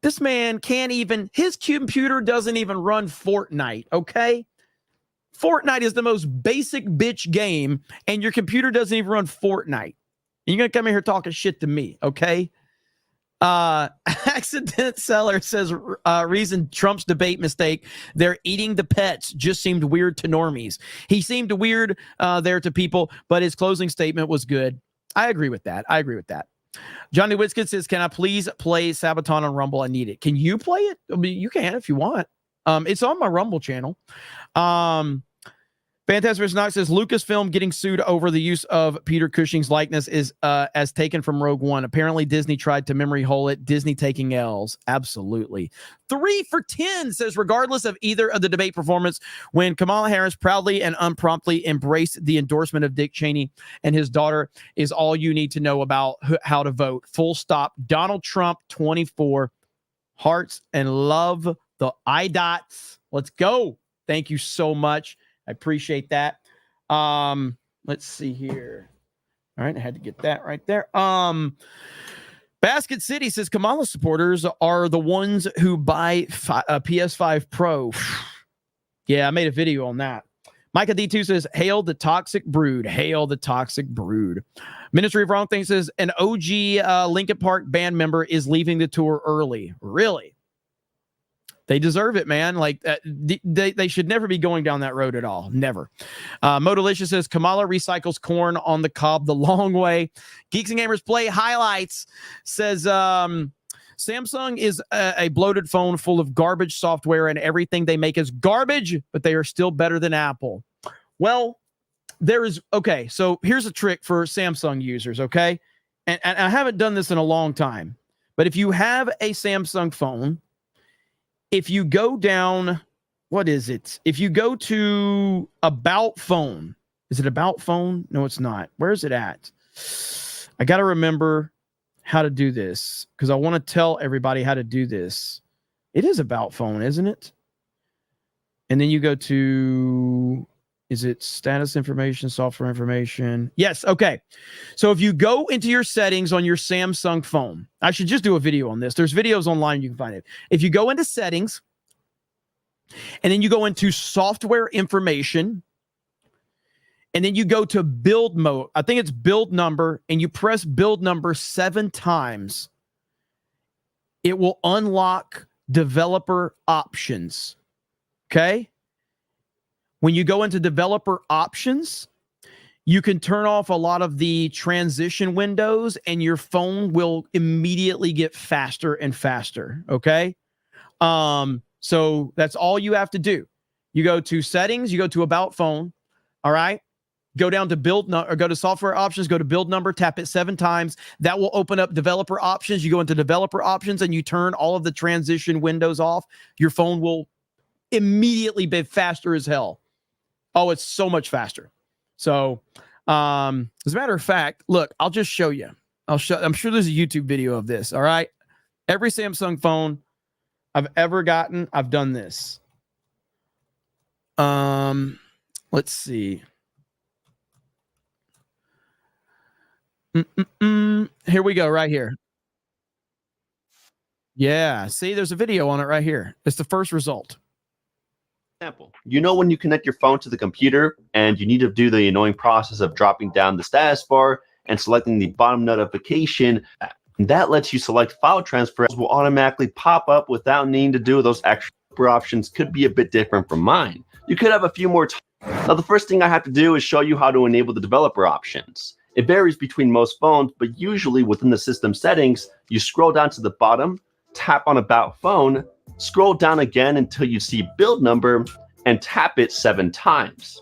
This man his computer doesn't even run Fortnite, okay? Fortnite is the most basic bitch game, and your computer doesn't even run Fortnite. And you're going to come in here talking shit to me, okay? Accident Seller says, reason Trump's debate mistake, they're eating the pets, just seemed weird to normies. He seemed weird there to people, but his closing statement was good. I agree with that. Johnny Witzkin says, can I please play Sabaton on Rumble? I need it. Can you play it? I mean, you can if you want. It's on my Rumble channel. Phantasmus Knox says, Lucasfilm getting sued over the use of Peter Cushing's likeness is as taken from Rogue One. Apparently, Disney tried to memory hole it. Disney taking L's. Absolutely. 3 for 10 says, regardless of either of the debate performance, when Kamala Harris proudly and unpromptly embraced the endorsement of Dick Cheney and his daughter is all you need to know about how to vote. Full stop. Donald Trump, 24. Hearts and love the I-dots. Let's go. Thank you so much. I appreciate that. Let's see here. All right, I had to get that right there. Basket City says Kamala supporters are the ones who buy a PS5 Pro. Yeah, I made a video on that. Micah D2 says, hail the toxic brood. Hail the toxic brood. Ministry of Wrong Things says, an OG Linkin Park band member is leaving the tour early. Really? They deserve it, man. They should never be going down that road at all. Never. Modalicious says, Kamala recycles corn on the cob the long way. Geeks and Gamers Play Highlights says, Samsung is a bloated phone full of garbage software and everything they make is garbage, but they are still better than Apple. Well, so here's a trick for Samsung users, okay? And I haven't done this in a long time, but if you have a Samsung phone, if you go down, what is it? If you go to About Phone, is it About Phone? No, it's not. Where is it at? I got to remember how to do this because I want to tell everybody how to do this. It is About Phone, isn't it? And then you go to, is it status information, software information? Yes. Okay. So if you go into your settings on your Samsung phone, I should just do a video on this. There's videos online. You can find it. If you go into settings and then you go into software information and then you go to build mode. I think it's build number, and you press build number 7 times. It will unlock developer options. Okay? When you go into developer options, you can turn off a lot of the transition windows, and your phone will immediately get faster and faster. Okay? So that's all you have to do. You go to settings, you go to about phone. All right? Go down to or go to software options, go to build number, tap it 7 times. That will open up developer options. You go into developer options and you turn all of the transition windows off. Your phone will immediately be faster as hell. Oh, it's so much faster. So, as a matter of fact, look, I'll just show you. I'm sure there's a YouTube video of this. All right. Every Samsung phone I've ever gotten, I've done this. Let's see. Here we go, right here. Yeah, see, there's a video on it right here. It's the first result. Example, you know when you connect your phone to the computer and you need to do the annoying process of dropping down the status bar and selecting the bottom notification, that lets you select file transfers will automatically pop up without needing to do those extra options. Could be a bit different from mine. You could have a few more Now the first thing I have to do is show you how to enable the developer options. It varies between most phones, but usually within the system settings, you scroll down to the bottom, tap on About Phone, scroll down again until you see build number, and tap it 7 times.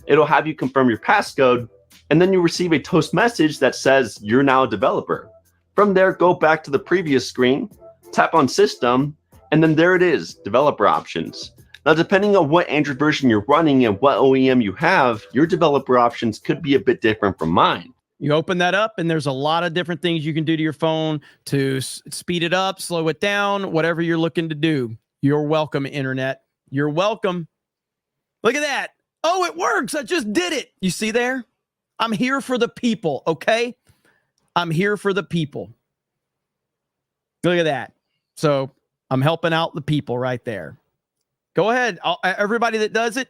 It'll have you confirm your passcode, and then you receive a toast message that says you're now a developer. From there, go back to the previous screen, tap on System, and then there it is, Developer Options. Now, depending on what Android version you're running and what OEM you have, your developer options could be a bit different from mine. You open that up, and there's a lot of different things you can do to your phone to speed it up, slow it down, whatever you're looking to do. You're welcome, Internet. You're welcome. Look at that. Oh, it works. I just did it. You see there? I'm here for the people, okay? I'm here for the people. Look at that. So I'm helping out the people right there. Go ahead. Everybody that does it,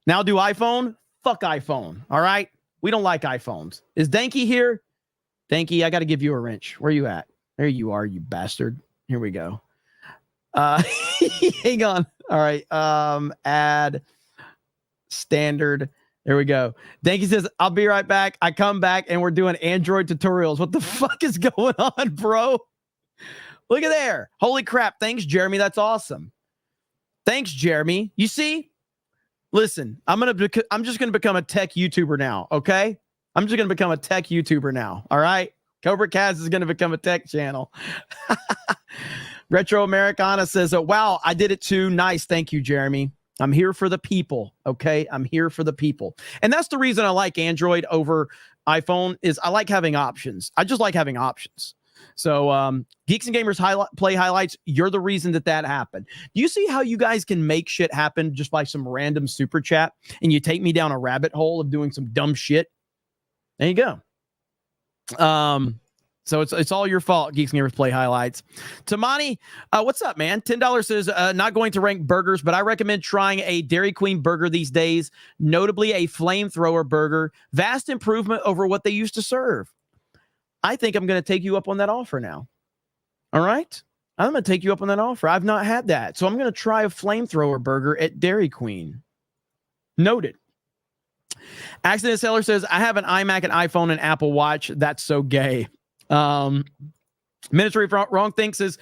now do iPhone. Fuck iPhone, all right? We don't like iPhones. Is Danky here? Danky, I got to give you a wrench. Where you at? There you are, you bastard. Here we go. Hang on. All right. Add standard. There we go. Danky says, I'll be right back. I come back and we're doing Android tutorials. What the fuck is going on, bro? Look at there. Holy crap. Thanks, Jeremy. That's awesome. Thanks, Jeremy. You see? Listen, I'm just gonna become a tech YouTuber now, okay? I'm just gonna become a tech YouTuber now. All right. CobraCast is gonna become a tech channel. Retro Americana says, oh, wow, I did it too. Nice. Thank you, Jeremy. I'm here for the people. Okay. I'm here for the people. And that's the reason I like Android over iPhone is I like having options. I just like having options. So Geeks and Gamers play highlights, you're the reason that happened. Do you see how you guys can make shit happen just by some random super chat and you take me down a rabbit hole of doing some dumb shit? There you go. So it's all your fault, Geeks and Gamers play highlights. Tamani, what's up, man? $10 says, not going to rank burgers, but I recommend trying a Dairy Queen burger these days, notably a flamethrower burger. Vast improvement over what they used to serve. I think I'm going to take you up on that offer now. All right? I'm going to take you up on that offer. I've not had that. So I'm going to try a flamethrower burger at Dairy Queen. Noted. Accident Seller says, I have an iMac, an iPhone, and Apple Watch. That's so gay. Ministry of Wrong Thing says,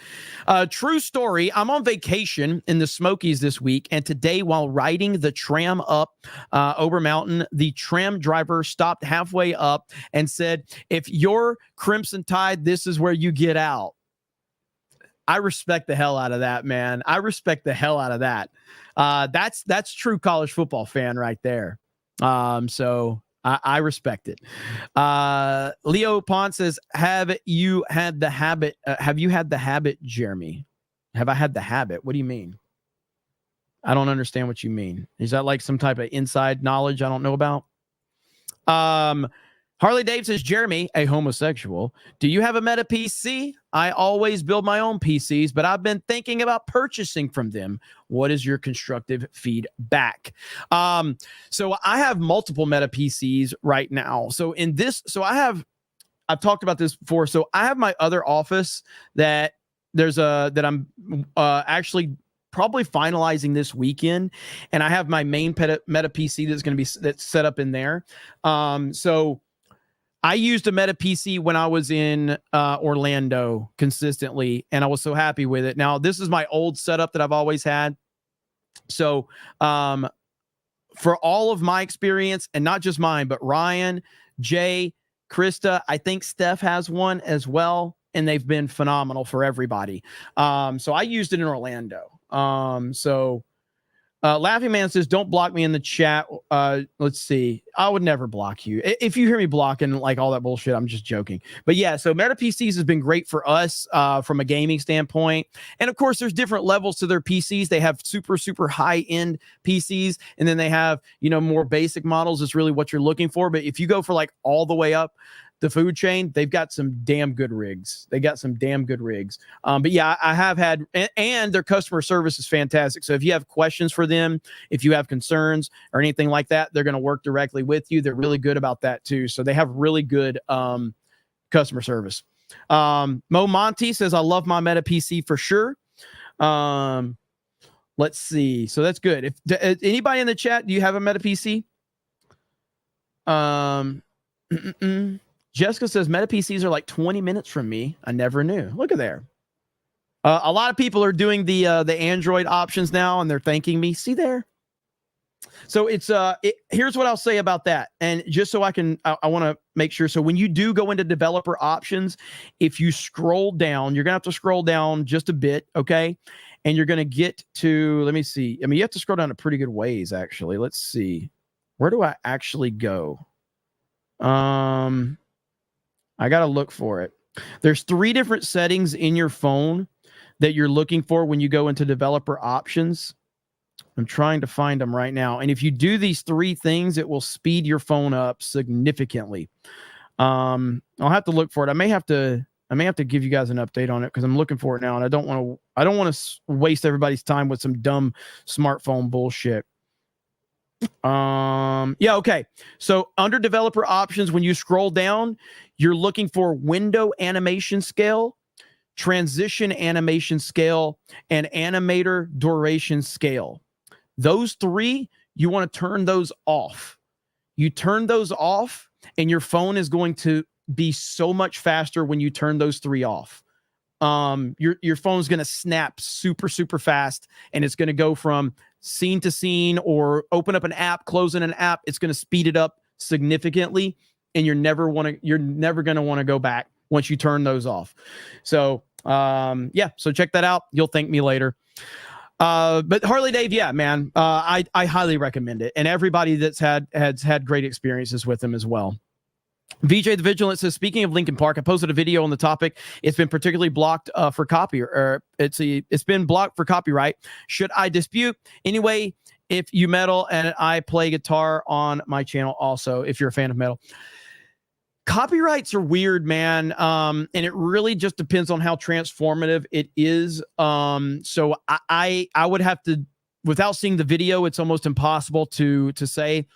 true story. I'm on vacation in the Smokies this week, and today while riding the tram up Ober Mountain, the tram driver stopped halfway up and said, if you're Crimson Tide, this is where you get out. I respect the hell out of that, man. I respect the hell out of that. That's true college football fan right there. So I respect it. Leo Pont says, have you had the habit? Jeremy? Have I had the habit? What do you mean? I don't understand what you mean. Is that like some type of inside knowledge I don't know about? Harley Dave says, Jeremy, a homosexual, do you have a Meta PC? I always build my own PCs, but I've been thinking about purchasing from them. What is your constructive feedback? So I have multiple Meta PCs right now. I've talked about this before. So I have my other office that I'm actually probably finalizing this weekend, and I have my main Meta PC that's set up in there. So I used a Meta PC when I was in Orlando consistently, and I was so happy with it. Now, this is my old setup that I've always had. So for all of my experience, and not just mine, but Ryan, Jay, Krista, I think Steph has one as well, and they've been phenomenal for everybody. So I used it in Orlando. Laughing Man says, don't block me in the chat. Let's see. I would never block you. If you hear me blocking like all that bullshit, I'm just joking. But yeah, so Meta PCs has been great for us from a gaming standpoint. And of course, there's different levels to their PCs. They have super, super high-end PCs, and then they have, more basic models is really what you're looking for. But if you go for like all the way up the food chain, they've got some damn good rigs. But yeah, I have had, and their customer service is fantastic. So if you have questions for them, if you have concerns or anything like that, they're going to work directly with you. They're really good about that too. So they have really good customer service. Mo Monty says, I love my Meta PC for sure. Let's see. So that's good. If anybody in the chat, do you have a Meta PC? Jessica says Meta PCs are like 20 minutes from me. I never knew. Look at there. A lot of people are doing the Android options now, and they're thanking me. See there. So here's what I'll say about that. And just so I want to make sure. So when you do go into developer options, if you scroll down, you're going to have to scroll down just a bit. Okay. And you're going to get to, let me see. I mean, you have to scroll down a pretty good ways, actually. Let's see. Where do I actually go? I got to look for it. There's 3 different settings in your phone that you're looking for when you go into developer options. I'm trying to find them right now. And if you do these 3 things, it will speed your phone up significantly. I'll have to look for it. I may have to give you guys an update on it because I'm looking for it now, and I don't want to waste everybody's time with some dumb smartphone bullshit. Okay. So under developer options, when you scroll down, you're looking for window animation scale, transition animation scale, and animator duration scale. Those 3, you want to turn those off. You turn those off, and your phone is going to be so much faster when you turn those 3 off. Your phone's going to snap super, super fast, and it's going to go from scene to scene, or open up an app, closing an app. It's going to speed it up significantly, and you're never going to want to go back once you turn those off. So so check that out. You'll thank me later. But Harley Dave, yeah, man, I highly recommend it, and everybody that's has had great experiences with them as well. VJ the Vigilant says, speaking of Linkin Park, I posted a video on the topic. It's been particularly blocked for copy, or it's been blocked for copyright. Should I dispute? Anyway, if you metal, and I play guitar on my channel also, if you're a fan of metal. Copyrights are weird, man. And it really just depends on how transformative it is. So I would have to, without seeing the video, it's almost impossible to say.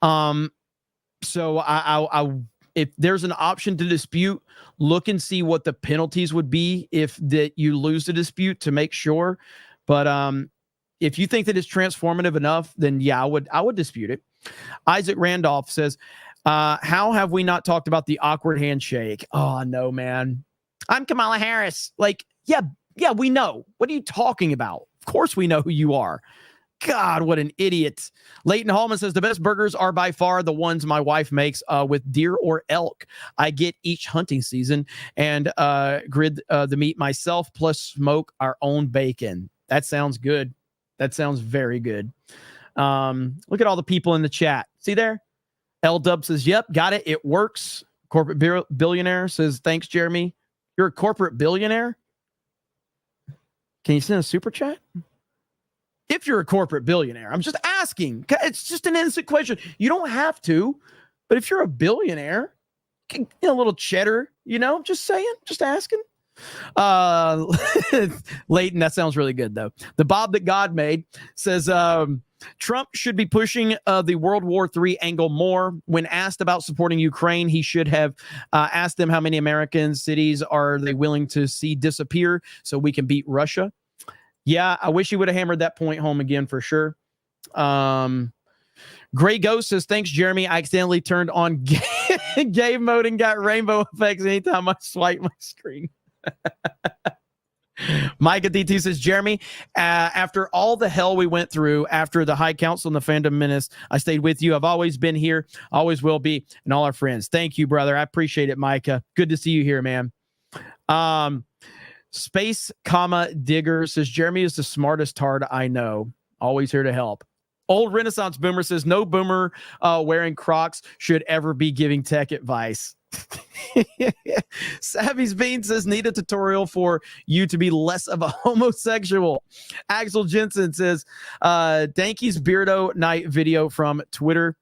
So I if there's an option to dispute, look and see what the penalties would be if that you lose the dispute to make sure. But if you think that it's transformative enough, then yeah, I would dispute it. Isaac Randolph says, how have we not talked about the awkward handshake? Oh no, man. I'm Kamala Harris. Like, yeah, we know. What are you talking about? Of course we know who you are. God, what an idiot. Leighton Hallman says, the best burgers are by far the ones my wife makes with deer or elk. I get each hunting season and grid the meat myself, plus smoke our own bacon. That sounds good. That sounds very good. Look at all the people in the chat. See there? L-Dub says, yep, got it. It works. Corporate billionaire says, thanks, Jeremy. You're a corporate billionaire? Can you send a super chat? If you're a corporate billionaire, I'm just asking. It's just an innocent question. You don't have to, but if you're a billionaire, a little cheddar, just saying, just asking. Leighton, that sounds really good, though. The Bob that God made says Trump should be pushing the World War III angle more. When asked about supporting Ukraine, he should have asked them how many American cities are they willing to see disappear so we can beat Russia. Yeah, I wish he would have hammered that point home again for sure. Gray Ghost says, thanks, Jeremy. I accidentally turned on game mode and got rainbow effects anytime I swipe my screen. Micah DT says, Jeremy, after all the hell we went through after the High Council and the Fandom Menace, I stayed with you. I've always been here, always will be, and all our friends. Thank you, brother. I appreciate it, Micah. Good to see you here, man. Space, Digger says, Jeremy is the smartest tard I know. Always here to help. Old Renaissance Boomer says, no boomer wearing Crocs should ever be giving tech advice. Savvy's Bean says, need a tutorial for you to be less of a homosexual. Axel Jensen says, Danky's Beardo Night video from Twitter.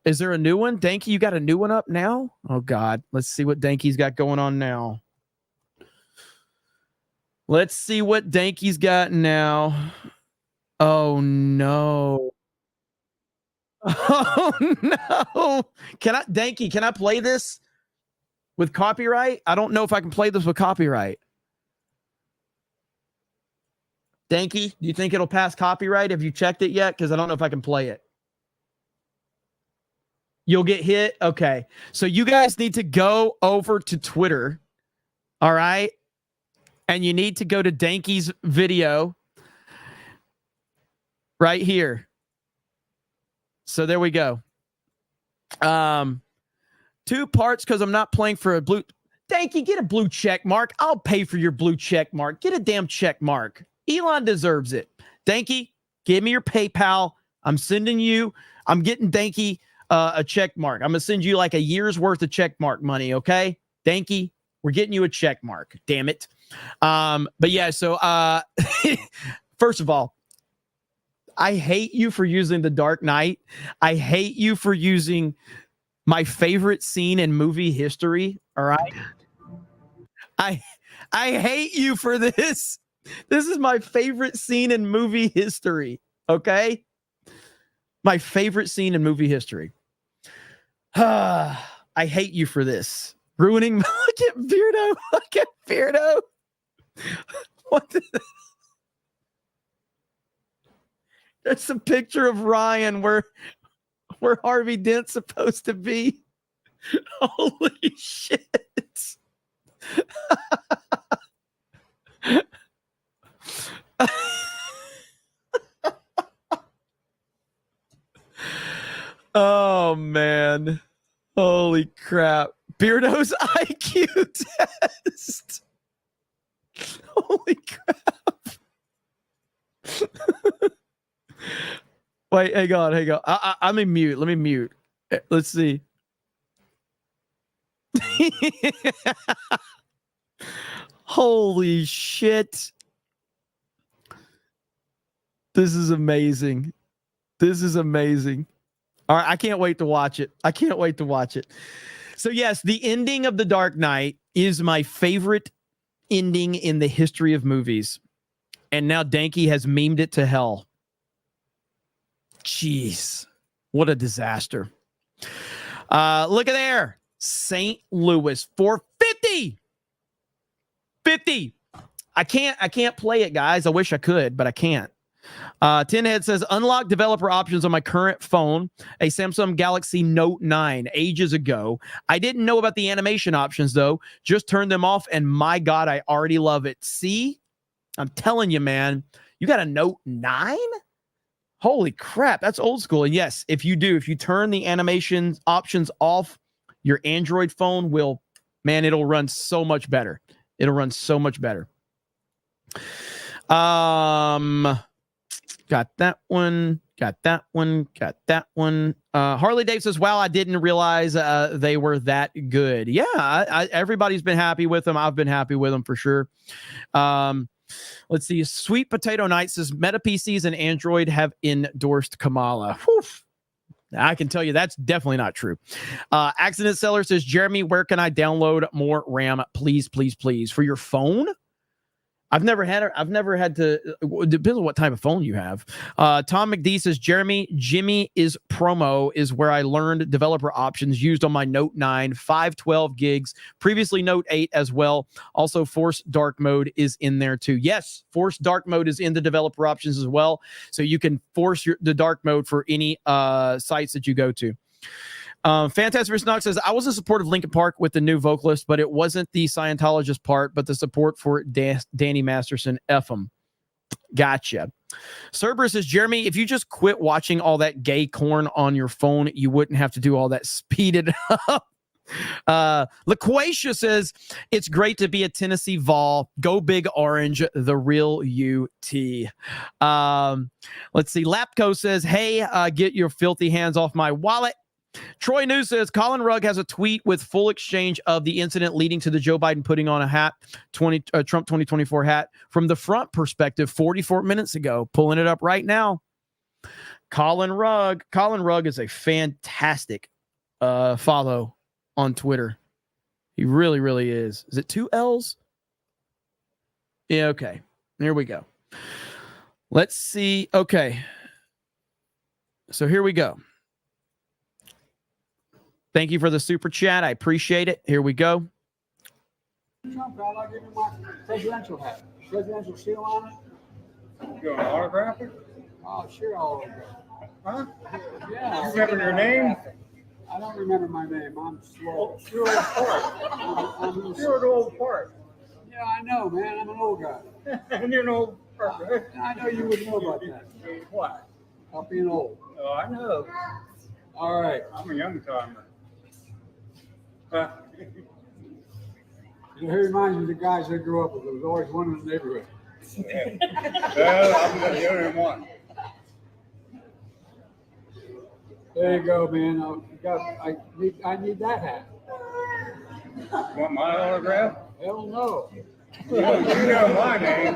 Is there a new one? Danky, you got a new one up now? Oh, God. Let's see what Danky's got going on now. Let's see what Danky's got now. Oh, no. Oh, no. Danky, can I play this with copyright? I don't know if I can play this with copyright. Danky, do you think it'll pass copyright? Have you checked it yet? Because I don't know if I can play it. You'll get hit? Okay. So you guys need to go over to Twitter. All right? And you need to go to Danky's video right here. So there we go. 2 parts because I'm not playing for a blue. Danky, get a blue check mark. I'll pay for your blue check mark. Get a damn check mark. Elon deserves it. Danky, give me your PayPal. I'm getting Danky a check mark. I'm going to send you like a year's worth of check mark money, okay? Danky, we're getting you a check mark. Damn it. But yeah, so first of all, I hate you for using The Dark Knight. I hate you for using my favorite scene in movie history. All right. I hate you for this. This is my favorite scene in movie history. Okay. My favorite scene in movie history. I hate you for this. Ruining. Look at Beardo. Look at Beardo. What the? There's a picture of Ryan where Harvey Dent's supposed to be. Holy shit. Oh, man. Holy crap. Beardo's IQ test. Holy crap. Wait, hang on. I'm in mute. Let me mute. Let's see. Holy shit. This is amazing. This is amazing. All right, I can't wait to watch it. So yes, the ending of The Dark Knight is my favorite ending in the history of movies. And now Danky has memed it to hell. Jeez, what a disaster. Look at there. St. Louis 450. 50. I can't play it, guys. I wish I could, but I can't. Tinhead says, unlock developer options on my current phone, a Samsung Galaxy Note 9 ages ago. I didn't know about the animation options, though. Just turned them off, and my God, I already love it. See? I'm telling you, man. You got a Note 9? Holy crap, that's old school. And yes, if you turn the animation options off, your Android phone it'll run so much better. It'll run so much better. Got that one. Harley Dave says, wow, I didn't realize they were that good. Yeah, everybody's been happy with them. I've been happy with them for sure. Let's see. Sweet Potato Night says, Meta PCs and Android have endorsed Kamala. Whew. I can tell you that's definitely not true. Accident Seller says, Jeremy, where can I download more RAM? Please, please, please. For your phone? I've never had to. It depends on what type of phone you have. Tom McD says, Jimmy is promo is where I learned developer options used on my Note 9, 512 gigs, previously Note 8 as well. Also, Force Dark Mode is in there too. Yes, Force Dark Mode is in the developer options as well. So you can force the dark mode for any sites that you go to. Fantastic Snog says, I was in support of Linkin Park with the new vocalist, but it wasn't the Scientologist part, but the support for Danny Masterson. F him. Gotcha. Cerberus says, Jeremy, if you just quit watching all that gay corn on your phone, you wouldn't have to do all that speeded up. LaQuatia says, it's great to be a Tennessee Vol. Go Big Orange, the real UT. Let's see. Lapco says, hey, get your filthy hands off my wallet. Troy News says Colin Rugg has a tweet with full exchange of the incident leading to the Joe Biden putting on a hat, Trump 2024 hat from the front perspective 44 minutes ago. Pulling it up right now. Colin Rugg is a fantastic follow on Twitter. He really, really is. Is it 2 L's? Yeah, okay. Here we go. Let's see. Okay. So here we go. Thank you for the super chat. I appreciate it. Here we go. Trump, I'll give you my presidential hat. Presidential seal on it. You want to autograph it? Oh, sure, I'll autograph it. Huh? Yeah. You remember your name? I don't remember my name. I'm slow. You're an old part. You're an old part. Yeah, I know, man. I'm an old guy. And you're an old part, right? I know you would know about that. What? About being old. Oh, I know. All right. I'm a young timer. He reminds me of the guys I grew up with. There was always one in the neighborhood. Yeah. Well, I'm the only one. There you go, man. I need that hat. Want my autograph? Hell no. You know my name.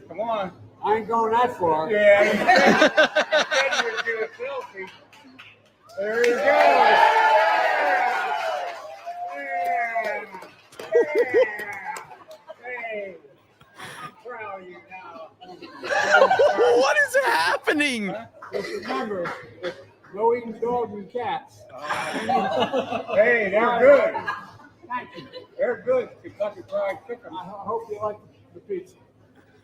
Come on. I ain't going that far. Yeah. You said you would do a selfie. There you go. Hey, I'm proud of you now. What is happening? Just remember, no eating dogs and cats. Hey, they're good. Thank you. They're good. Kentucky Fried Chicken. I hope you like the pizza.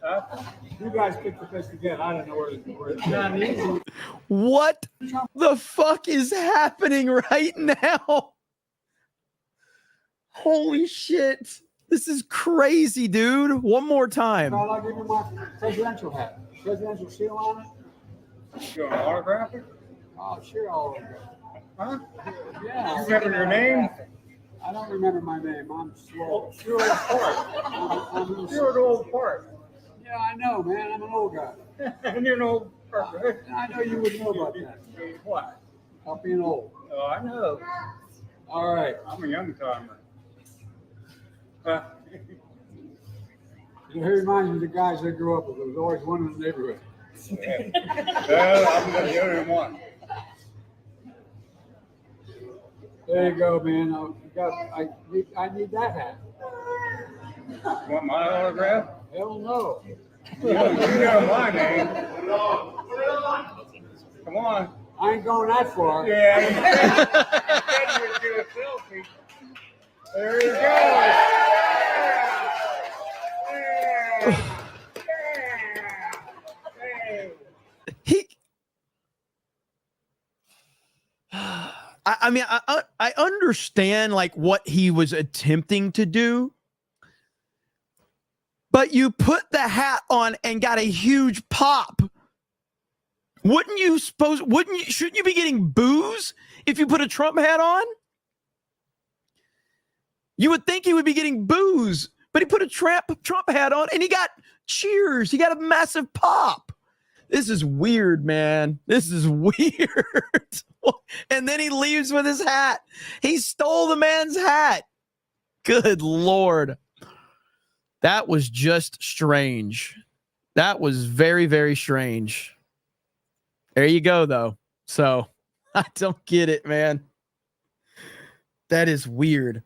Huh? You guys picked the place again. I don't know where it's not easy. What the fuck is happening right now? Holy shit. This is crazy, dude. One more time. I'll give you my presidential hat. Presidential seal on it. You want to autograph it? Oh, sure, I'll autograph it. Huh? Yeah. You remember your name? I don't remember my name. I'm slow. You're an old part. You're an old part. Yeah, I know, man. I'm an old guy. And you're an old part, right? I know you would know about that. What? About being old. Oh, I know. All right. I'm a young timer. He reminds me of the guys I grew up with. There was always one in the neighborhood. Yeah. Well, I'm the only one. There you go, man. I need that hat. Want my autograph? Hell no. You know my name. Come on. I ain't going that far. Yeah. You said you would do a selfie. There you go. I mean, I understand like what he was attempting to do, but you put the hat on and got a huge pop. Shouldn't you be getting boos if you put a Trump hat on? You would think he would be getting boos, but he put a Trump hat on and he got cheers. He got a massive pop. This is weird, man. This is weird. And then he leaves with his hat. He stole the man's hat. Good Lord. That was just strange. That was very, very strange. There you go, though. So I don't get it, man. That is weird.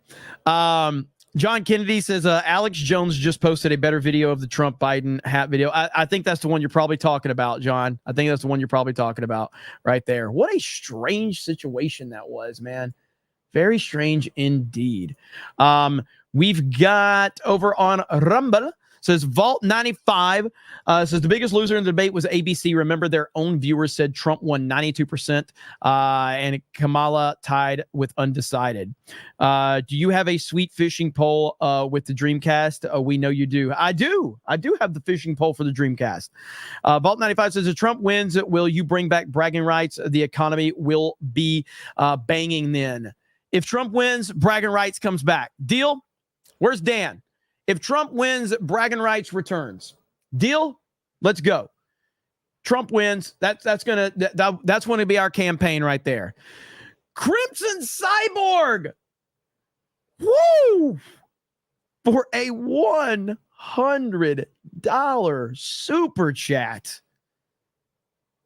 John Kennedy says Alex Jones just posted a better video of the Trump Biden hat video. I think that's the one you're probably talking about, John. I think that's the one you're probably talking about right there. What a strange situation that was, man. Very strange indeed. We've got over on Rumble. Says Vault 95 says the biggest loser in the debate was ABC. Remember, their own viewers said Trump won 92% and Kamala tied with undecided. Do you have a sweet fishing pole with the Dreamcast? We know you do. I do have the fishing pole for the Dreamcast. Vault 95 says if Trump wins, will you bring back bragging rights? The economy will be banging then. If Trump wins, bragging rights comes back. Deal? Where's Dan? If Trump wins, bragging rights returns. Deal? Let's go. Trump wins. That's going to be our campaign right there. Crimson Cyborg. Woo! For a $100 super chat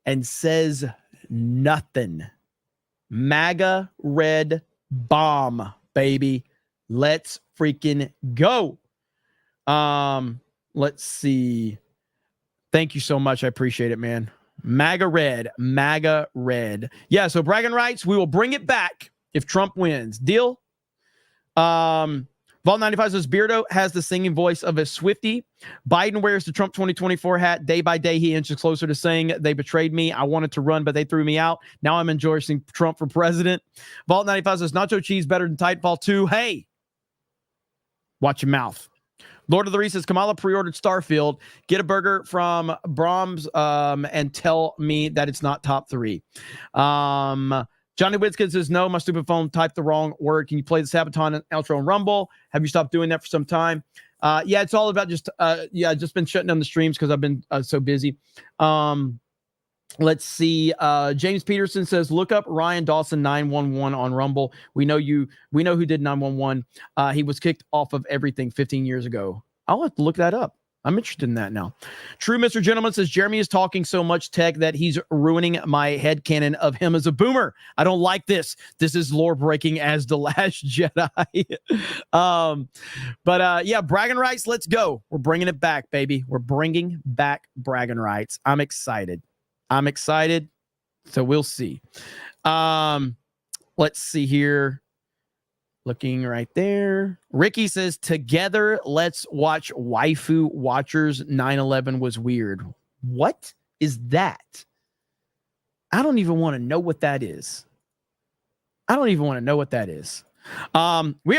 and says nothing. MAGA red bomb, baby. Let's freaking go. Let's see. Thank you so much. I appreciate it, man. MAGA red. Yeah, so bragging rights, we will bring it back if Trump wins. Deal? Vault 95 says Beardo has the singing voice of a Swiftie. Biden wears the Trump 2024 hat. Day by day, he inches closer to saying they betrayed me. I wanted to run, but they threw me out. Now I'm endorsing Trump for president. Vault 95 says nacho cheese better than Titanfall 2. Hey, watch your mouth. Lord of the Rings says Kamala pre-ordered Starfield. Get a burger from Brahms and tell me that it's not top 3. Johnny Whitskins says, no, my stupid phone typed the wrong word. Can you play the Sabaton outro on Rumble? Have you stopped doing that for some time? Yeah, it's all about just been shutting down the streams because I've been so busy. Let's see. James Peterson says, look up Ryan Dawson 911 on Rumble. We know who did 911. He was kicked off of everything 15 years ago. I'll have to look that up. I'm interested in that now. True Mr. Gentleman says, Jeremy is talking so much tech that he's ruining my headcanon of him as a boomer. I don't like this. This is lore breaking as The Last Jedi. Yeah, bragging rights. Let's go. We're bringing it back, baby. We're bringing back bragging rights. I'm excited. So we'll see. Let's see here. Looking right there. Ricky says, together, let's watch Waifu Watchers. 9/11 was weird. What is that? I don't even want to know what that is. We are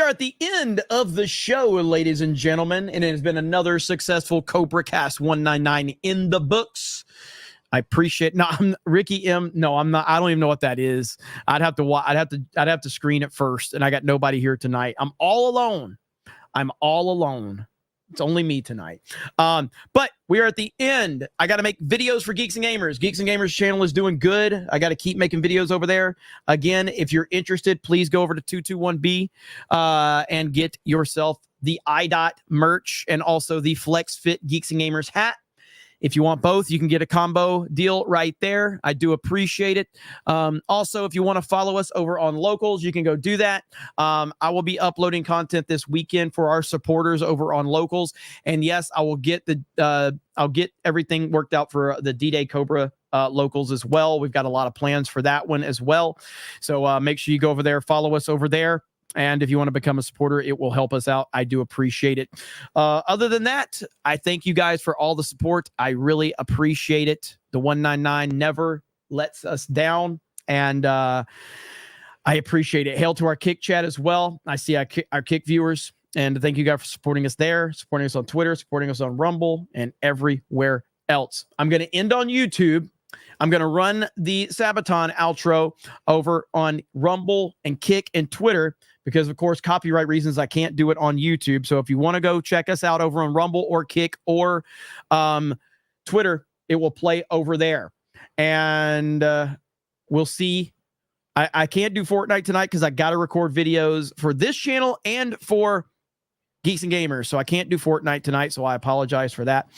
at the end of the show, ladies and gentlemen, and it has been another successful CobraCast 199 in the books. I appreciate. No, I'm Ricky M. No, I'm not. I don't even know what that is. I'd have to screen it first, and I got nobody here tonight. I'm all alone. It's only me tonight. But we are at the end. I got to make videos for Geeks and Gamers. Geeks and Gamers channel is doing good. I got to keep making videos over there. Again, if you're interested, please go over to 221B and get yourself the iDot merch and also the Flex Fit Geeks and Gamers hat. If you want both, you can get a combo deal right there. I do appreciate it. Also, if you want to follow us over on Locals, you can go do that. I will be uploading content this weekend for our supporters over on Locals. And yes, I will get I'll get everything worked out for the D-Day Cobra Locals as well. We've got a lot of plans for that one as well. So make sure you go over there, follow us over there. And if you want to become a supporter, it will help us out. I do appreciate it. Other than that, I thank you guys for all the support. I really appreciate it. The 199 never lets us down. And I appreciate it. Hail to our Kick chat as well. I see our Kick viewers. And thank you guys for supporting us there, supporting us on Twitter, supporting us on Rumble, and everywhere else. I'm going to end on YouTube. I'm going to run the Sabaton outro over on Rumble and Kick and Twitter because, of course, copyright reasons, I can't do it on YouTube. So if you want to go check us out over on Rumble or Kick or Twitter, it will play over there. And we'll see. I can't do Fortnite tonight because I got to record videos for this channel and for Geeks and Gamers. So I can't do Fortnite tonight, so I apologize for that.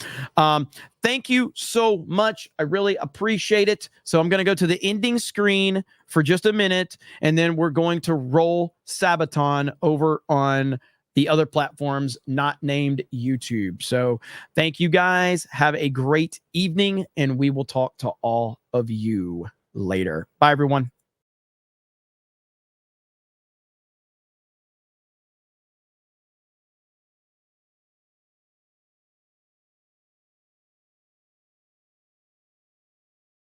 Thank you so much. I really appreciate it. So I'm going to go to the ending screen for just a minute, and then we're going to roll Sabaton over on the other platforms not named YouTube. So thank you guys. Have a great evening, and we will talk to all of you later. Bye, everyone.